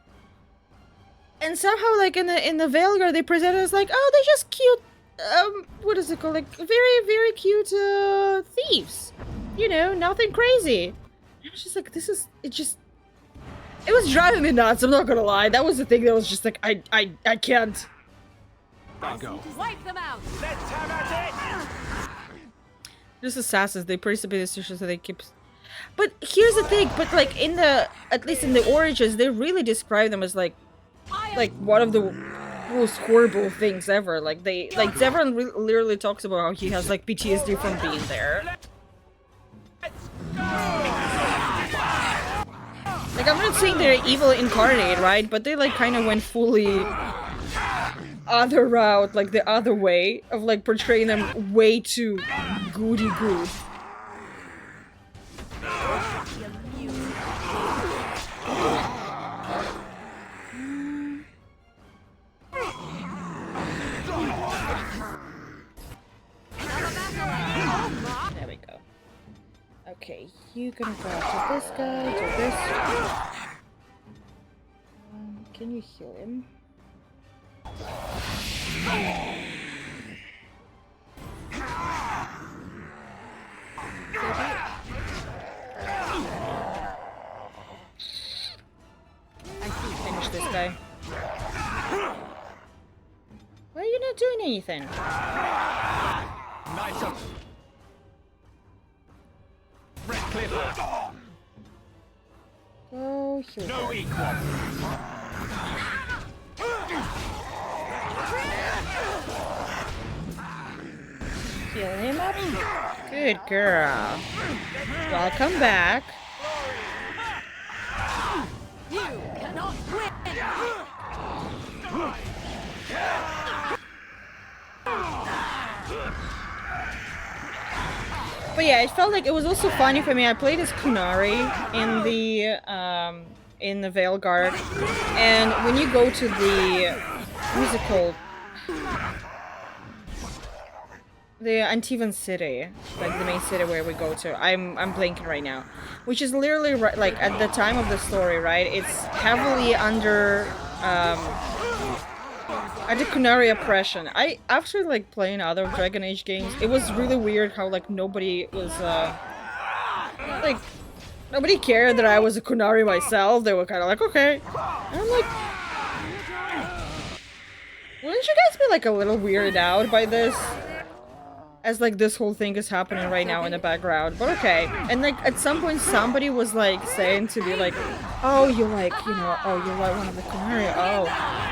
And somehow, like, in the Veilguard, they present it as like, oh, they're just cute, what is it called? Like, very, very cute, thieves. You know, nothing crazy. I was just like, this is, it was driving me nuts, I'm not gonna lie. That was the thing that was just like, I can't. Go. Wipe them out. Let's have at it. Just assassins, they participate in situations so they keep... But here's the thing, but like in the, at least in the Origins, they really describe them as like one of the most horrible things ever. Like they, like Zevran literally talks about how he has like PTSD from being there. Like I'm not saying they're evil incarnate, right? But they like kind of went fully other route, like the other way of like portraying them way too goody good. There we go. Okay, you gonna go after this guy, do this. Can you heal him? I can finish this guy. Why are you not doing anything? Nice up. Red Cliff. Oh, here we No go. equal. Heal him up. Good girl. Welcome back. You cannot win. But yeah, it felt like it was also funny for me. I played as Kunari in the Veilguard, and when you go to the what's it called? The Antivan city, like the main city where we go to. I'm blanking right now, which is literally right, like at the time of the story, right? It's heavily under Kunari oppression. After like playing other Dragon Age games, it was really weird how like nobody was like nobody cared that I was a Kunari myself. They were kind of like, okay, and I'm like, wouldn't you guys be like a little weirded out by this? As like this whole thing is happening right now in the background, but okay. And like at some point somebody was like saying to me like, oh, you like, you know, oh, you like one of the Kunari, oh.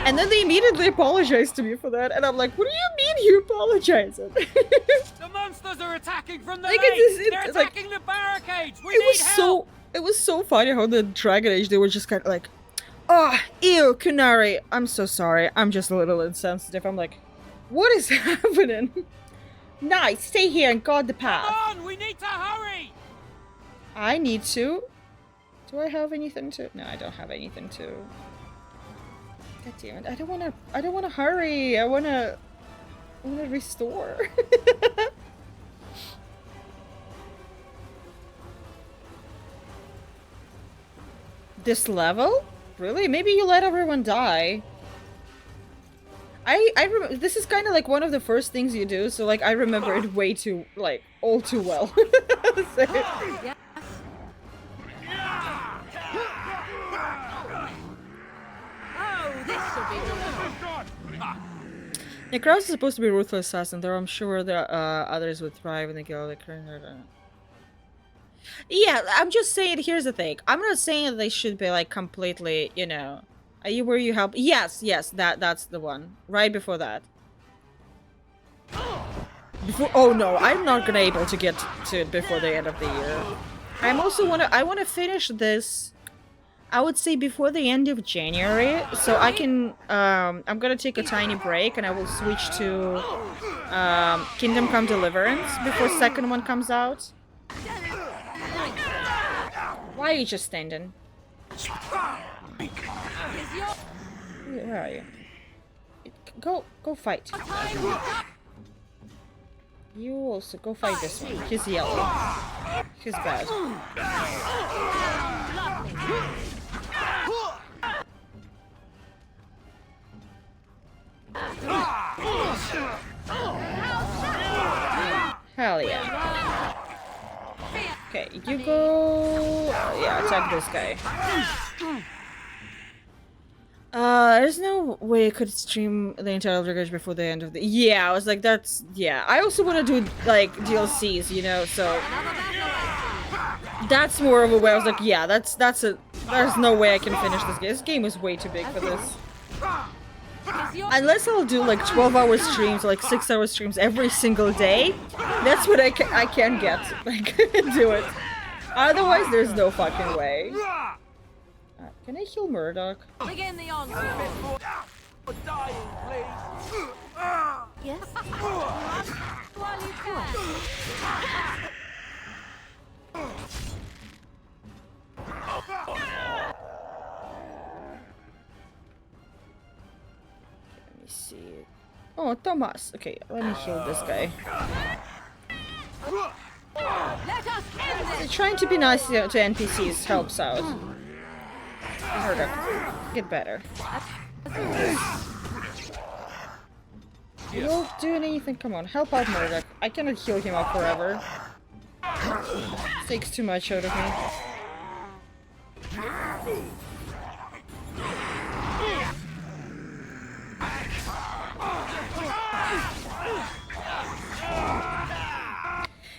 And then they immediately apologized to me for that, and I'm like, what do you mean you apologizing? The monsters are attacking from the Like, lake! They're attacking the barricades! We need help! It was so funny how the Dragon Age, they were just kind of like, oh, ew, Kunari, I'm so sorry, I'm just a little insensitive. I'm like, what is happening? Nice, stay here and guard the path. Come on, we need to hurry! I need to. Do I have anything to? No, I don't have anything to. God damn it! I don't wanna hurry. I wanna restore. This level? Really? Maybe you let everyone die. I remember, this is kind of like one of the first things you do, so like I remember it way too, like, all too well. So, Necros is supposed to be a ruthless assassin, though I'm sure that others would thrive in the guild. Yeah, I'm just saying, here's the thing. I'm not saying that they should be like completely, you know, where you help. Yes, that's the one. Right before that. Oh no, I'm not gonna able to get to it before the end of the year. I wanna finish this. I would say before the end of January, so I can, I'm gonna take a tiny break and I will switch to Kingdom Come Deliverance before second one comes out. Why are you just standing? Where are you? Go fight. You also go fight this one. He's yellow. He's bad. Hell yeah. Okay, you go... yeah, attack this guy. There's no way I could stream the entire Elder Scrolls before the end of the... yeah, I was like, that's... yeah. I also want to do, like, DLCs, you know, so... that's more of a way I was like, yeah, that's a... there's no way I can finish this game. This game is way too big for this. Unless I'll do, like, 12-hour streams, like, 6-hour streams every single day. That's what I can get. Like, do it. Otherwise, there's no fucking way. Can I heal Murdoch? Begin the onslaught. Yes. While you can. Let me see. Oh, Thomas. Okay, let me heal this guy. Trying to be nice to NPCs helps out. Murdoch, get better. You don't do anything. Come on, help out Murdoch. I cannot heal him up forever. It takes too much out of me.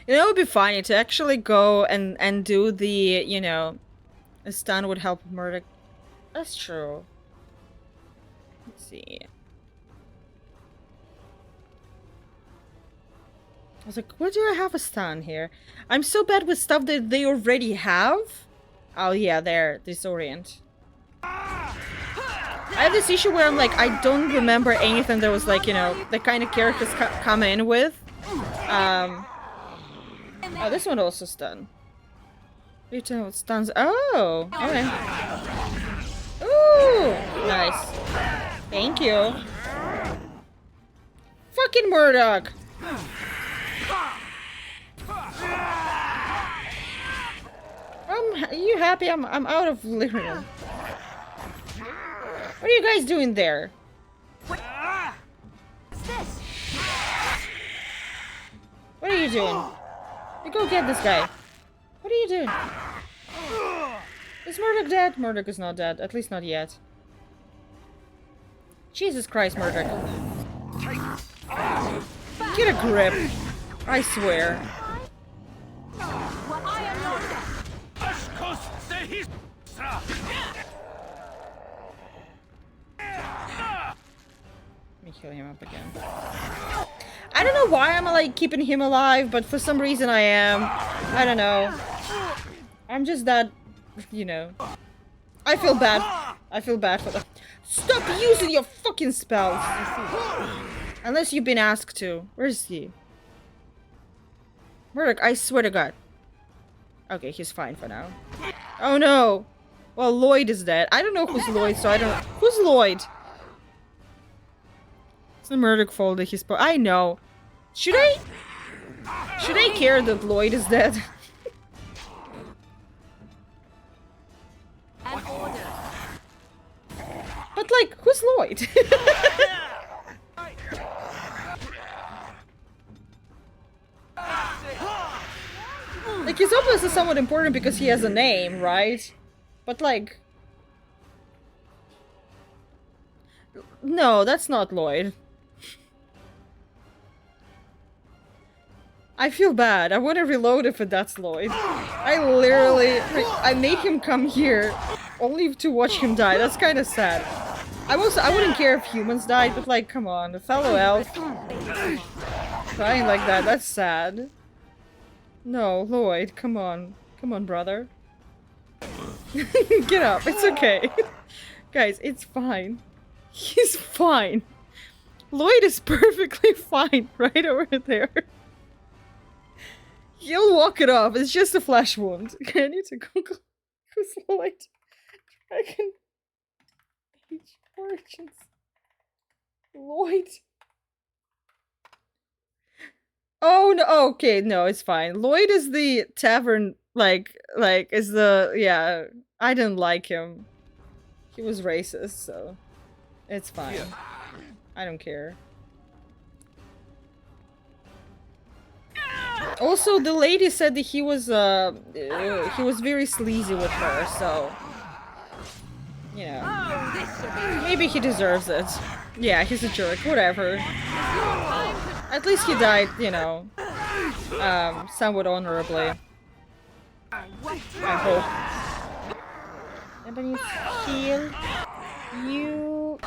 You know, it would be funny to actually go and do the, you know, a stun would help Murdoch. That's true. Let's see. I was like, where do I have a stun here? I'm so bad with stuff that they already have. Oh yeah, there, disorient. I have this issue where I'm like, I don't remember anything that was like, you know, the kind of characters come in with. Oh, this one also stun. Retail stuns. Oh, okay. Ooh, nice. Thank you. Fucking Murdoch. Are you happy? I'm out of lyrium. What are you guys doing there? What are you doing? You go get this guy. What are you doing? Is Murdoch dead? Murdoch is not dead. At least not yet. Jesus Christ, Murdoch. Get a grip. I swear. Let me kill him up again. I don't know why I'm like keeping him alive, but for some reason I am. I don't know. I'm just that, you know. I feel bad. I feel bad for them. Stop using your fucking spells! Unless you've been asked to. Where is he? Murdoch, I swear to God. Okay, he's fine for now. Oh no! Well, Lloyd is dead. I don't know who's Lloyd, so I don't... Who's Lloyd? It's the Murdoch fault that he's... I know. Should I care that Lloyd is dead? But like, who's Lloyd? Like, he's obviously somewhat important because he has a name, right? But like... No, that's not Lloyd. I feel bad. I want to reload if that's Lloyd. I literally... I made him come here only to watch him die. That's kind of sad. I wouldn't care if humans died, but like, come on. A fellow elf crying like that, that's sad. No, Lloyd, come on. Come on, brother. Get up, it's okay. Guys, it's fine. He's fine. Lloyd is perfectly fine right over there. He'll walk it off. It's just a flesh wound. Okay, I need to Google who's Lloyd. Dragon Age Origins. Lloyd. Oh no, okay, no, it's fine. Lloyd is the tavern, is the, yeah, I didn't like him. He was racist, so it's fine. I don't care. Also, the lady said that he was very sleazy with her, so, you know, maybe he deserves it. Yeah, he's a jerk, whatever. At least he died, you know, somewhat honorably. I hope. Anybody heal? You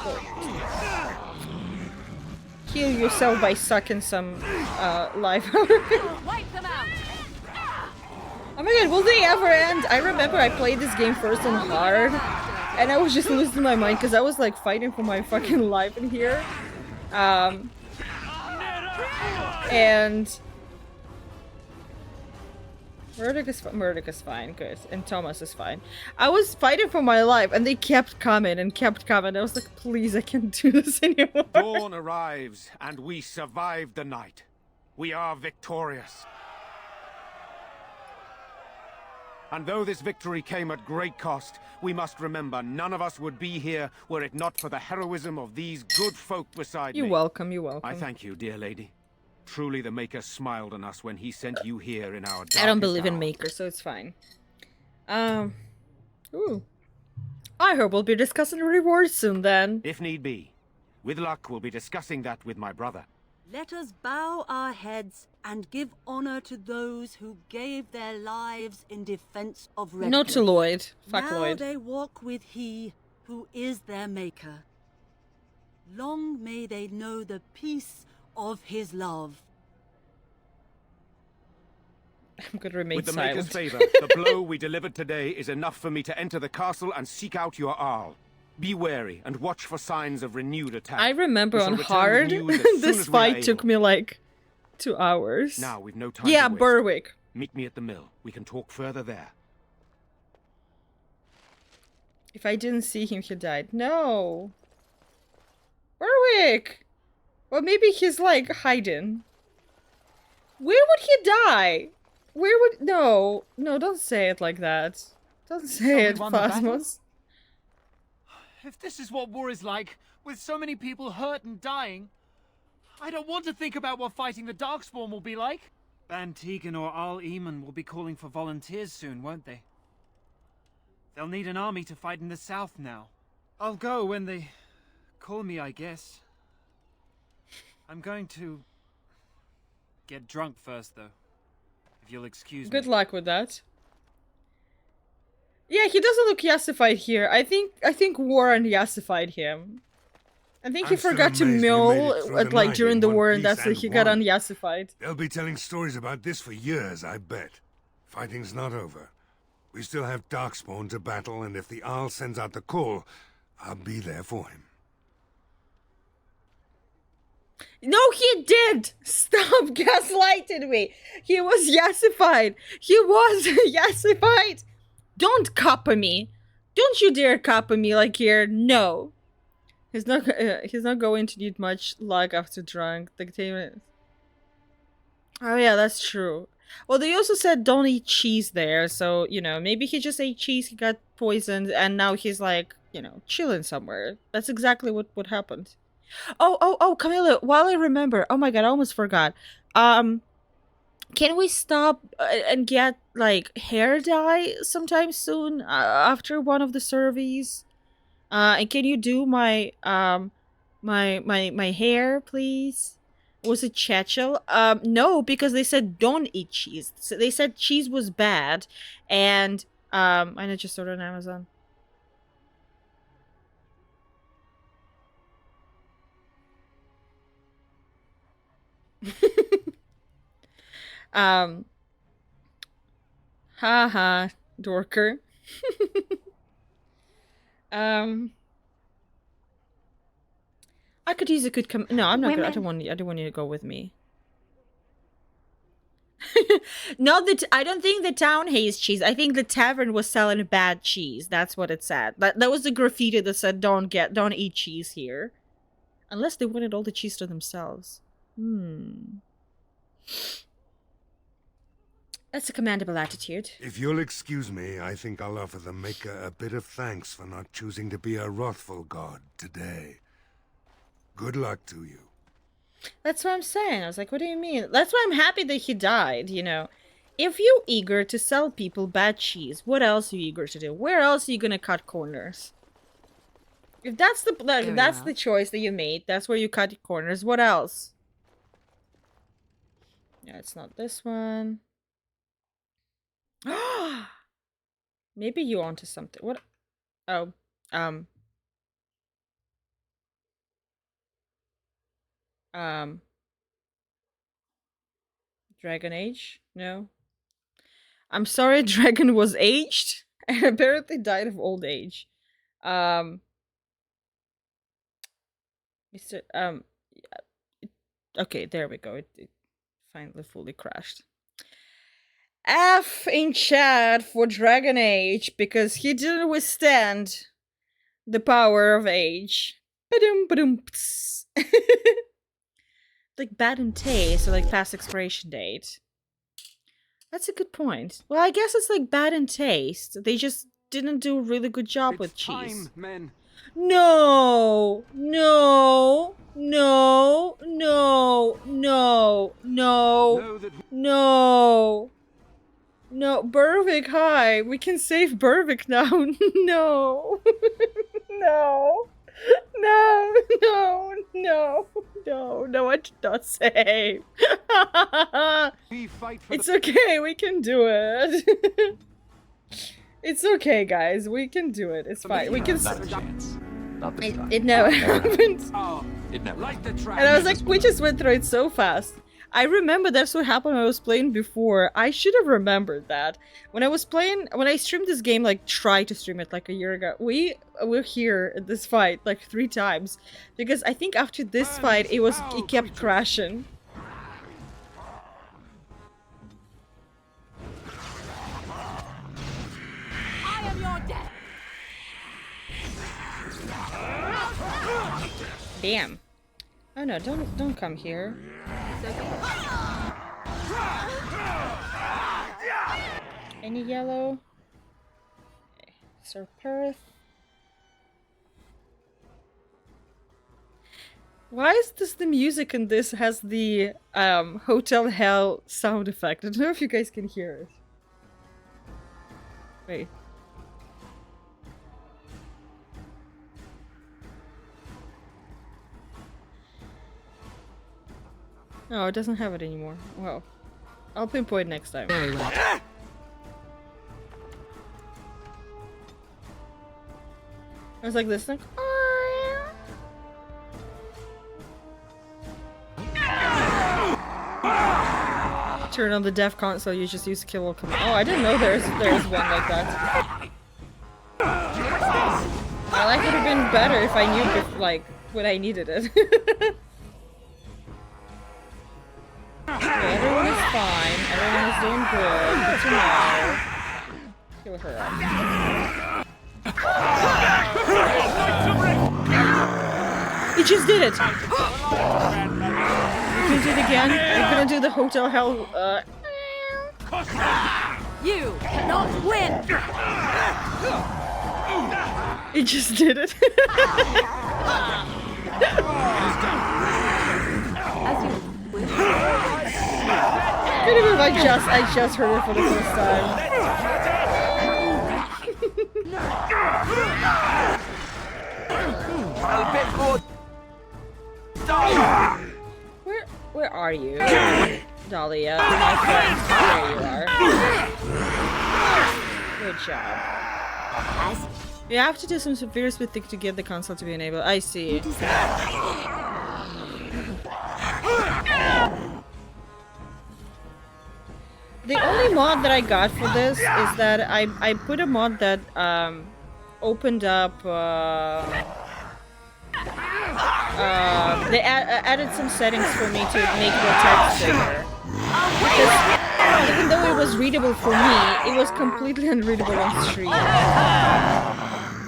heal yourself by sucking some life out of it. Oh my god, will they ever end? I remember I played this game first on hard, and I was just losing my mind because I was like fighting for my fucking life in here. And Murdoch is fine, good, and Thomas is fine. I was fighting for my life, and they kept coming and kept coming. I was like, please, I can't do this anymore. Dawn arrives, and we survived the night. We are victorious. And though this victory came at great cost, we must remember none of us would be here were it not for the heroism of these good folk beside me. You're welcome, you're welcome. I thank you, dear lady. Truly the Maker smiled on us when he sent you here in our I don't believe hour. in Maker, so it's fine. Ooh. I hope we'll be discussing rewards soon then. If need be. With luck, we'll be discussing that with my brother. Let us bow our heads and give honor to those who gave their lives in defense of Redcliffe. Not to Lloyd. Fuck now Lloyd. They walk with he who is their maker. Long may they know the peace of his love. I'm gonna remain With the silent. Maker's favor, the blow we delivered today is enough for me to enter the castle and seek out your Arl. Be wary and watch for signs of renewed attack. I remember We shall on return hard, with news as soon this as we are fight took able. me like 2 hours. Now we've no time Yeah, to waste. Berwick. Meet me at the mill. We can talk further there. If I didn't see him, he died. No. Berwick! Well, maybe he's like hiding. Where would he die? Where would... No. No, don't say it like that. Don't say it, won the battle? Phasmos. If this is what war is like, with so many people hurt and dying, I don't want to think about what fighting the Darkspawn will be like. Ban Tegan or Al Eamon will be calling for volunteers soon, won't they? They'll need an army to fight in the south now. I'll go when they call me, I guess. I'm going to get drunk first, though. If you'll excuse me. Good luck with that. Yeah, he doesn't look yassified here. I think Warren yassified him. I think he I'm still forgot to amazed we made mill it through at the like night during in the one war, and piece that's why and he got won. unyassified. They'll be telling stories about this for years, I bet. Fighting's not over. We still have Darkspawn to battle, and if the Arl sends out the call, I'll be there for him. No, he did! Stop gaslighting me! He was yassified! He was yassified! Don't copy me! Don't you dare copy me like here! No! He's not going to need much luck after drunk. Oh yeah, that's true. Well, they also said don't eat cheese there, so, you know, maybe he just ate cheese, he got poisoned, and now he's like, you know, chilling somewhere. That's exactly what happened. Oh, Camilla, while I remember, oh my god, I almost forgot. Can we stop and get, like, hair dye sometime soon, after one of the surveys? And can you do my, my hair, please? Was it Chechel? No, because they said don't eat cheese. So they said cheese was bad, and, I just ordered on Amazon. Haha, dorker. I could use a good no, I'm not Women. gonna, I don't want you to go with me. Not that I don't think the town hates cheese. I think the tavern was selling bad cheese. That's what it said. That was the graffiti that said don't eat cheese here. Unless they wanted all the cheese to themselves. That's a commendable attitude. If you'll excuse me, I think I'll offer the Maker a bit of thanks for not choosing to be a wrathful god today. Good luck to you. That's what I'm saying. I was like, what do you mean? That's why I'm happy that he died, you know. If you're eager to sell people bad cheese, what else are you eager to do? Where else are you gonna cut corners? If that's the choice that you made, that's where you cut corners. What else? Yeah, it's not this one. Maybe you onto something. What? Oh, Dragon Age? No. I'm sorry, Dragon was aged and apparently died of old age. Mr. Okay, there we go. It finally fully crashed. F in chat for Dragon Age because he didn't withstand the power of age. Ba-dum, ba-dum, like bad in taste or like past expiration date. That's a good point. Well, I guess it's like bad in taste. They just didn't do a really good job with cheese. Time, men. No, no, no, no, no, no, no, no, Berwick, hi. We can save Berwick now. No, no, no, no, no, no, no, I did not save. It's okay, we can do it. It's okay, guys. We can do it. It's fine. We can. Not a chance. Not this time. It never happened. It never. And I was like, we just went through it so fast. I remember that's what happened when I was playing before. I should have remembered that. When I streamed this game, like, tried to stream it like a year ago, we were here at this fight like 3 times. Because I think after this fight, it kept crashing. I am your death. Damn. Oh no, don't come here. Any yellow? Okay. Sir Perth. Why is this the music in this has the Hotel Hell sound effect? I don't know if you guys can hear it. Wait. No, it doesn't have it anymore. Well, I'll pinpoint next time. Very well. I was like this, like, turn on the deaf console, you just use kill all command. Oh, I didn't know there's one like that. Well, that could have been better if I knew like when I needed it. Okay, everyone is fine. Everyone is doing good. Good to know. Kill her up. It just did it! You can do it again. I'm gonna do the Hotel Hell. You cannot win! It just did it. As you wish. I can't even I just heard it for the first time. Where are you? Dahlia, my friend. There you are. Good job. You have to do some severe thing to get the console to be enabled. I see. The only mod that I got for this is that I put a mod that opened up they added some settings for me to make the text bigger. Because even though it was readable for me, it was completely unreadable on stream.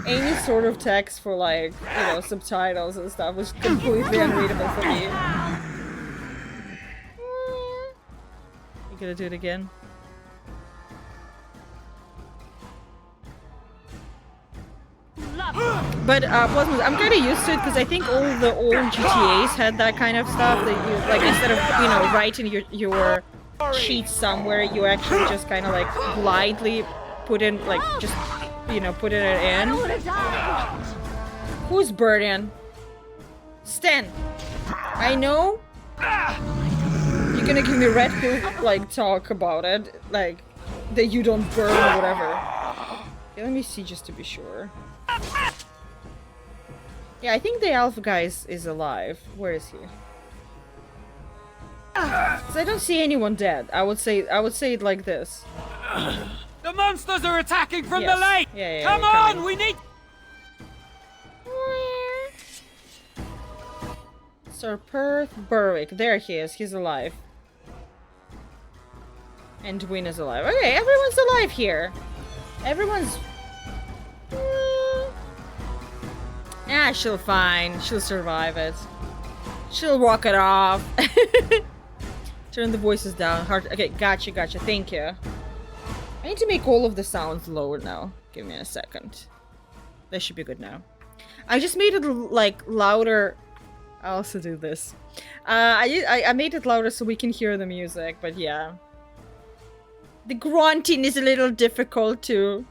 Any sort of text for, like, you know, subtitles and stuff was completely unreadable for me. You gonna do it again? But I'm kind of used to it because I think all the old GTAs had that kind of stuff. That you, like, instead of, you know, writing your sheet somewhere, you actually just kind of like blindly put in, like, just, you know, put it in. Who's burning? Stan. I know. You're gonna give me red pill, like, talk about it, like that you don't burn or whatever. Okay, let me see just to be sure. Yeah, I think the alpha guy is alive. Where is he? So I don't see anyone dead. I would say it like this. The monsters are attacking from Yes. the lake! Yeah, Come we're on, coming. we need... Sir Perth Berwick. There he is. He's alive. And Dwayne is alive. Okay, everyone's alive here. Everyone's... Ah, she'll fine. She'll survive it. She'll walk it off. Turn the voices down. Hard. Okay, gotcha. Thank you. I need to make all of the sounds lower now. Give me a second. That should be good now. I just made it, like, louder. I also do this. I made it louder so we can hear the music, but yeah. The grunting is a little difficult too.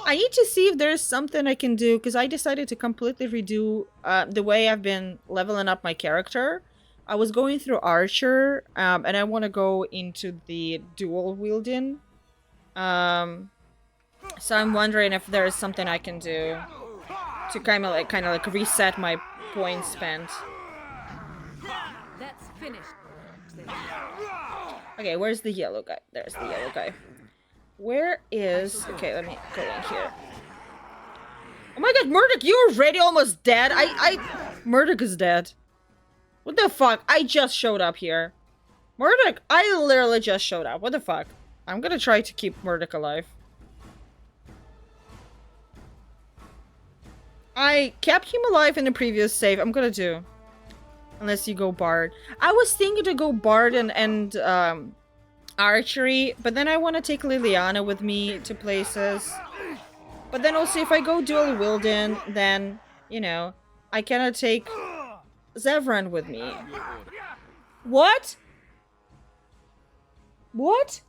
I need to see if there's something I can do, because I decided to completely redo the way I've been leveling up my character. I was going through Archer, and I want to go into the dual wielding. So I'm wondering if there is something I can do to kind of like reset my points spent. That's finished. Okay, where's the yellow guy? There's the yellow guy. Where is... Okay, let me go in here. Oh my god, Murdoch, you're already almost dead. Murdoch is dead. What the fuck? I just showed up here. Murdoch, I literally just showed up. What the fuck? I'm gonna try to keep Murdoch alive. I kept him alive in the previous save. I'm gonna do. Unless you go Bard. I was thinking to go Bard and Archery, but then I want to take Liliana with me to places. But then also if I go dual wielding, then, you know, I cannot take Zevran with me. What? What?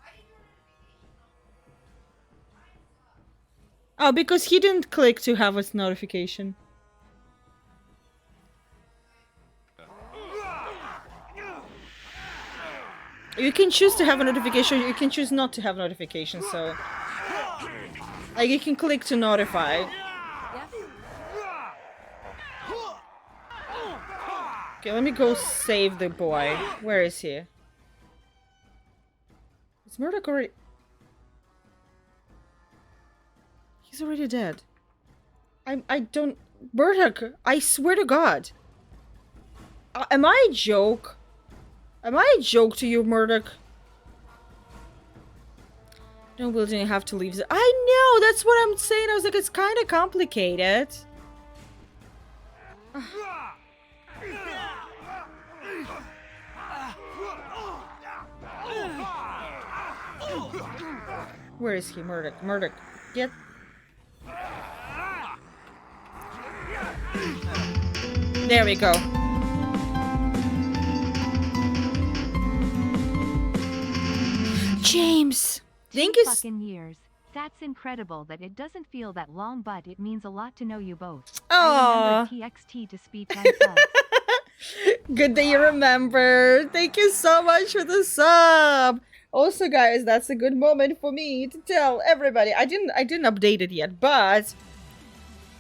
Oh, because he didn't click to have his notification. You can choose to have a notification, you can choose not to have notification, so... Like, you can click to notify. Okay, let me go save the boy. Where is he? Is Murdoch already... He's already dead. I don't... Murdoch, I swear to God. Am I a joke? Am I a joke to you, Murdoch? No, we didn't have to leave. I know, that's what I'm saying. I was like, it's kind of complicated. Where is he, Murdoch? Murdoch, get... There we go. James! Thank you. Fucking years. That's incredible that it doesn't feel that long, but it means a lot to know you both. Aww. I remember TXT to speech and subs. Good that you remember. Thank you so much for the sub. Also, guys, that's a good moment for me to tell everybody. I didn't update it yet, but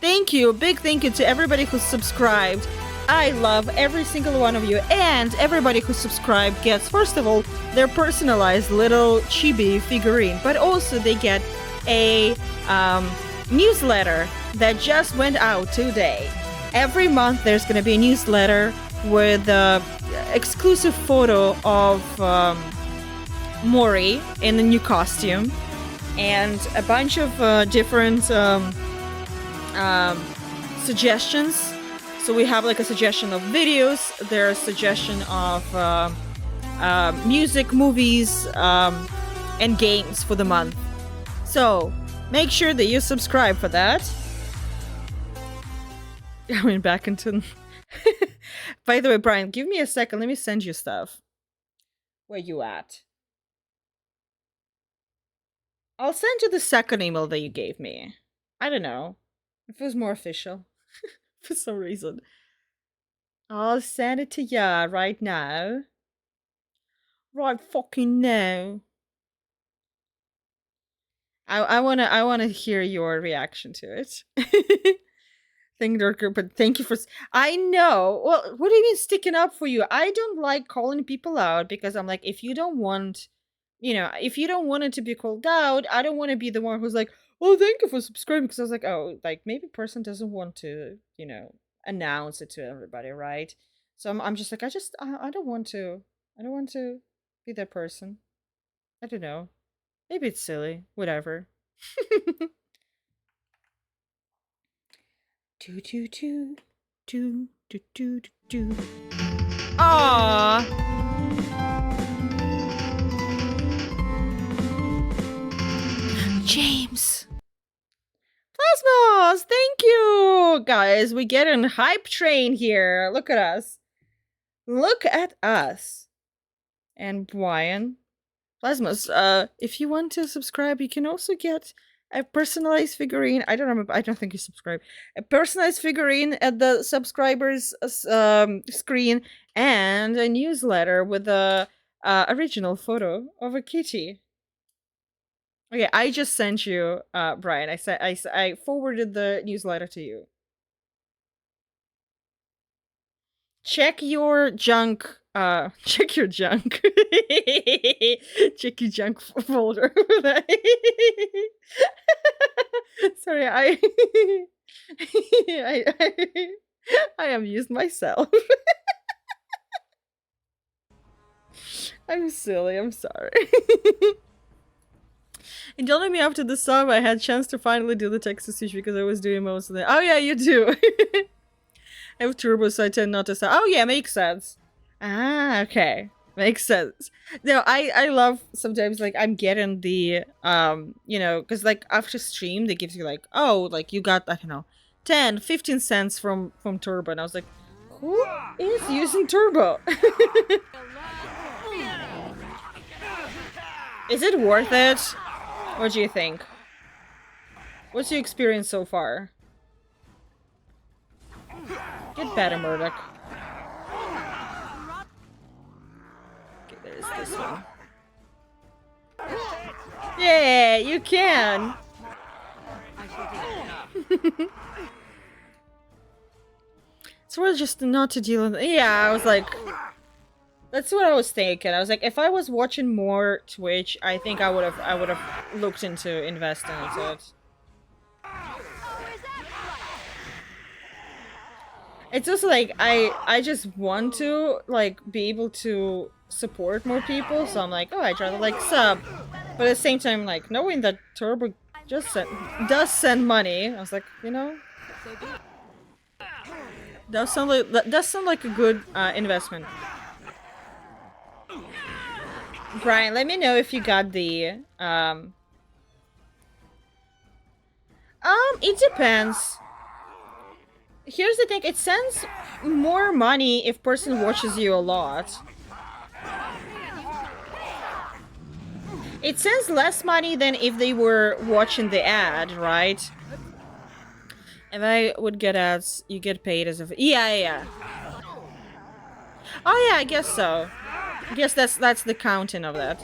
thank you. Big thank you to everybody who subscribed. I love every single one of you, and everybody who subscribed gets, first of all, their personalized little chibi figurine, but also they get a newsletter that just went out today. Every month there's going to be a newsletter with an exclusive photo of Mori in the new costume and a bunch of different suggestions. So we have like a suggestion of videos, there's a suggestion of music, movies, and games for the month. So make sure that you subscribe for that. I went back into... By the way, Brian, give me a second. Let me send you stuff. Where you at? I'll send you the second email that you gave me. I don't know. It feels more official. For some reason. I'll send it to ya right now. Right fucking now. I wanna hear your reaction to it. But thank you for... I know. Well, what do you mean sticking up for you? I don't like calling people out because I'm like, if you don't want, if you don't want it to be called out, I don't want to be the one who's like, oh, thank you for subscribing. Because I was like, oh, like maybe person doesn't want to, announce it to everybody, right? So I'm just like, I don't want to. I don't want to be that person. I don't know. Maybe it's silly. Whatever. Do do do do do do do. Aww. James. Plasmos, thank you, guys. We get an hype train here. Look at us. Look at us. And Brian. Plasmos, if you want to subscribe, you can also get a personalized figurine. I don't think you subscribe. A personalized figurine at the subscribers screen and a newsletter with a original photo of a kitty. Okay, I just sent you, Brian. I forwarded the newsletter to you. Check your junk. Check your junk. Check your junk folder. Sorry, I amused myself. I'm silly. I'm sorry. And don't let me after the sub. I had a chance to finally do the text-to-speech because I was doing most of it. Oh yeah, you do. I have turbo, so I tend not to say. Oh yeah, makes sense. Ah, okay, makes sense. No, I love sometimes like I'm getting the because like after stream they give you like, oh, like you got, I don't know, 10-15 cents from turbo, and I was like, who is using turbo? Is it worth it? What do you think? What's your experience so far? Get better, Murdoch. Okay, there's this one. Yeah, you can! It's worth just not to deal with. Yeah, I was like... That's what I was thinking. I was like, if I was watching more Twitch, I think I would have looked into investing into it. It's also like I just want to like be able to support more people, so I'm like, oh, I'd rather like sub, but at the same time, like knowing that Turbo just does send money, I was like, does sound like a good investment. Brian, let me know if you got the it depends. Here's the thing, it sends more money if person watches you a lot. It sends less money than if they were watching the ad, right? If I would get ads, you get paid as a... Yeah. Oh yeah, I guess so. I guess that's the counting of that.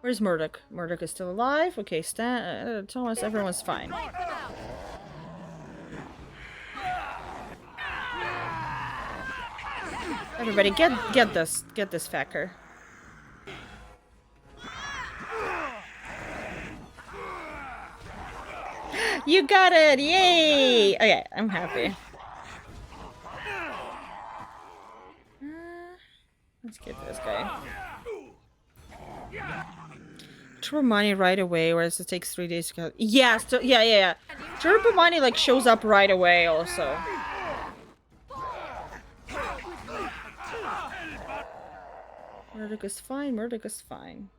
Where's Murdoch? Murdoch is still alive. Okay, Thomas, everyone's fine. Everybody, get this fecker. You got it! Yay! Okay, I'm happy. Let's get this guy. Turbo money right away, whereas it takes 3 days to go. Yeah, yeah. Turbo money like shows up right away also. Murdoch is fine, Murdoch is fine.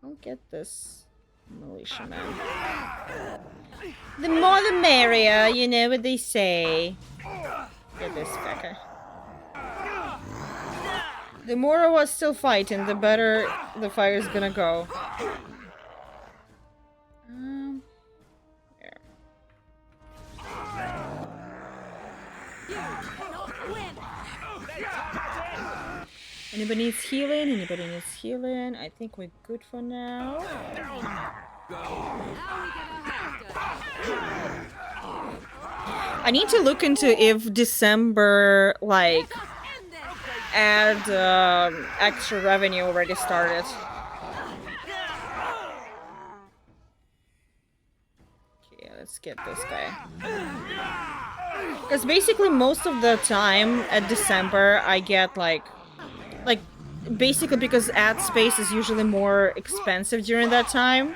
I'll get this militia man. The more the merrier, you know what they say. Get this fecker. The more I was still fighting, the better the fire's gonna go. There. Anybody needs healing? Anybody needs healing? I think we're good for now. I need to look into if December, like, add extra revenue already started. Okay, let's get this guy. Because basically most of the time at December I get like basically because ad space is usually more expensive during that time.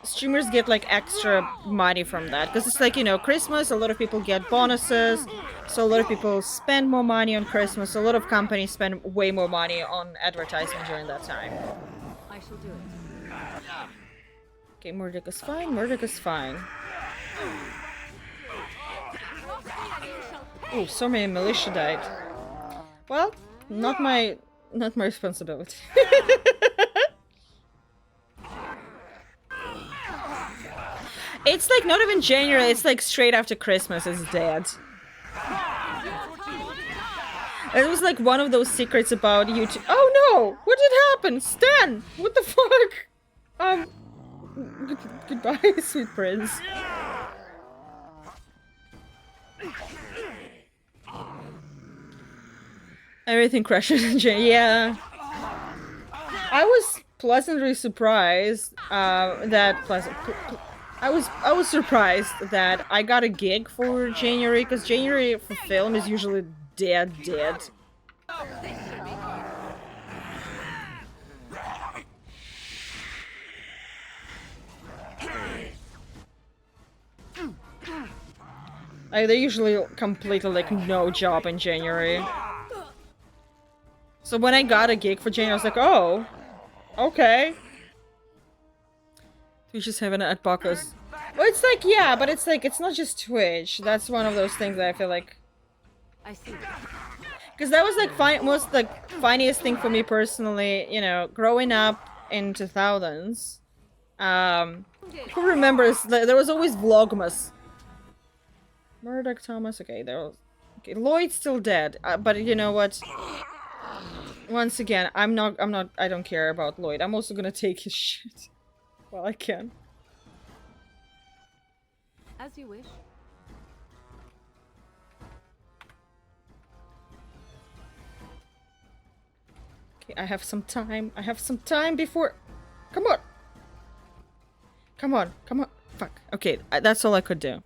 Streamers get like extra money from that because it's like, you know, Christmas, a lot of people get bonuses, so a lot of people spend more money on Christmas. A lot of companies spend way more money on advertising during that time. I shall do it. Okay, Murdoch is fine. Murdoch is fine. Oh, so many militia died. Well, not my responsibility. It's like not even January, it's like straight after Christmas is dead. It was like one of those secrets about YouTube. Oh no! What did happen? Stan! What the fuck? Goodbye, sweet prince. Everything crashes in January. Yeah. I was pleasantly surprised I was surprised that I got a gig for January, because January for film is usually dead. Like, they usually completely like no job in January. So when I got a gig for January, I was like, oh, okay. Twitch is having at Bacchus. Well, it's like, yeah, but it's like, it's not just Twitch. That's one of those things that I feel like... I see. Because that was like most like funniest thing for me personally, you know, growing up in 2000s. Who remembers, there was always Vlogmas. Murdoch Thomas, okay, there was... Okay, Lloyd's still dead, but you know what? Once again, I don't care about Lloyd. I'm also gonna take his shit. Well, I can. As you wish. Okay, I have some time. I have some time before... Come on! Come on, come on. Fuck. Okay, that's all I could do.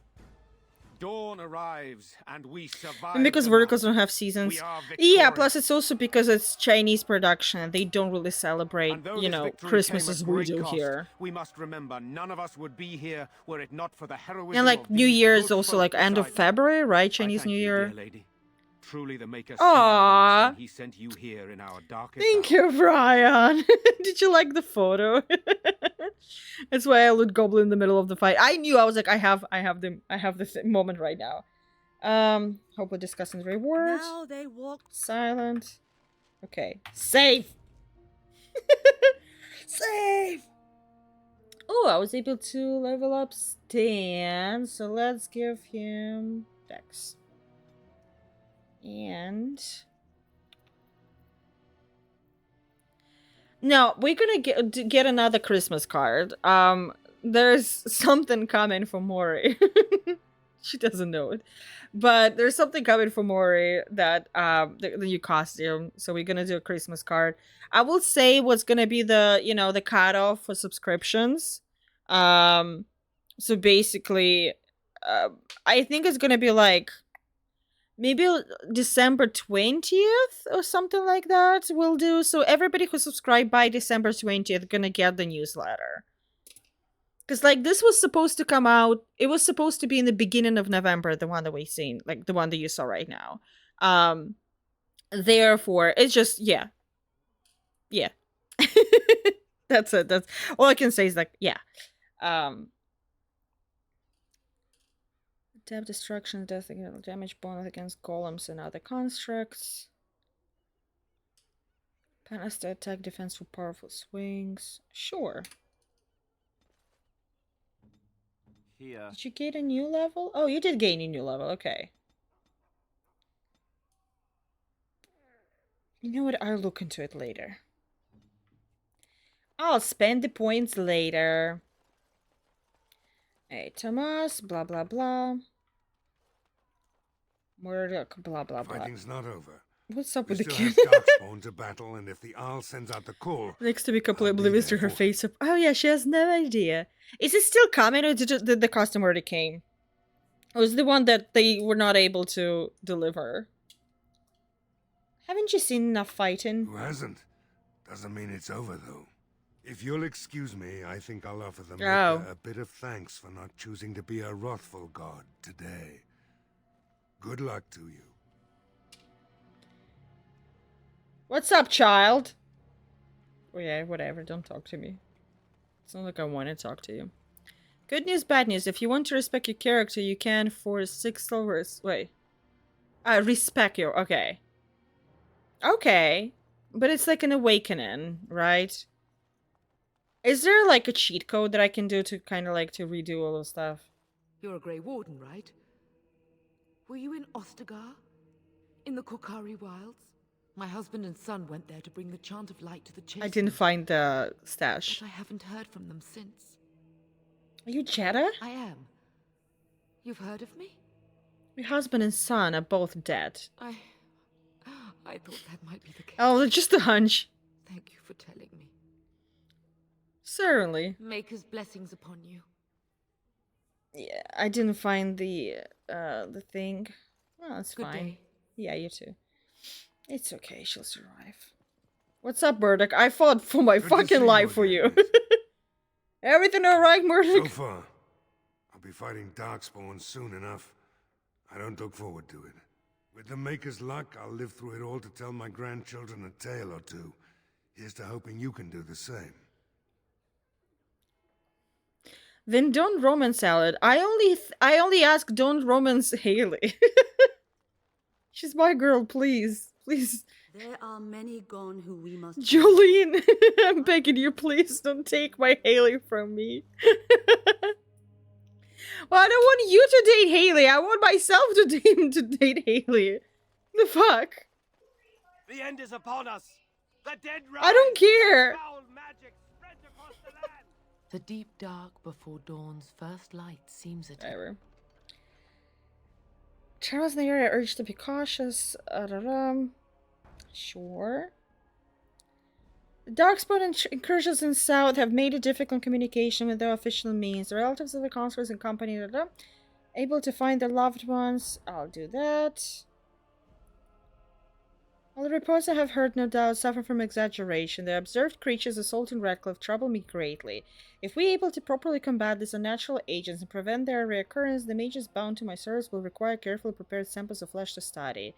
Dawn arrives, and we survive. And because verticals don't have seasons. Yeah, plus it's also because it's Chinese production. They don't really celebrate, you know, Christmas as we do here. We must remember none of us would be here were it not for the heroism. And like New Year is also like end of February, right? Chinese New Year. Truly the maker. Aww. He sent you here in our darkest Thank you, Brian. Did you like the photo? That's why I loot Goblin in the middle of the fight. I knew, I was like, I have this moment right now. Hope we're discussing the rewards. Now they walk silent. Okay. Save! Save! Oh, I was able to level up Stan, so let's give him Dex. And no, we're gonna get another Christmas card. There's something coming for Mori. She doesn't know it. But there's something coming for Mori that the new costume. So we're gonna do a Christmas card. I will say what's gonna be the the cutoff for subscriptions. Um so basically I think it's gonna be like maybe December 20th or something like that we'll do. So everybody who subscribed by December 20th gonna get the newsletter. Because, like, this was supposed to come out, it was supposed to be in the beginning of November, the one that we've seen, like, the one that you saw right now. Therefore, it's just, yeah. Yeah. That's it. That's all I can say is, like, yeah. Depth destruction, death, damage bonus against golems and other constructs. Penasta attack defense for powerful swings. Sure. Here. Did you gain a new level? Oh, you did gain a new level. Okay. You know what? I'll look into it later. I'll spend the points later. Hey, Thomas, blah, blah, blah. Murdoch, blah, blah, blah. Fighting's not over. What's up We with the still kid? have Darkspawn to battle, and if the Owl sends out the call... Next to be completely oblivious to her face. Oh, yeah, she has no idea. Is it still coming, or did the costume already came? Or was the one that they were not able to deliver? Haven't you seen enough fighting? Who hasn't? Doesn't mean it's over, though. If you'll excuse me, I think I'll offer the Maker a bit of thanks for not choosing to be a wrathful god today. Good luck to you. What's up, child? Oh yeah, whatever, don't talk to me. It's not like I want to talk to you. Good news, bad news. If you want to respect your character, you can for 6 silvers. Wait. Respect your... Okay. Okay. But it's like an awakening, right? Is there like a cheat code that I can do to kind of like to redo all those stuff? You're a Grey Warden, right? Were you in Ostagar? In the Korkari Wilds? My husband and son went there to bring the chant of light to the chasers. I didn't find the stash. But I haven't heard from them since. Are you Jeddah? I am. You've heard of me? Your husband and son are both dead. I thought that might be the case. Oh, just a hunch. Thank you for telling me. Certainly. Maker's blessings upon you. Yeah, I didn't find the thing. Oh, that's Good fine. day. Yeah, you too. It's okay, she'll survive. What's up, Murdoch? I fought for my fucking life for you. Everything alright, Murdoch? So far. I'll be fighting Darkspawn soon enough. I don't look forward to it. With the Maker's luck, I'll live through it all to tell my grandchildren a tale or two. Here's to hoping you can do the same. Then don't romance Salad. I only ask don't romance Haley. She's my girl, please. Please. There are many gone who we must... Jolene, I'm begging you, please don't take my Haley from me. Well, I don't want you to date Haley. I want myself to date Haley. The fuck? The end is upon us. The dead rise. I don't care. Foul magic spreads across the land. The deep dark before dawn's first light seems at... Whatever. Charles in the area urged to be cautious. Sure. The Darkspawn incursions in South have made it difficult communication with their official means. The relatives of the consuls and company able to find their loved ones. I'll do that. All the reports I have heard, no doubt, suffer from exaggeration. The observed creatures assaulting Redcliffe trouble me greatly. If we are able to properly combat these unnatural agents and prevent their reoccurrence, the mages bound to my service will require carefully prepared samples of flesh to study.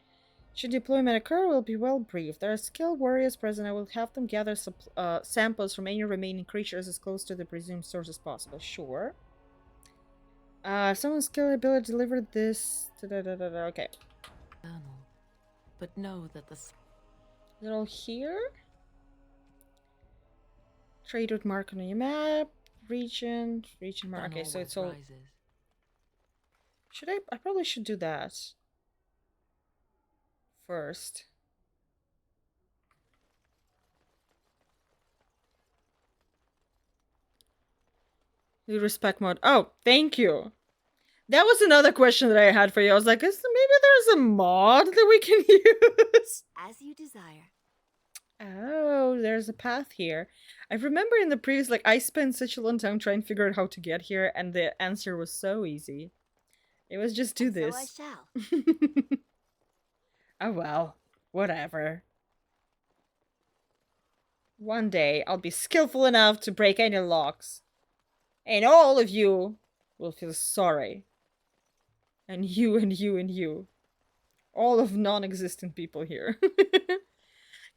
Should deployment occur, we'll be well briefed. There are skilled warriors present. I will have them gather samples from any remaining creatures as close to the presumed source as possible. Sure. Someone's skill ability to deliver this. Okay. But know that the... They're all here? Trade with mark on your map. Region mark. Okay, so it's all... Should I probably should do that first. You respect mode. Oh, thank you. That was another question that I had for you. I was like, maybe there's a mod that we can use? As you desire. Oh, there's a path here. I remember in the previous, like, I spent such a long time trying to figure out how to get here, and the answer was so easy. It was just do this. So I shall. Oh well, whatever. One day, I'll be skillful enough to break any locks. And all of you will feel sorry. And you and you and you. All of non-existent people here.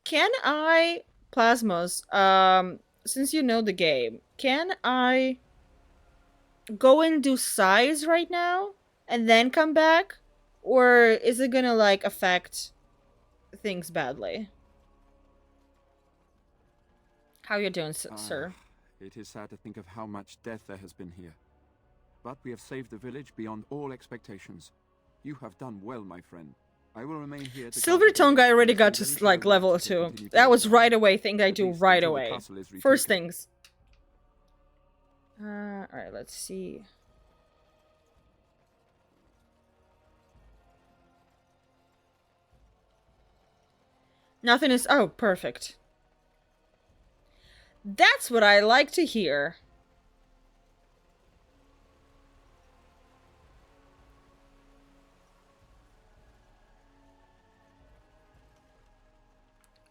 Can I... Plasmos, since you know the game, can I go and do size right now? And then come back? Or is it gonna, like, affect things badly? How you doing, sir? It is sad to think of how much death there has been here. But we have saved the village beyond all expectations. You have done well, my friend. I will remain here to Silver Tongue I already got to, like, level 2. That was right away, thing I do right away. First things. Alright, let's see. Nothing is... Oh, perfect. That's what I like to hear.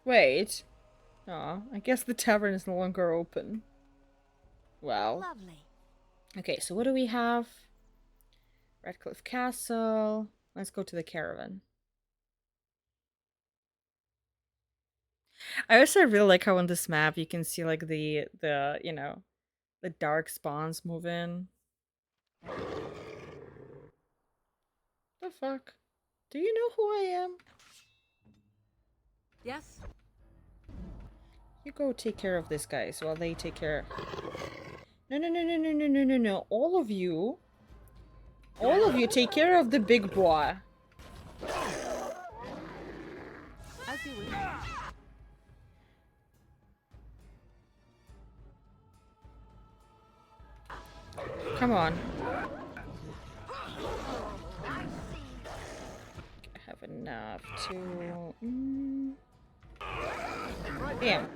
Wait. Oh, I guess the tavern is no longer open. Wow. Lovely. Okay, so what do we have? Redcliffe Castle. Let's go to the caravan. I also really like how on this map you can see like the you know, the dark spawns move in. The fuck? Do you know who I am? Yes? You go take care of this guy while they take care. No. All of you take care of the big boy. As you wish. Come on. I have enough to... Damn.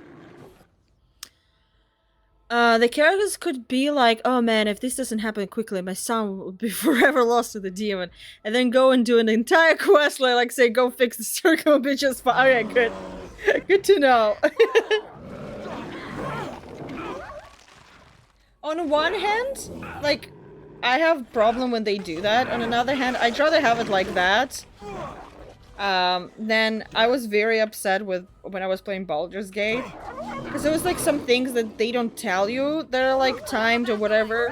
The characters could be like, oh man, if this doesn't happen quickly, my son will be forever lost to the demon. And then go and do an entire quest, like say, go fix the circle, bitches. Okay, good. Good to know. On one hand, like, I have problem when they do that. On another hand, I'd rather have it like that. Then I was very upset with when I was playing Baldur's Gate. Because there was like some things that they don't tell you that are like timed or whatever.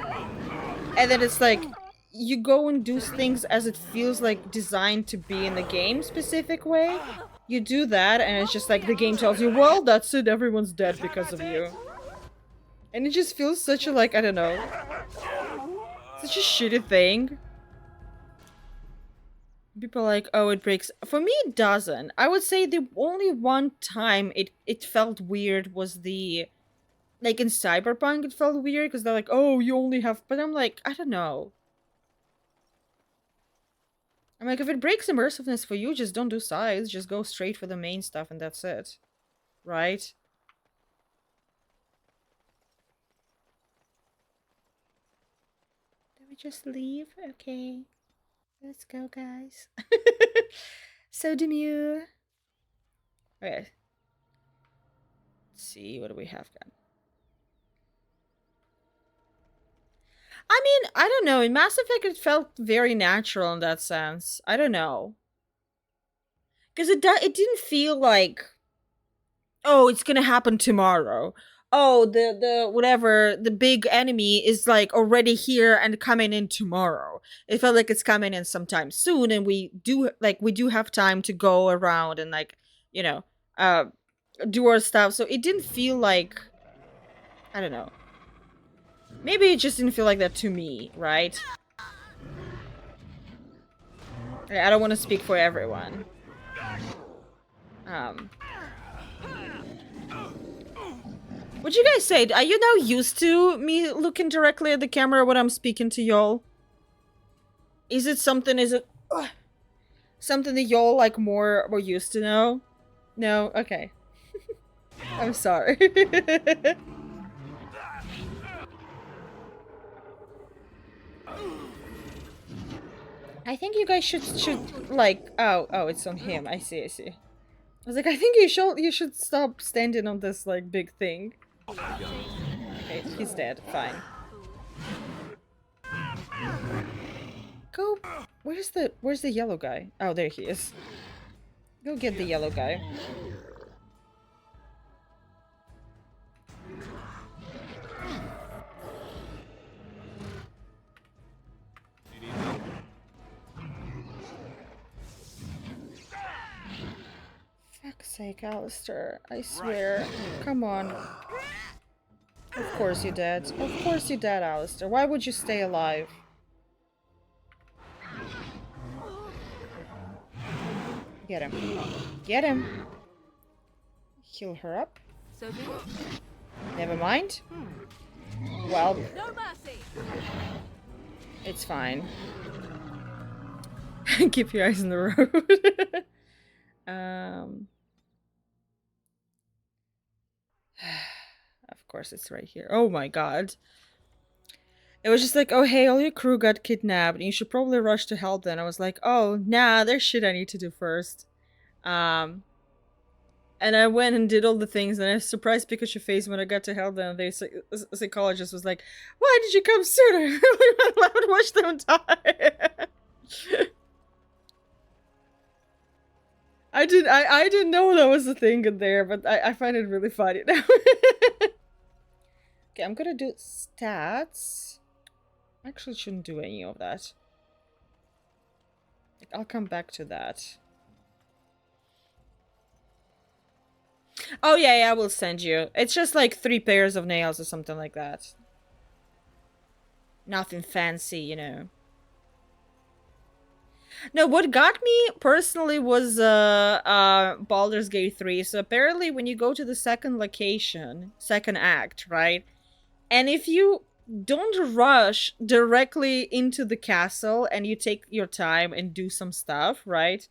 And then it's like, you go and do things as it feels like designed to be in the game specific way. You do that and it's just like the game tells you, well, that's it, everyone's dead because of you. And it just feels such a, like, I don't know, such a shitty thing. People are like, oh, it breaks. For me, it doesn't. I would say the only one time it felt weird was the, like in Cyberpunk, it felt weird because they're like, oh, you only have, but I'm like, I don't know. I'm like, if it breaks immersiveness for you, just don't do sides. Just go straight for the main stuff and that's it. Right? Did we just leave? Okay. Let's go, guys. So demure. Okay. Let's see, what do we have done? I mean, I don't know. In Mass Effect, it felt very natural in that sense. I don't know. Because it didn't feel like, oh, it's gonna happen tomorrow. Oh, the whatever, the big enemy is like already here and coming in tomorrow. It felt like it's coming in sometime soon, and we do have time to go around and like, you know, do our stuff. So it didn't feel like, I don't know. Maybe it just didn't feel like that to me, right? I don't want to speak for everyone. What'd you guys say? Are you now used to me looking directly at the camera when I'm speaking to y'all? Is it something? Is it something that y'all like more used to know? No. Okay. I'm sorry. I think you guys should like oh it's on him. I see. I was like, I think you should stop standing on this like big thing. Okay, he's dead. Fine. Go. Where's the yellow guy? Oh, there he is. Go get the yellow guy. Fuck's sake, Alistair. I swear. Come on. Of course you're dead. Of course you're dead, Alistair. Why would you stay alive? Get him. Get him. Heal her up. So be it. Never mind. Well, No mercy. it's fine. Keep your eyes on the road. Of course it's right here. Oh my god. It was just like, oh hey, all your crew got kidnapped and you should probably rush to help them. I was like, oh nah, there's shit I need to do first. And I went and did all the things, and I was surprised Pikachu face when I got to help them. The psychologist was like, why did you come sooner? We weren't allowed to watch them die. I didn't know that was a thing in there, but I find it really funny now. Okay, I'm gonna do stats. I actually shouldn't do any of that. I'll come back to that. Oh yeah, I will send you. It's just like 3 pairs of nails or something like that. Nothing fancy, you know. No, what got me personally was Baldur's Gate 3. So apparently when you go to the second location, second act, right? And if you don't rush directly into the castle and you take your time and do some stuff, right?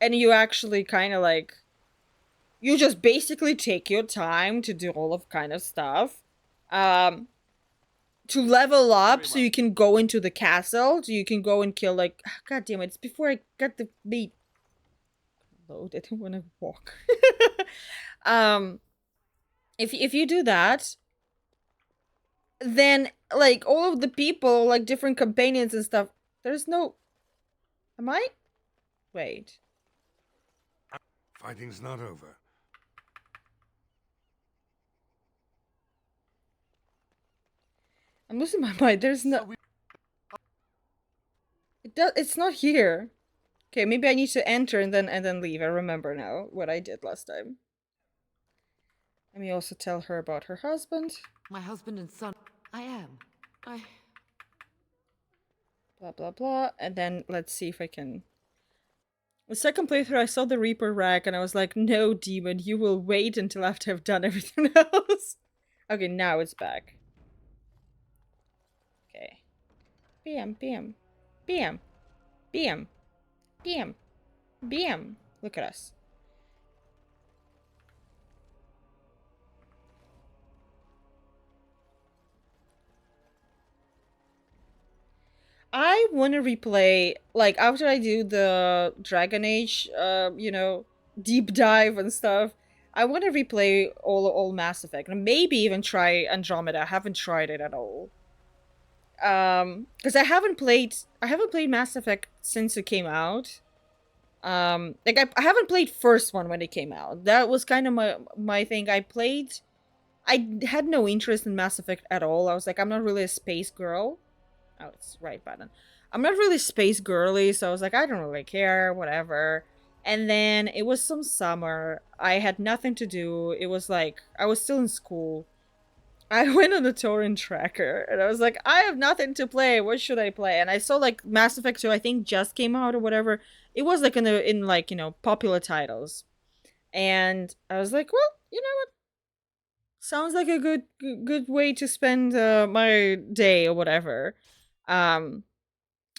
And you actually kind of like, you just basically take your time to do all of kind of stuff. To level up so you can go into the castle, so you can go and kill like, god damn it, it's before I got the beat load. I didn't want to walk. If you do that, then like all of the people, like different companions and stuff, there's no, am I? Wait. Fighting's not over. I'm losing my mind. There's no, it's not here. Okay, maybe I need to enter and then leave. I remember now what I did last time. Let me also tell her about her husband. My husband and son. I am. Blah, blah, blah. And then let's see if I can... The second playthrough, I saw the Reaper rack and I was like, no, demon, you will wait until after I've done everything else. Okay, now it's back. Okay. BM, BM, BM, BM, BM, BM. Look at us. I want to replay, like, after I do the Dragon Age, you know, deep dive and stuff, I want to replay all Mass Effect, and maybe even try Andromeda. I haven't tried it at all. Because I haven't played Mass Effect since it came out. Like, I haven't played first one when it came out. That was kind of my thing. I had no interest in Mass Effect at all. I was like, I'm not really a space girl. Oh, it's right button. I'm not really space girly, so I was like, I don't really care, whatever. And then it was some summer. I had nothing to do. It was like, I was still in school. I went on the torrent tracker, and I was like, I have nothing to play. What should I play? And I saw, like, Mass Effect 2, I think, just came out or whatever. It was, like, in like, you know, popular titles. And I was like, well, you know what? Sounds like a good way to spend my day or whatever.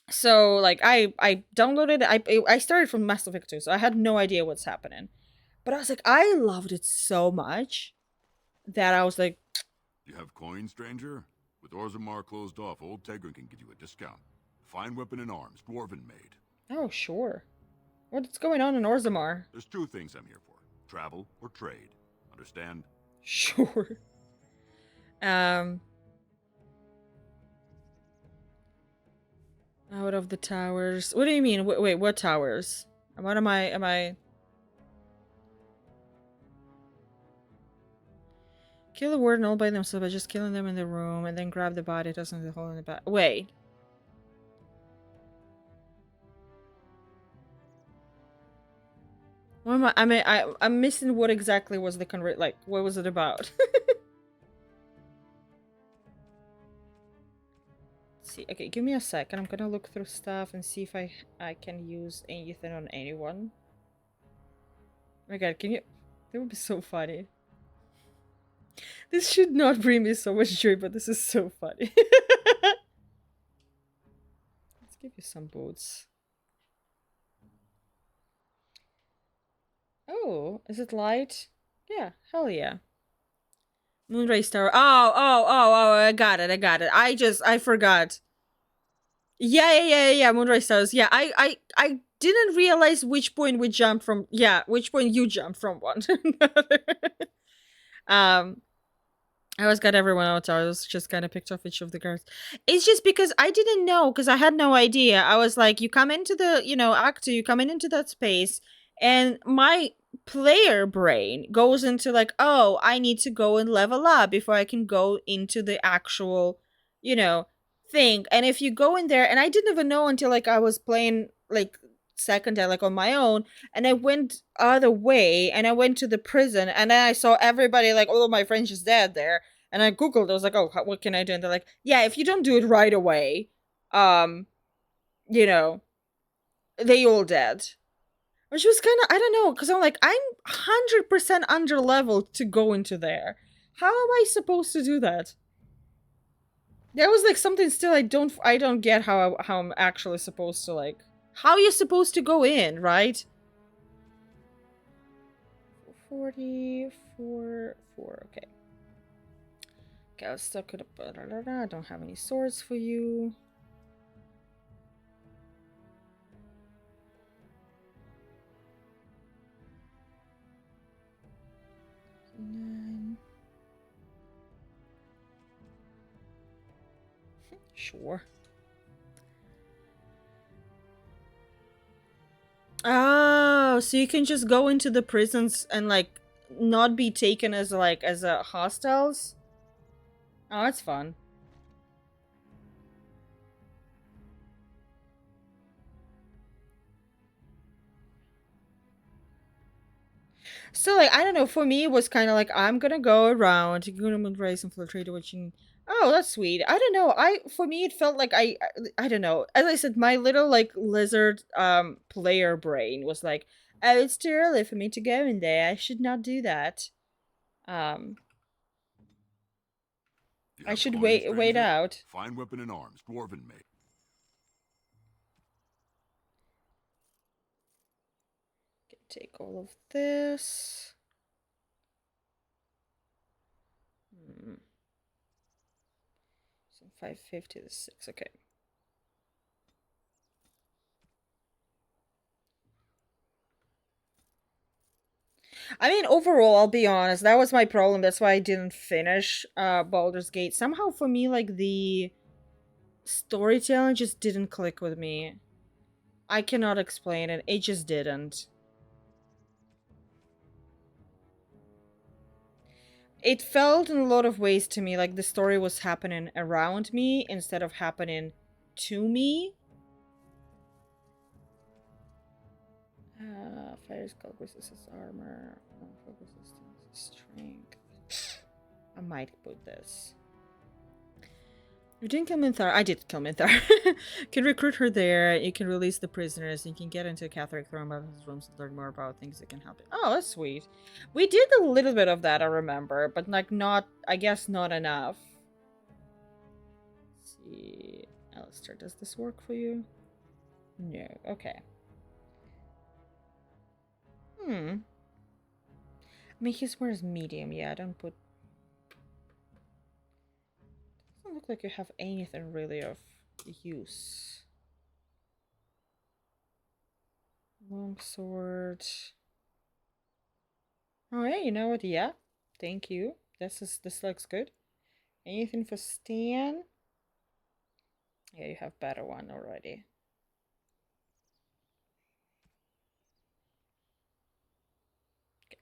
So like I downloaded it. I started from Mass Effect 2, so I had no idea what's happening. But I was like, I loved it so much that I was like, You have coins, stranger? With Orzammar closed off, old Tegrin can give you a discount. Fine weapon and arms, dwarven made. oh sure. What's going on in Orzammar? There's two things I'm here for. Travel or trade. Understand? Sure. Out of the towers. What do you mean? Wait, what towers? What am I? Kill the warden all by themselves by just killing them in the room and then grab the body, tossing the hole in the back. Wait. What am I? I mean, I'm missing what exactly was the like. What was it about? Let's see. Okay, give me a second. I'm gonna look through stuff and see if I can use anything on anyone. Oh my god, can you? That would be so funny. This should not bring me so much joy, but this is so funny. Let's give you some boots. Oh, is it light? Yeah, hell yeah. Moonrise Tower. Oh, I got it. I forgot. Yeah. Moonrise Towers. Yeah, I didn't realize which point we jumped from. Yeah, which point you jumped from one to another. I always got everyone else. I was just kind of picked off each of the guards. It's just because I didn't know, because I had no idea. I was like, you come into the, Act 2, you come into that space, and my player brain goes into like, oh, I need to go and level up before I can go into the actual, thing. And if you go in there, and I didn't even know until like I was playing like second day, like on my own, and I went other way, and I went to the prison, and then I saw everybody, like all of my friends just dead there, and I googled, I was like, oh, what can I do? And they're like, yeah, if you don't do it right away, they all dead. Which was kind of, I don't know, because I'm like, I'm 100% under leveled to go into there. How am I supposed to do that? There was like something still I don't get how I'm actually supposed to, like, how you're supposed to go in, right? 44, okay. Okay, I was stuck with a... I don't have any swords for you. Sure. Oh, so you can just go into the prisons and like not be taken as like as a hostiles? Oh, that's fun. So like, I don't know, for me it was kind of like, I'm gonna go around, go to Moonrise, infiltrate, watching. Oh, that's sweet. I don't know. For me it felt like I don't know. As I said, my little like lizard player brain was like, oh, it's too early for me to go in there. I should not do that. I should wait out. Fine weapon and arms, dwarven made. Take all of this. So 550 to 6, okay. I mean, overall, I'll be honest, that was my problem. That's why I didn't finish Baldur's Gate. Somehow, for me, like, the storytelling just didn't click with me. I cannot explain it. It just didn't. It felt in a lot of ways to me like the story was happening around me instead of happening to me. Fire skull resistance armor, focus resistance, strength. I might put this. You didn't kill Minthar. I did kill Minthar. You can recruit her there. You can release the prisoners. You can get into a Catholic throne about his rooms and learn more about things that can help you. Oh, that's sweet. We did a little bit of that, I remember, but like not, I guess not enough. Let's see. Alistair, does this work for you? No. Okay. I mean, his sword is medium. Yeah, don't put... Doesn't look like you have anything really of use. Longsword. Oh, yeah, you know what? Yeah. Thank you. This looks good. Anything for Stan? Yeah, you have better one already. Okay.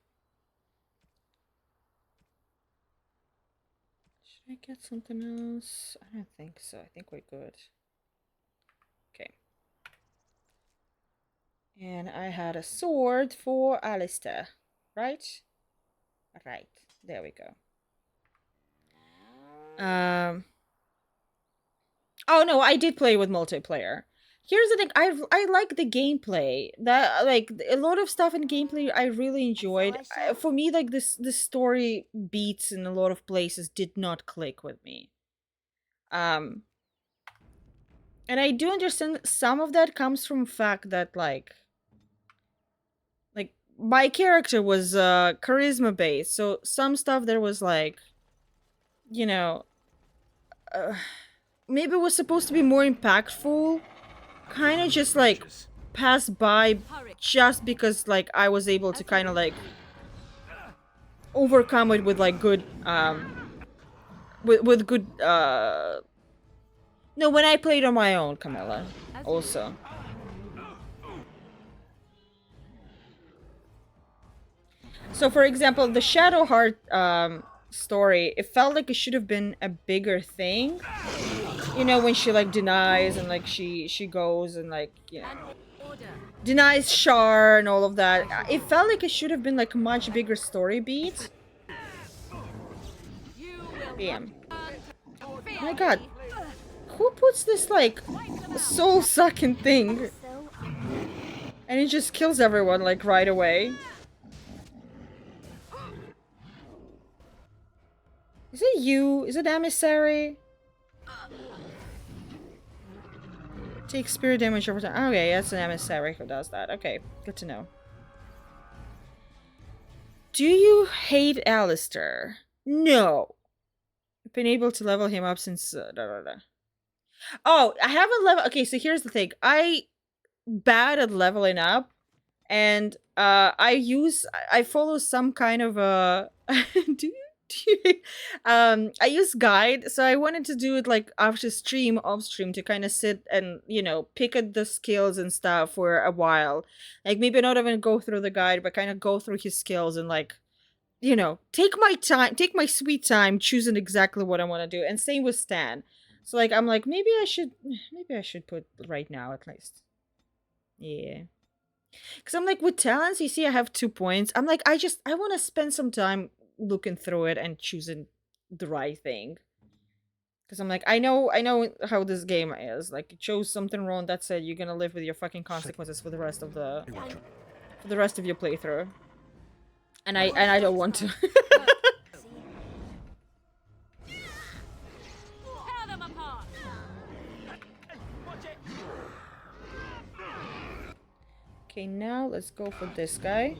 Should I get something else? I don't think so. I think we're good. Okay. And I had a sword for Alistair, right? Right. There we go. Oh no, I did play with multiplayer. Here's the thing, I like the gameplay. That like a lot of stuff in gameplay I really enjoyed. For me, like the story beats in a lot of places did not click with me. And I do understand some of that comes from fact that like my character was charisma based, so some stuff there was like, you know, maybe it was supposed to be more impactful, kind of just like pass by just because like I was able to kind of like overcome it with like good with good no, when I played on my own, Camilla, also. So for example, the Shadowheart story, it felt like it should have been a bigger thing. You know, when she like denies and like she goes and like, you know, denies Shar and all of that. It felt like it should have been like a much bigger story beat. Bam. My god. Who puts this like soul sucking thing? And it just kills everyone like right away. Is it you? Is it Emissary? Take spirit damage over time. Okay, that's an Emissary who does that. Okay, good to know. Do you hate Alistair? No. I've been able to level him up since... Oh, I haven't leveled... Okay, so here's the thing. I bad at leveling up. And I follow some kind of a... I use guide, so I wanted to do it like after stream, off stream, to kind of sit and, you know, pick at the skills and stuff for a while. Like maybe not even go through the guide, but kind of go through his skills and like, you know, take my time, take my sweet time choosing exactly what I want to do. And same with Stan. So like I'm like maybe I should put right now at least. Yeah. Because I'm like with talents, you see I have 2 points. I'm like I want to spend some time looking through it and choosing the right thing. Because I'm like, I know how this game is. Like, you chose something wrong, that's it. You're gonna live with your fucking consequences for the rest of your playthrough. And I don't want to. Okay, now let's go for this guy.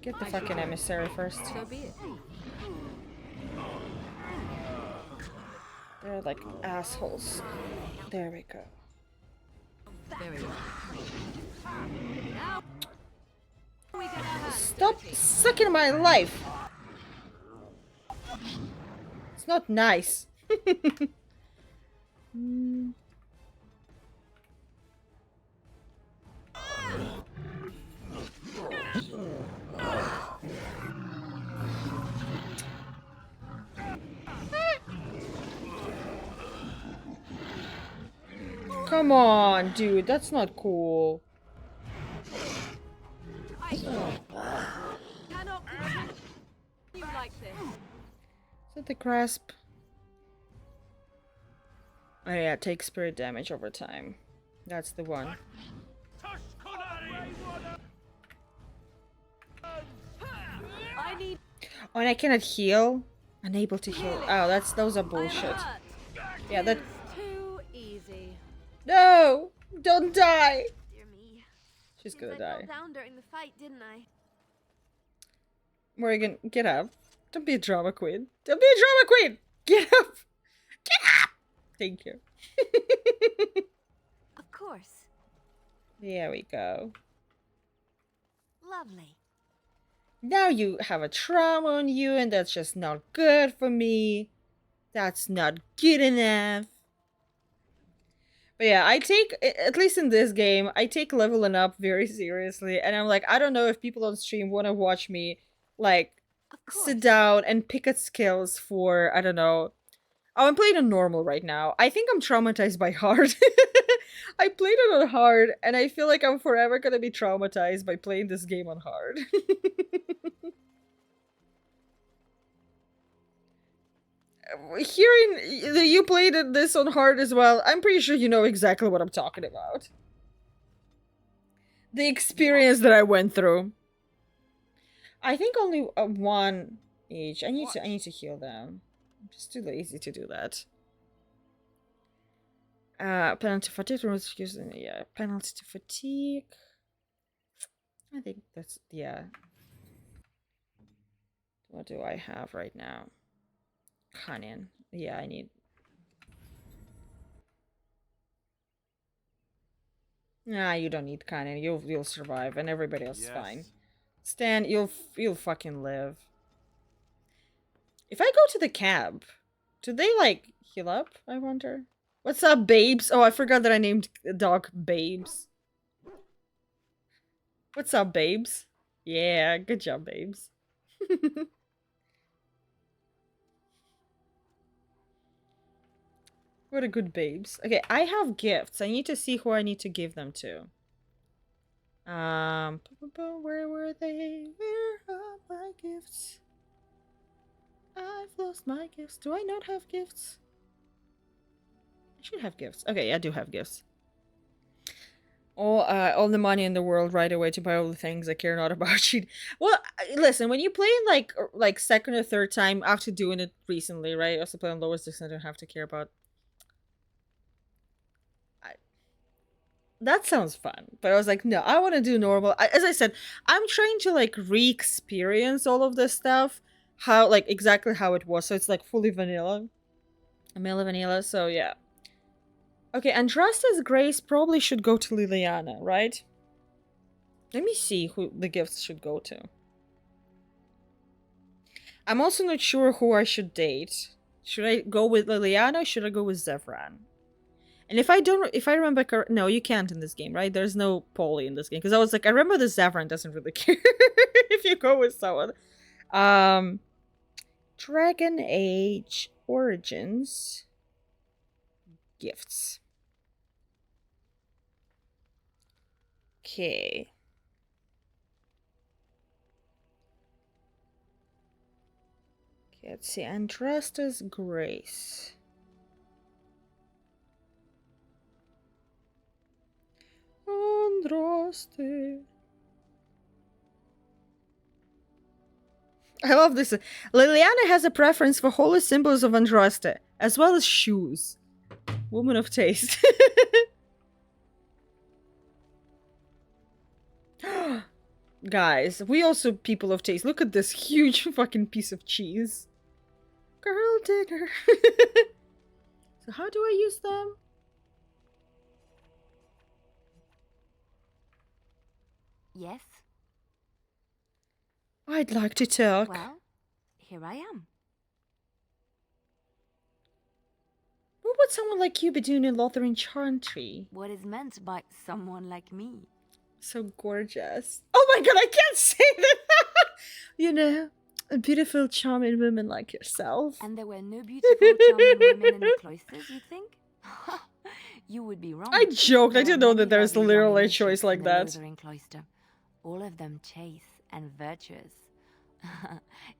Get the fucking emissary first. So be it. They're like assholes. There we go. Very well. Stop sucking my life! It's not nice. Come on, dude, that's not cool. Is that the grasp? Oh yeah, take spirit damage over time. That's the one. Oh, and I cannot heal? Unable to heal. Oh, those are bullshit. Yeah, that... Too easy. No! Don't die! Dear me. She's Seems gonna I fell die. down during the fight, didn't I? Morgan, get up. Don't be a drama queen. Don't be a drama queen! Get up! Get up! Thank you. Of course. There we go. Lovely. Now you have a trauma on you, and that's just not good for me. That's not good enough. But yeah, I take, at least in this game, I take leveling up very seriously. And I'm like, I don't know if people on stream want to watch me, like, sit down and pick at skills for, I don't know. Oh, I'm playing on normal right now. I think I'm traumatized by hard. I played it on hard, and I feel like I'm forever gonna be traumatized by playing this game on hard. Hearing that you played this on hard as well, I'm pretty sure you know exactly what I'm talking about. The experience that I went through. I think only one each. I need to heal them. I'm just too lazy to do that. Penalty fatigue. Yeah, penalty to fatigue. I think that's, yeah. What do I have right now? Cunning. Yeah, I need. Nah, you don't need cunning. You'll survive, and everybody else is fine. Stan, you'll fucking live. If I go to the cab, do they like heal up? I wonder. What's up, babes? Oh, I forgot that I named the dog Babes. What's up, babes? Yeah, good job, babes. What a good babes. Okay, I have gifts. I need to see who I need to give them to. Where were they? Where are my gifts? I've lost my gifts. Do I not have gifts? I should have gifts. Okay, I do have gifts. All the money in the world right away to buy all the things I care not about. Cheat. Well, listen, when you play like second or third time after doing it recently, right? I also play on lowest extent. I don't have to care about. That sounds fun, but I was like, no, I want to do normal. As I said, I'm trying to like re-experience all of this stuff, how like exactly how it was. So it's like fully vanilla, vanilla. So yeah. Okay, Andrasta's Grace probably should go to Liliana, right? Let me see who the gifts should go to. I'm also not sure who I should date. Should I go with Liliana or should I go with Zevran? And if I remember, no, you can't in this game, right? There's no Polly in this game. Because I was like, I remember the Zevran doesn't really care if you go with someone. Dragon Age Origins gifts. Okay. Okay, let's see. Andrasta's Grace. Andraste. I love this. Liliana has a preference for holy symbols of Andraste, as well as shoes. Woman of taste. Guys, we also people of taste. Look at this huge fucking piece of cheese. Girl dinner. So how do I use them? Yes? I'd like to talk. Well, here I am. What would someone like you be doing in Lothering Chantry? What is meant by someone like me? So gorgeous. Oh my god, I can't say that! You know, a beautiful, charming woman like yourself. And there were no beautiful, charming women in the cloisters, you think? You would be wrong. I joked. I didn't know that there's literally a choice like that. Lothering cloister. All of them chaste and virtuous.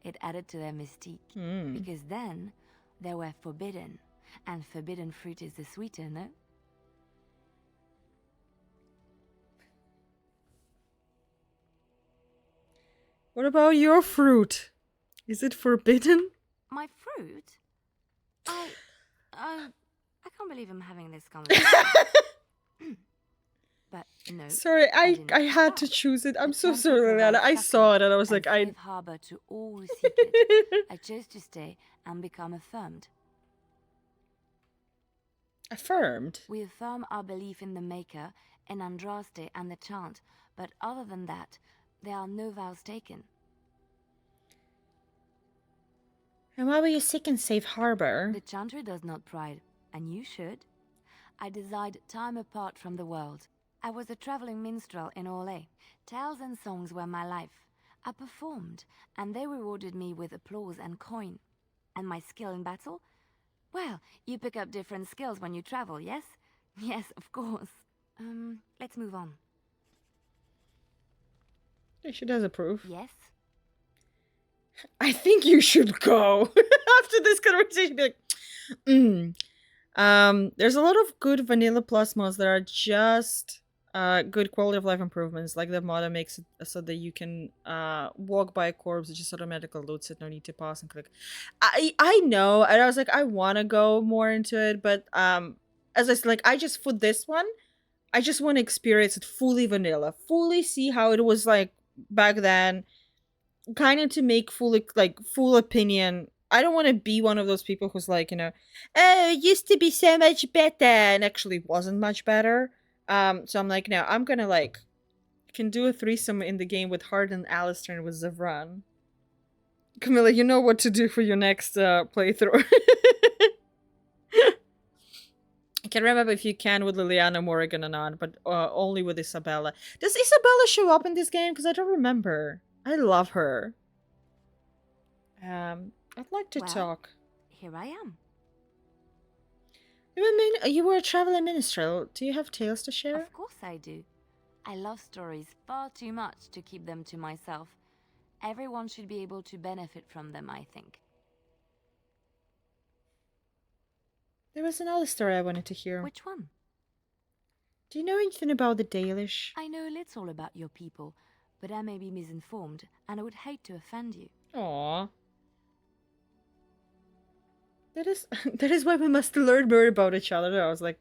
It added to their mystique. Because then, they were forbidden. And forbidden fruit is the sweeter, no? What about your fruit? Is it forbidden? My fruit? I can't believe I'm having this conversation. But no. Sorry, I had to choose it. I'm so sorry, Liliana. I saw it and I was like, I... Safe harbor to all who seek it. I chose to stay and become affirmed. Affirmed? We affirm our belief in the Maker, in Andraste and the chant, but other than that, there are no vows taken. And why were you seeking safe harbor? The chantry does not pride, and you should. I desired time apart from the world. I was a traveling minstrel in Orlais. Tales and songs were my life. I performed, and they rewarded me with applause and coin. And my skill in battle? Well, you pick up different skills when you travel, yes? Yes, of course. Let's move on. She does approve. Yes? I think you should go. After this conversation, be like, there's a lot of good Vanilla Plus mods that are just good quality of life improvements, like the mod that makes it so that you can walk by a corpse, it just automatically loads it, no need to pause and click. I know, and I was like, I want to go more into it, but as I said, like, I just, for this one, I just want to experience it fully vanilla, fully see how it was like back then, kind of to make full opinion. I don't want to be one of those people who's like, you know, oh, it used to be so much better and actually wasn't much better. So I'm like, no, I'm gonna like can do a threesome in the game with Hard and Alistair and with Zavran. Camilla, you know what to do for your next playthrough. I can't remember if you can with Liliana Morrigan or not, but only with Isabella. Does Isabella show up in this game? Because I don't remember. I love her. I'd like to talk. Here I am. You were a traveling minstrel. Do you have tales to share? Of course I do. I love stories far too much to keep them to myself. Everyone should be able to benefit from them, I think. There was another story I wanted to hear. Which one? Do you know anything about the Dalish? I know little about your people, but I may be misinformed, and I would hate to offend you. Aww. That is why we must learn more about each other. I was like,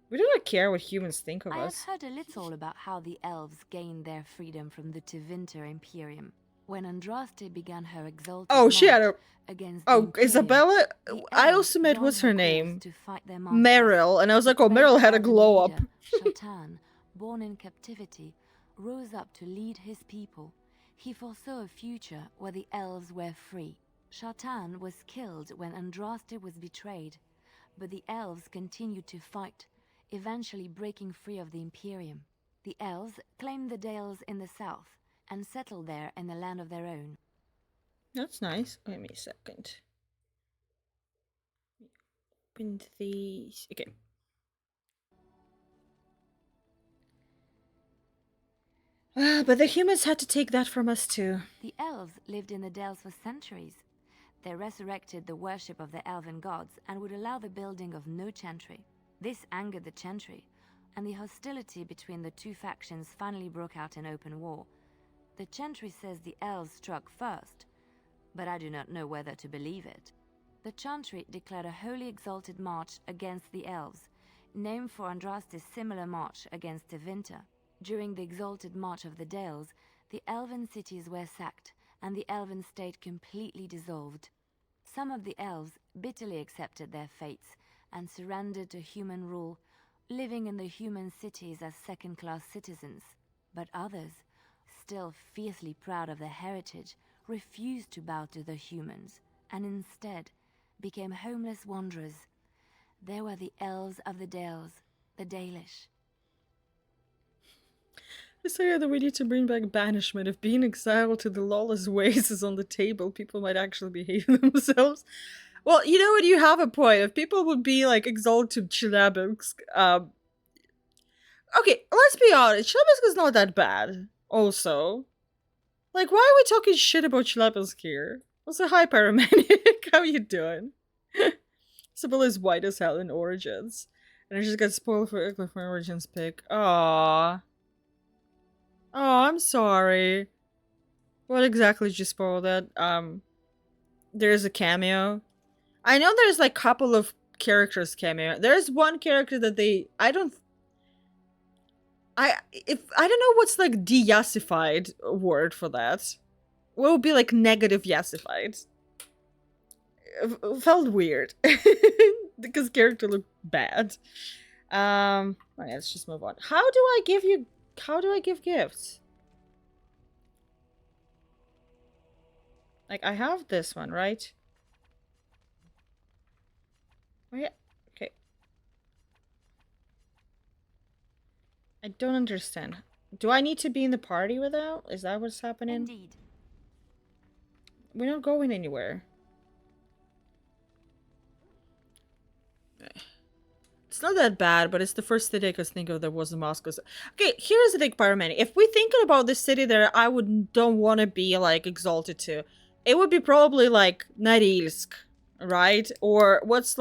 we do not care what humans think of us. I have heard a little about how the elves gained their freedom from the Tevinter Imperium. When Andraste began her exalted against Isabella? I also met, what's her name? Meryl, and I was like, oh, Meryl had a glow up. Shatan, born in captivity, rose up to lead his people. He foresaw a future where the elves were free. Shatan was killed when Andraste was betrayed, but the elves continued to fight, eventually breaking free of the Imperium. The elves claimed the Dales in the south and settled there in a land of their own. That's nice. Wait me a second. Open these. Okay. But the humans had to take that from us too. The elves lived in the Dales for centuries. They resurrected the worship of the elven gods and would allow the building of no chantry. This angered the chantry, and the hostility between the two factions finally broke out in open war. The chantry says the elves struck first, but I do not know whether to believe it. The chantry declared a holy exalted march against the elves, named for Andraste's similar march against Tevinter. During the exalted march of the Dales, the elven cities were sacked, and the elven state completely dissolved. Some of the elves bitterly accepted their fates and surrendered to human rule, living in the human cities as second-class citizens. But others, still fiercely proud of their heritage, refused to bow to the humans, and instead became homeless wanderers. They were the elves of the Dales, the Dalish. I say that we need to bring back banishment. If being exiled to the lawless ways is on the table, people might actually behave themselves. Well, you know what? You have a point. If people would be like exalted to Chelyabinsk, okay, let's be honest. Chelyabinsk is not that bad. Also, like, why are we talking shit about Chelyabinsk here? Also, hi, Paramedic. How you doing? Sibylla is white as hell in Origins, and I just got spoiled for Ickler for Origins pick. Aww. Oh, I'm sorry. What exactly did you spoil that? There's a cameo. I know there's like a couple of characters cameo. There's one character that I don't know what's like de-yassified word for that. What would be like negative yassified? It felt weird. Because character looked bad. Alright, let's just move on. How do I give gifts? Like, I have this one, right? Oh, yeah. Okay. I don't understand. Do I need to be in the party without? Is that what's happening? Indeed. We're not going anywhere. It's not that bad, but it's the first city I could think of that wasn't Moscow. Okay, here's the thing, Pyromani. If we're thinking about the city that I don't want to be, like, exalted to, it would be probably, like, Norilsk, right? Or what's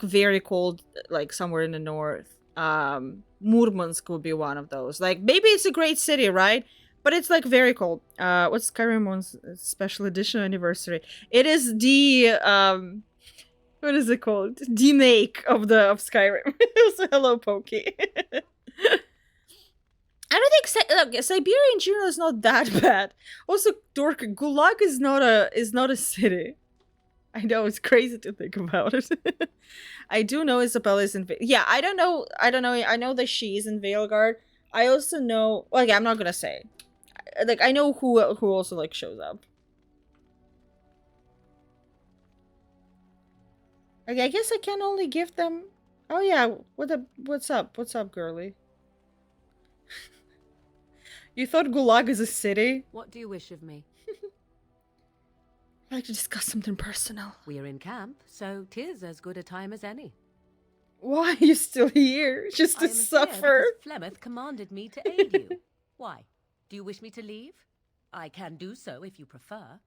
very cold, like, somewhere in the north? Murmansk would be one of those. Like, maybe it's a great city, right? But it's, like, very cold. What's Skyrim's special edition anniversary? It is the, what is it called? Demake of Skyrim. So hello, Pokey. I don't think Siberia in general is not that bad. Also, Dork, Gulag is not a city. I know, it's crazy to think about it. I do know Isabella is in yeah, I don't know. I know that she's in Veilguard. I also know, well, yeah, I'm not gonna say. Like, I know who also like shows up. Okay, I guess I can only give them. Oh yeah, what's up? What's up, girly? You thought Gulag is a city? What do you wish of me? I'd like to discuss something personal. We're in camp, so 'tis as good a time as any. Why are you still here? Just to suffer? Flemeth commanded me to aid you. Why? Do you wish me to leave? I can do so if you prefer.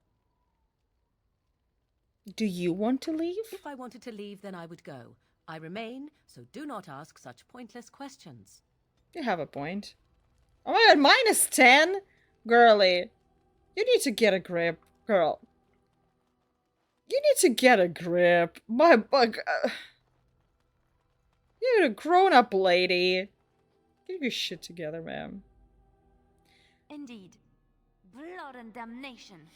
Do you want to leave? If I wanted to leave, then I would go. I remain, so do not ask such pointless questions. You have a point. Oh my god, -10? Girly. You need to get a grip, girl. You need to get a grip. My bug. You're a grown-up lady. Get your shit together, ma'am. Indeed. Blood and damnation.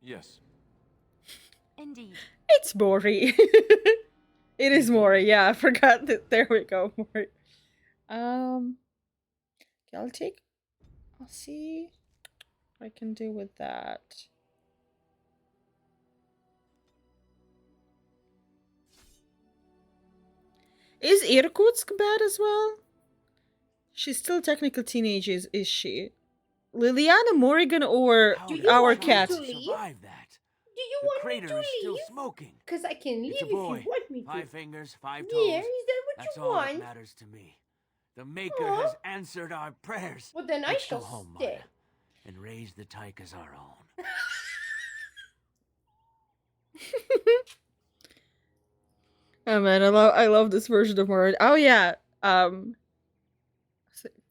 Yes. Indeed. It's Mori. It is Mori, yeah, I forgot that. There we go, Mori. Okay, I'll see what I can do with that. Is Irkutsk bad as well? She's still technically teenage, is she? Liliana Morrigan or our cat? Survive that. Do you The want me crater to is still leave? smoking. Because I can leave It's a if boy. you want me to. 5 fingers, 5 toes. Yeah, is that what That's you all want? that matters to me. The Maker Aw. has answered our prayers. Well, then I Let's shall go home, stay. Maya, and raise the tyke as our own. Oh man, I love this version of Mori. Oh yeah,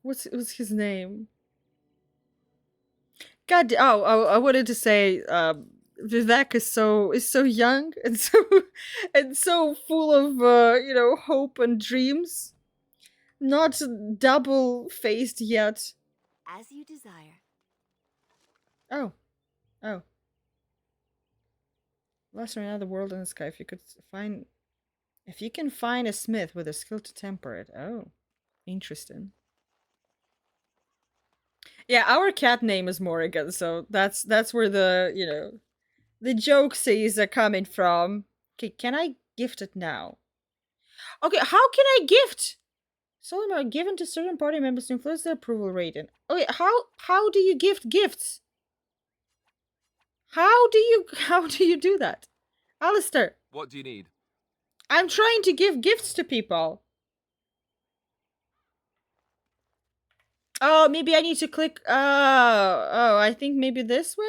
what's his name? God, I wanted to say, Vivek is so young and so full of hope and dreams, not double-faced yet. As you desire. Oh. Lost in another world in the sky. If you can find a smith with a skill to temper it. Oh, interesting. Yeah, our cat name is Morrigan, so that's where the jokes are coming from. Okay, can I gift it now? Okay, how can I gift? Some are given to certain party members to influence their approval rating. Okay, how do you gift gifts? How do you do that? Alistair, What do you need? I'm trying to give gifts to people. Oh, maybe I need to click. Oh, I think maybe this way.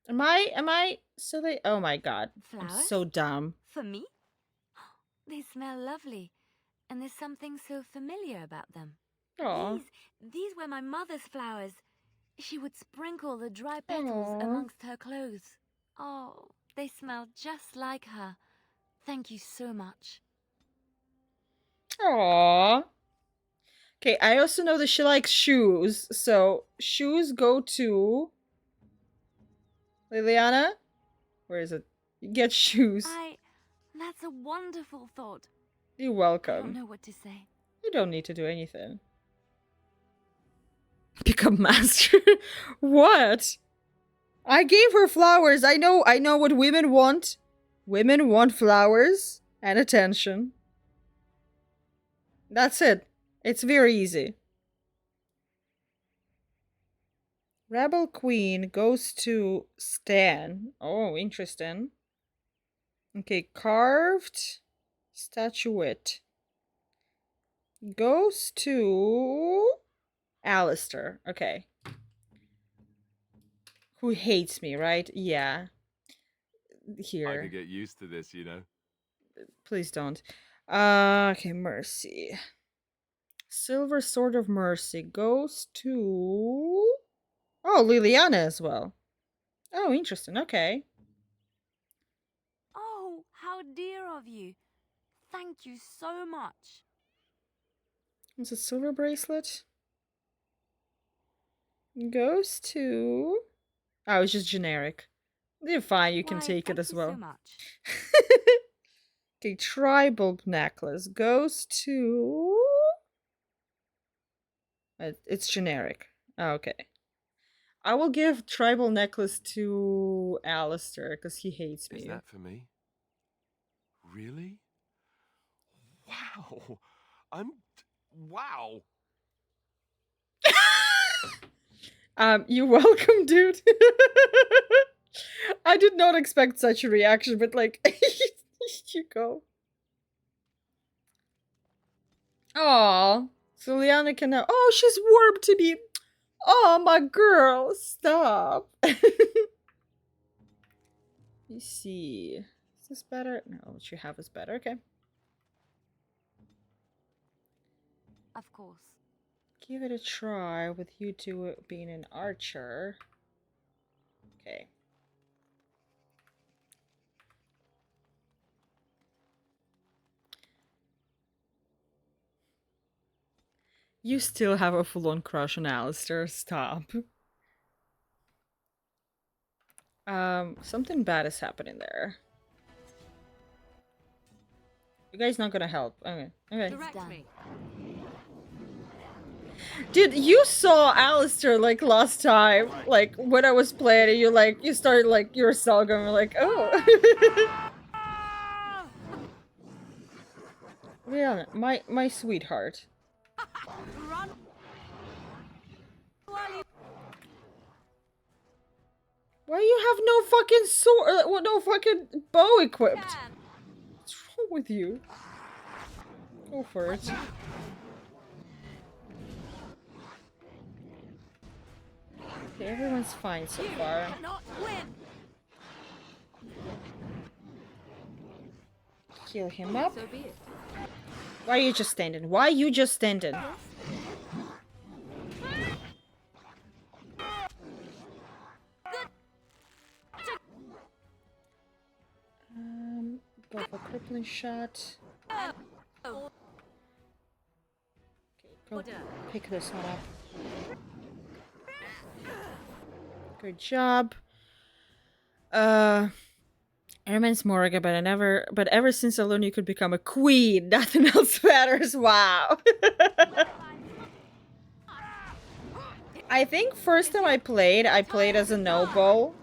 Am I silly? Oh my god, I'm Flowers? so dumb. For me? They smell lovely. and there's something so familiar about them. Aw. These were my mother's flowers. She would sprinkle the dry petals amongst her clothes. Oh, they smell just like her. Thank you so much. Aww. Okay, I also know that she likes shoes, so shoes go to Liliana. Where is it? You get shoes. That's a wonderful thought. You're I welcome. don't know what to say. You don't need to do anything. Become master. What? I gave her flowers. I know what women want. Women want flowers and attention. That's it. It's very easy. Rebel Queen goes to Stan. Oh, interesting. Okay, carved statuette goes to Alistair. Okay. Who hates me, right? Yeah. Here. I could get used to this, you know. Please don't. Okay, Mercy. Silver Sword of Mercy goes to... Oh, Liliana as well. Oh, interesting. Okay. Oh, how dear of you. Thank you so much. It's a silver bracelet. Goes to... Oh, it's just generic. You're fine, you can take it as well. So much. Okay, tribal necklace goes to... It's generic. Oh, okay. I will give tribal necklace to Alistair because he hates me. Is that for me? Really? Wow. Wow. You're welcome, dude. I did not expect such a reaction, but like, you go. Aw. So Liana can now. Oh, she's warm to me. Oh, my girl. Stop. Let me see. Is this better? No, what you have is better. Okay. Of course. Give it a try with you two being an archer. Okay. You still have a full-on crush on Alistair. Stop. Something bad is happening there. You guys not gonna help. Okay. Okay. Direct me. Dude, you saw Alistair like last time, like when I was playing and you started like your song and we're like, oh. Yeah, my sweetheart. Run. Why you have no fucking sword, no fucking bow equipped? What's wrong with you? Go for it. Okay, everyone's fine so far. Heal him up. So be it. Why are you just standing? Why are you just standing? Go for crippling shot. Okay, go pick this one up. Good job. It remains Morgan, but ever since I learned you could become a queen, nothing else matters. Wow. I think first time I played as a noble.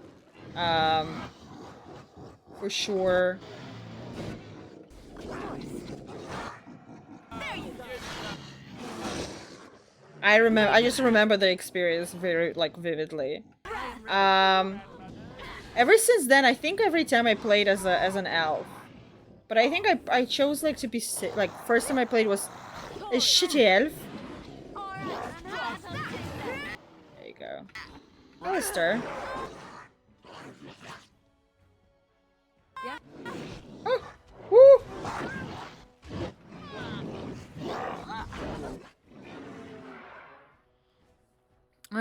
For sure. I just remember the experience very vividly. Ever since then, I think every time I played as an elf, but I think I chose to be first time I played was a shitty elf. There you go, Alistair. Oh, woo!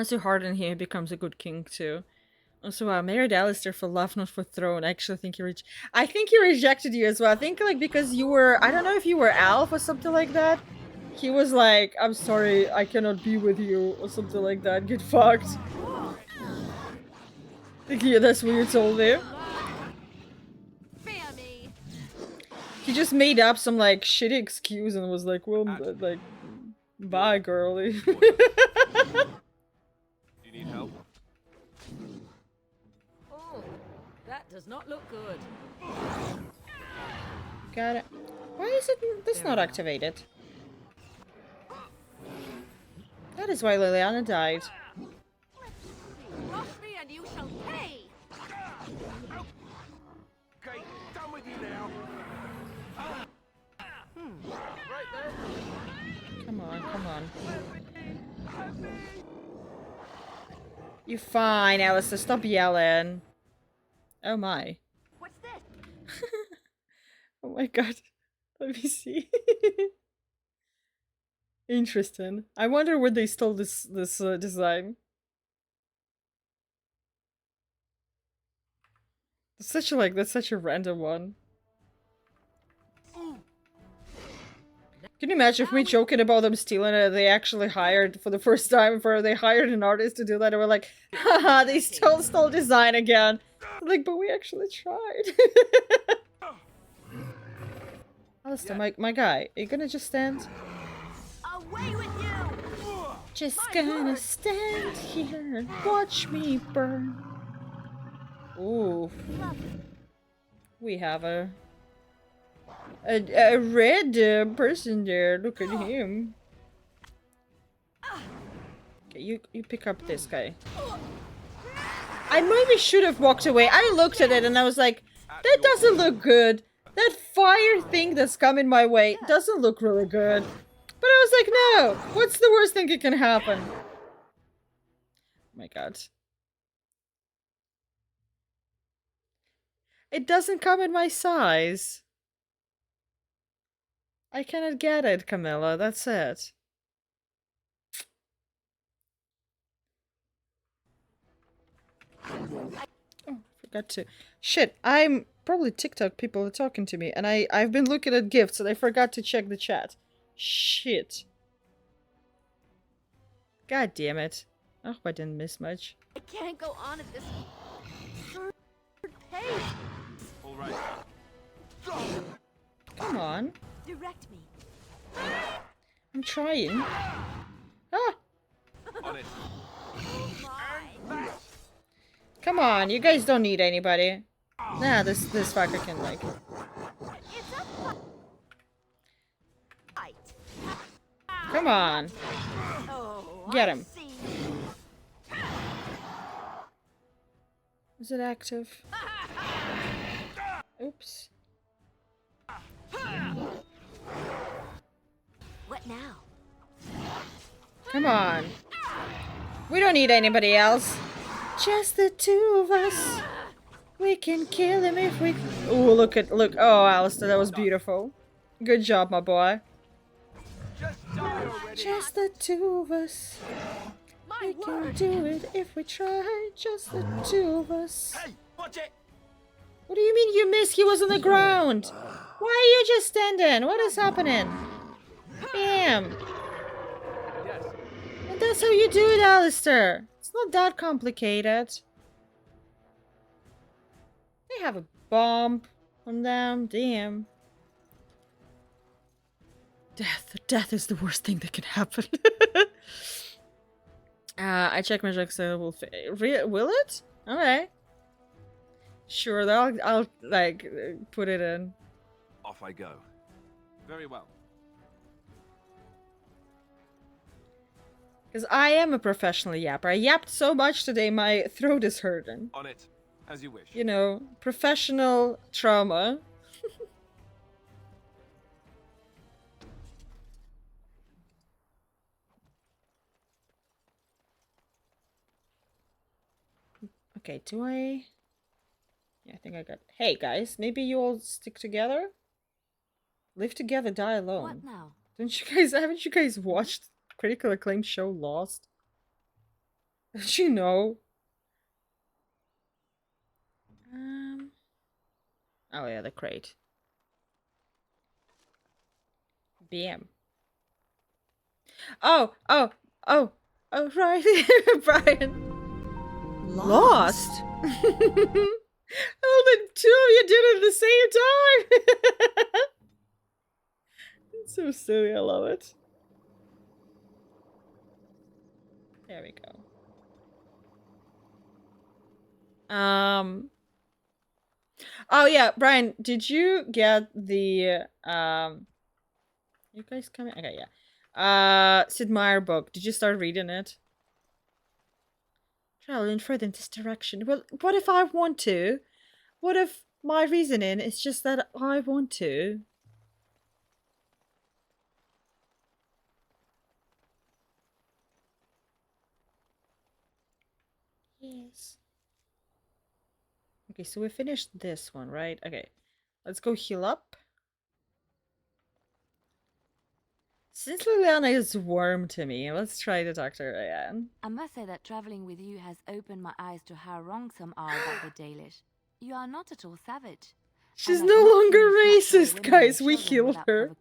Once you harden him, he becomes a good king too. Also, I married Alistair for love, not for throne. I actually think I think he rejected you as well. I think like because you were, I don't know if you were elf or something like that. He was like, I'm sorry, I cannot be with you or something like that. Get fucked. Yeah, that's what you told him. He just made up some like shitty excuse and was like, well, like, bye, girly. Do you need help? Oh, that does not look good. Got it. Why is it this not activated? That is why Liliana died. Rush me and you shall pay. Okay, done with you now. Right there. Come on, come on. You're fine, Alistair. Stop yelling. Oh my. What's this? Oh my god. Let me see. Interesting. I wonder where they stole this design. It's such a that's such a random one. Can you imagine if we joking about them stealing it, they actually hired for the first time they hired an artist to do that and we're like, haha, they stole design again. Like, but we actually tried. Alistair, my guy, are you gonna just stand? Away with you! Just gonna stand here and watch me burn. Ooh. We have a red person there. Look at him. Okay, you pick up this guy. I maybe should have walked away. I looked at it and I was like, that doesn't look good. That fire thing that's coming my way doesn't look really good. But I was like, no. What's the worst thing that can happen? Oh my god. It doesn't come in my size. I cannot get it, Camilla. That's it. Oh, forgot to. Shit, I'm probably TikTok people are talking to me, and I've been looking at gifts and I forgot to check the chat. Shit. God damn it. I hope I didn't miss much. I can't go on at this pace. All right. Come on. Direct me. I'm trying. Ah! On it. Come on, you guys don't need anybody. Nah, this fucker can like. Come on. Get him. Is it active? Oops. What now? Come on. We don't need anybody else. Just the two of us. We can kill him if we... Oh, look. Oh, Alistair, that was beautiful. Good job, my boy. Just the two of us. We can do it if we try. Just the two of us. Hey, watch it! What do you mean you missed? He was on the ground. Why are you just standing? What is happening? Bam. And that's how you do it, Alistair. It's not that complicated. They have a bomb on them. Damn. Death is the worst thing that can happen. I check my junk, so will it? Okay. Sure, I'll like put it in. Off I go. Very well. Because I am a professional yapper. I yapped so much today, my throat is hurting. On it, as you wish. You know, professional trauma. Okay, do I... Yeah, I think I got... Hey, guys, maybe you all stick together? Live together, die alone. What now? Haven't you guys watched critical acclaimed show Lost? Did you know? Oh yeah, the crate. BM. Oh, right, Brian. Lost? Oh, the two of you did it at the same time! It's so silly, I love it. There we go. Oh yeah, Brian, did you get the you guys coming? Okay, yeah. Sid Meier book. Did you start reading it? Traveling further in this direction. Well, what if I want to? What if my reasoning is just that I want to? Yes. Okay, so we finished this one, right? Okay. Let's go heal up. Since Liliana is warm to me, let's try to talk to her again. I must say that traveling with you has opened my eyes to how wrong some are about the Dalish. You are not at all savage. She's no longer racist, guys. We healed her.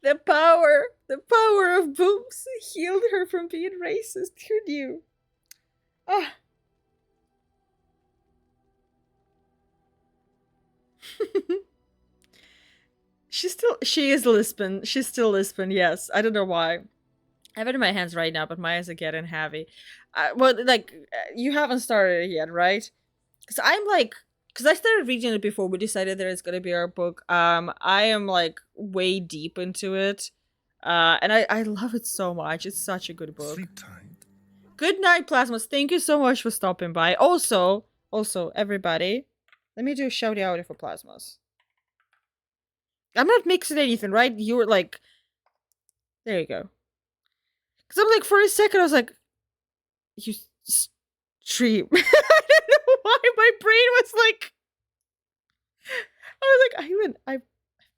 The power of boobs healed her from being racist. Who knew? Ah. She is Lisbon. She's still Lisbon, yes. I don't know why. I have it in my hands right now, but my eyes are getting heavy. Well, like, you haven't started it yet, right? Because because I started reading it before we decided that it's going to be our book. I am, like, way deep into it. And I love it so much. It's such a good book. Sleep tight. Good night, Plasmas. Thank you so much for stopping by. Also, everybody, let me do a shout out for Plasmas. I'm not mixing anything, right? You were like, there you go. Because I'm like, for a second, I was like, you stream. I don't know why my brain was like, I was like, I've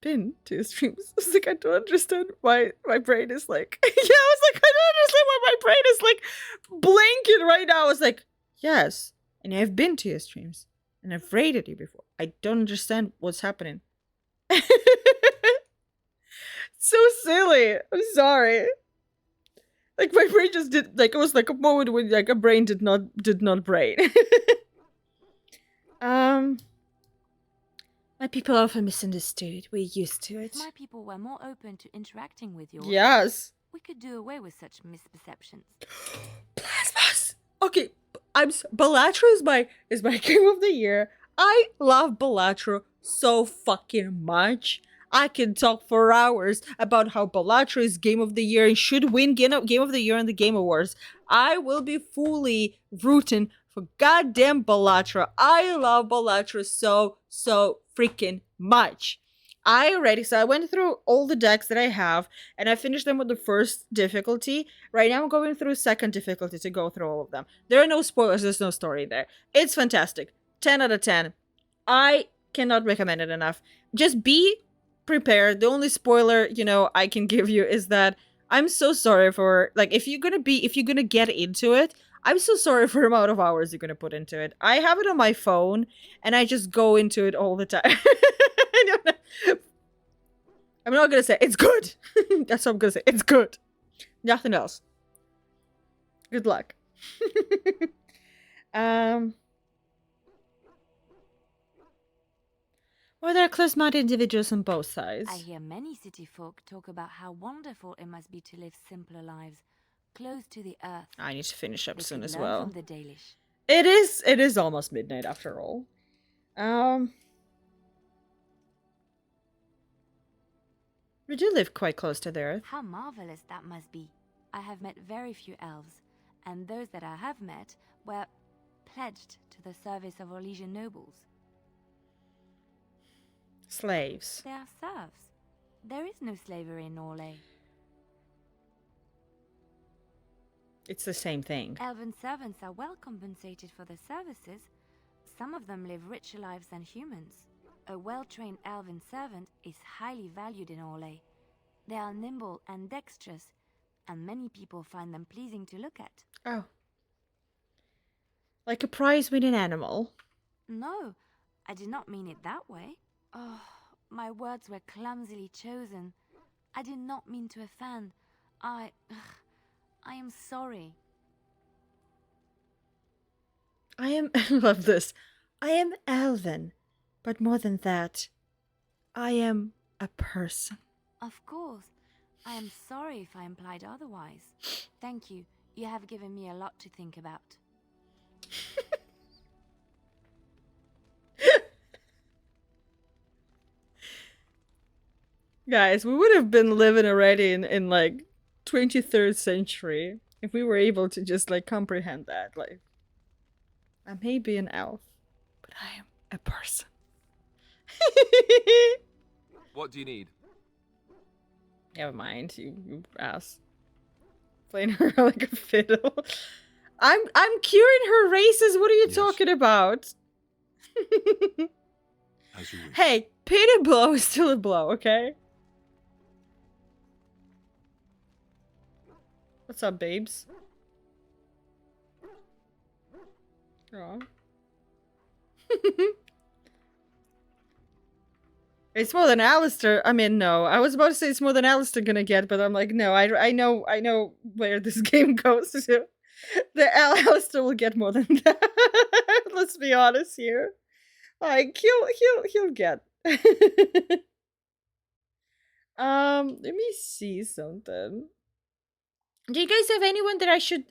been to streams. I was like, I don't understand why my brain is like, yeah, I was like, I don't understand why my brain is like blanking right now. I was like, yes, and I've been to your streams, and I've rated you before. I don't understand what's happening. So silly. I'm sorry. Like my brain just did like it was like a moment when like a brain did not brain. My people often misunderstood. We're used to it. If my people were more open to interacting with yours, yes, we could do away with such misperceptions. Plasmas. Okay, Balatro is my game of the year. I love Balatro so fucking much. I can talk for hours about how Balatro is Game of the Year and should win Game of the Year in the Game Awards. I will be fully rooting for goddamn Balatro. I love Balatro so freaking much. So I went through all the decks that I have, and I finished them with the first difficulty. Right now I'm going through second difficulty to go through all of them. There are no spoilers, there's no story there. It's fantastic. 10 out of 10. I cannot recommend it enough. Just be prepared. The only spoiler, I can give you is that I'm so sorry for, like, if you're gonna get into it, I'm so sorry for the amount of hours you're gonna put into it. I have it on my phone, and I just go into it all the time. I'm not gonna say it's good. That's what I'm gonna say. It's good. Nothing else. Good luck. Or there are close-minded individuals on both sides. I hear many city folk talk about how wonderful it must be to live simpler lives, close to the earth. I need to finish up soon as learn well. From the Dalish. It is almost midnight after all. We do live quite close to the earth. How marvelous that must be. I have met very few elves, and those that I have met were pledged to the service of Orlesian nobles. Slaves. They are serfs. There is no slavery in Norlay. It's the same thing. Elven servants are well compensated for their services. Some of them live richer lives than humans. A well-trained elven servant is highly valued in Orlay. They are nimble and dexterous, and many people find them pleasing to look at. Oh. Like a prize-winning animal. No, I did not mean it that way. Oh, my words were clumsily chosen. I did not mean to offend. I am sorry. I love this. I am Elven, but more than that, I am a person. Of course. I am sorry if I implied otherwise. Thank you. You have given me a lot to think about. Guys, we would have been living already in like 23rd century if we were able to just like comprehend that. Like, I may be an elf, but I am a person. What do you need? Never mind, you ass. Playing her like a fiddle. I'm curing her races. What are you talking about? As you wish. Hey, pity blow is still a blow, okay? What's up, babes? Aw. It's more than Alistair. I mean, no. I was about to say it's more than Alistair gonna get, but I'm like, no. I know where this game goes to. The Alistair will get more than that. Let's be honest here. Like he'll get. Let me see something. Do you guys have anyone that I should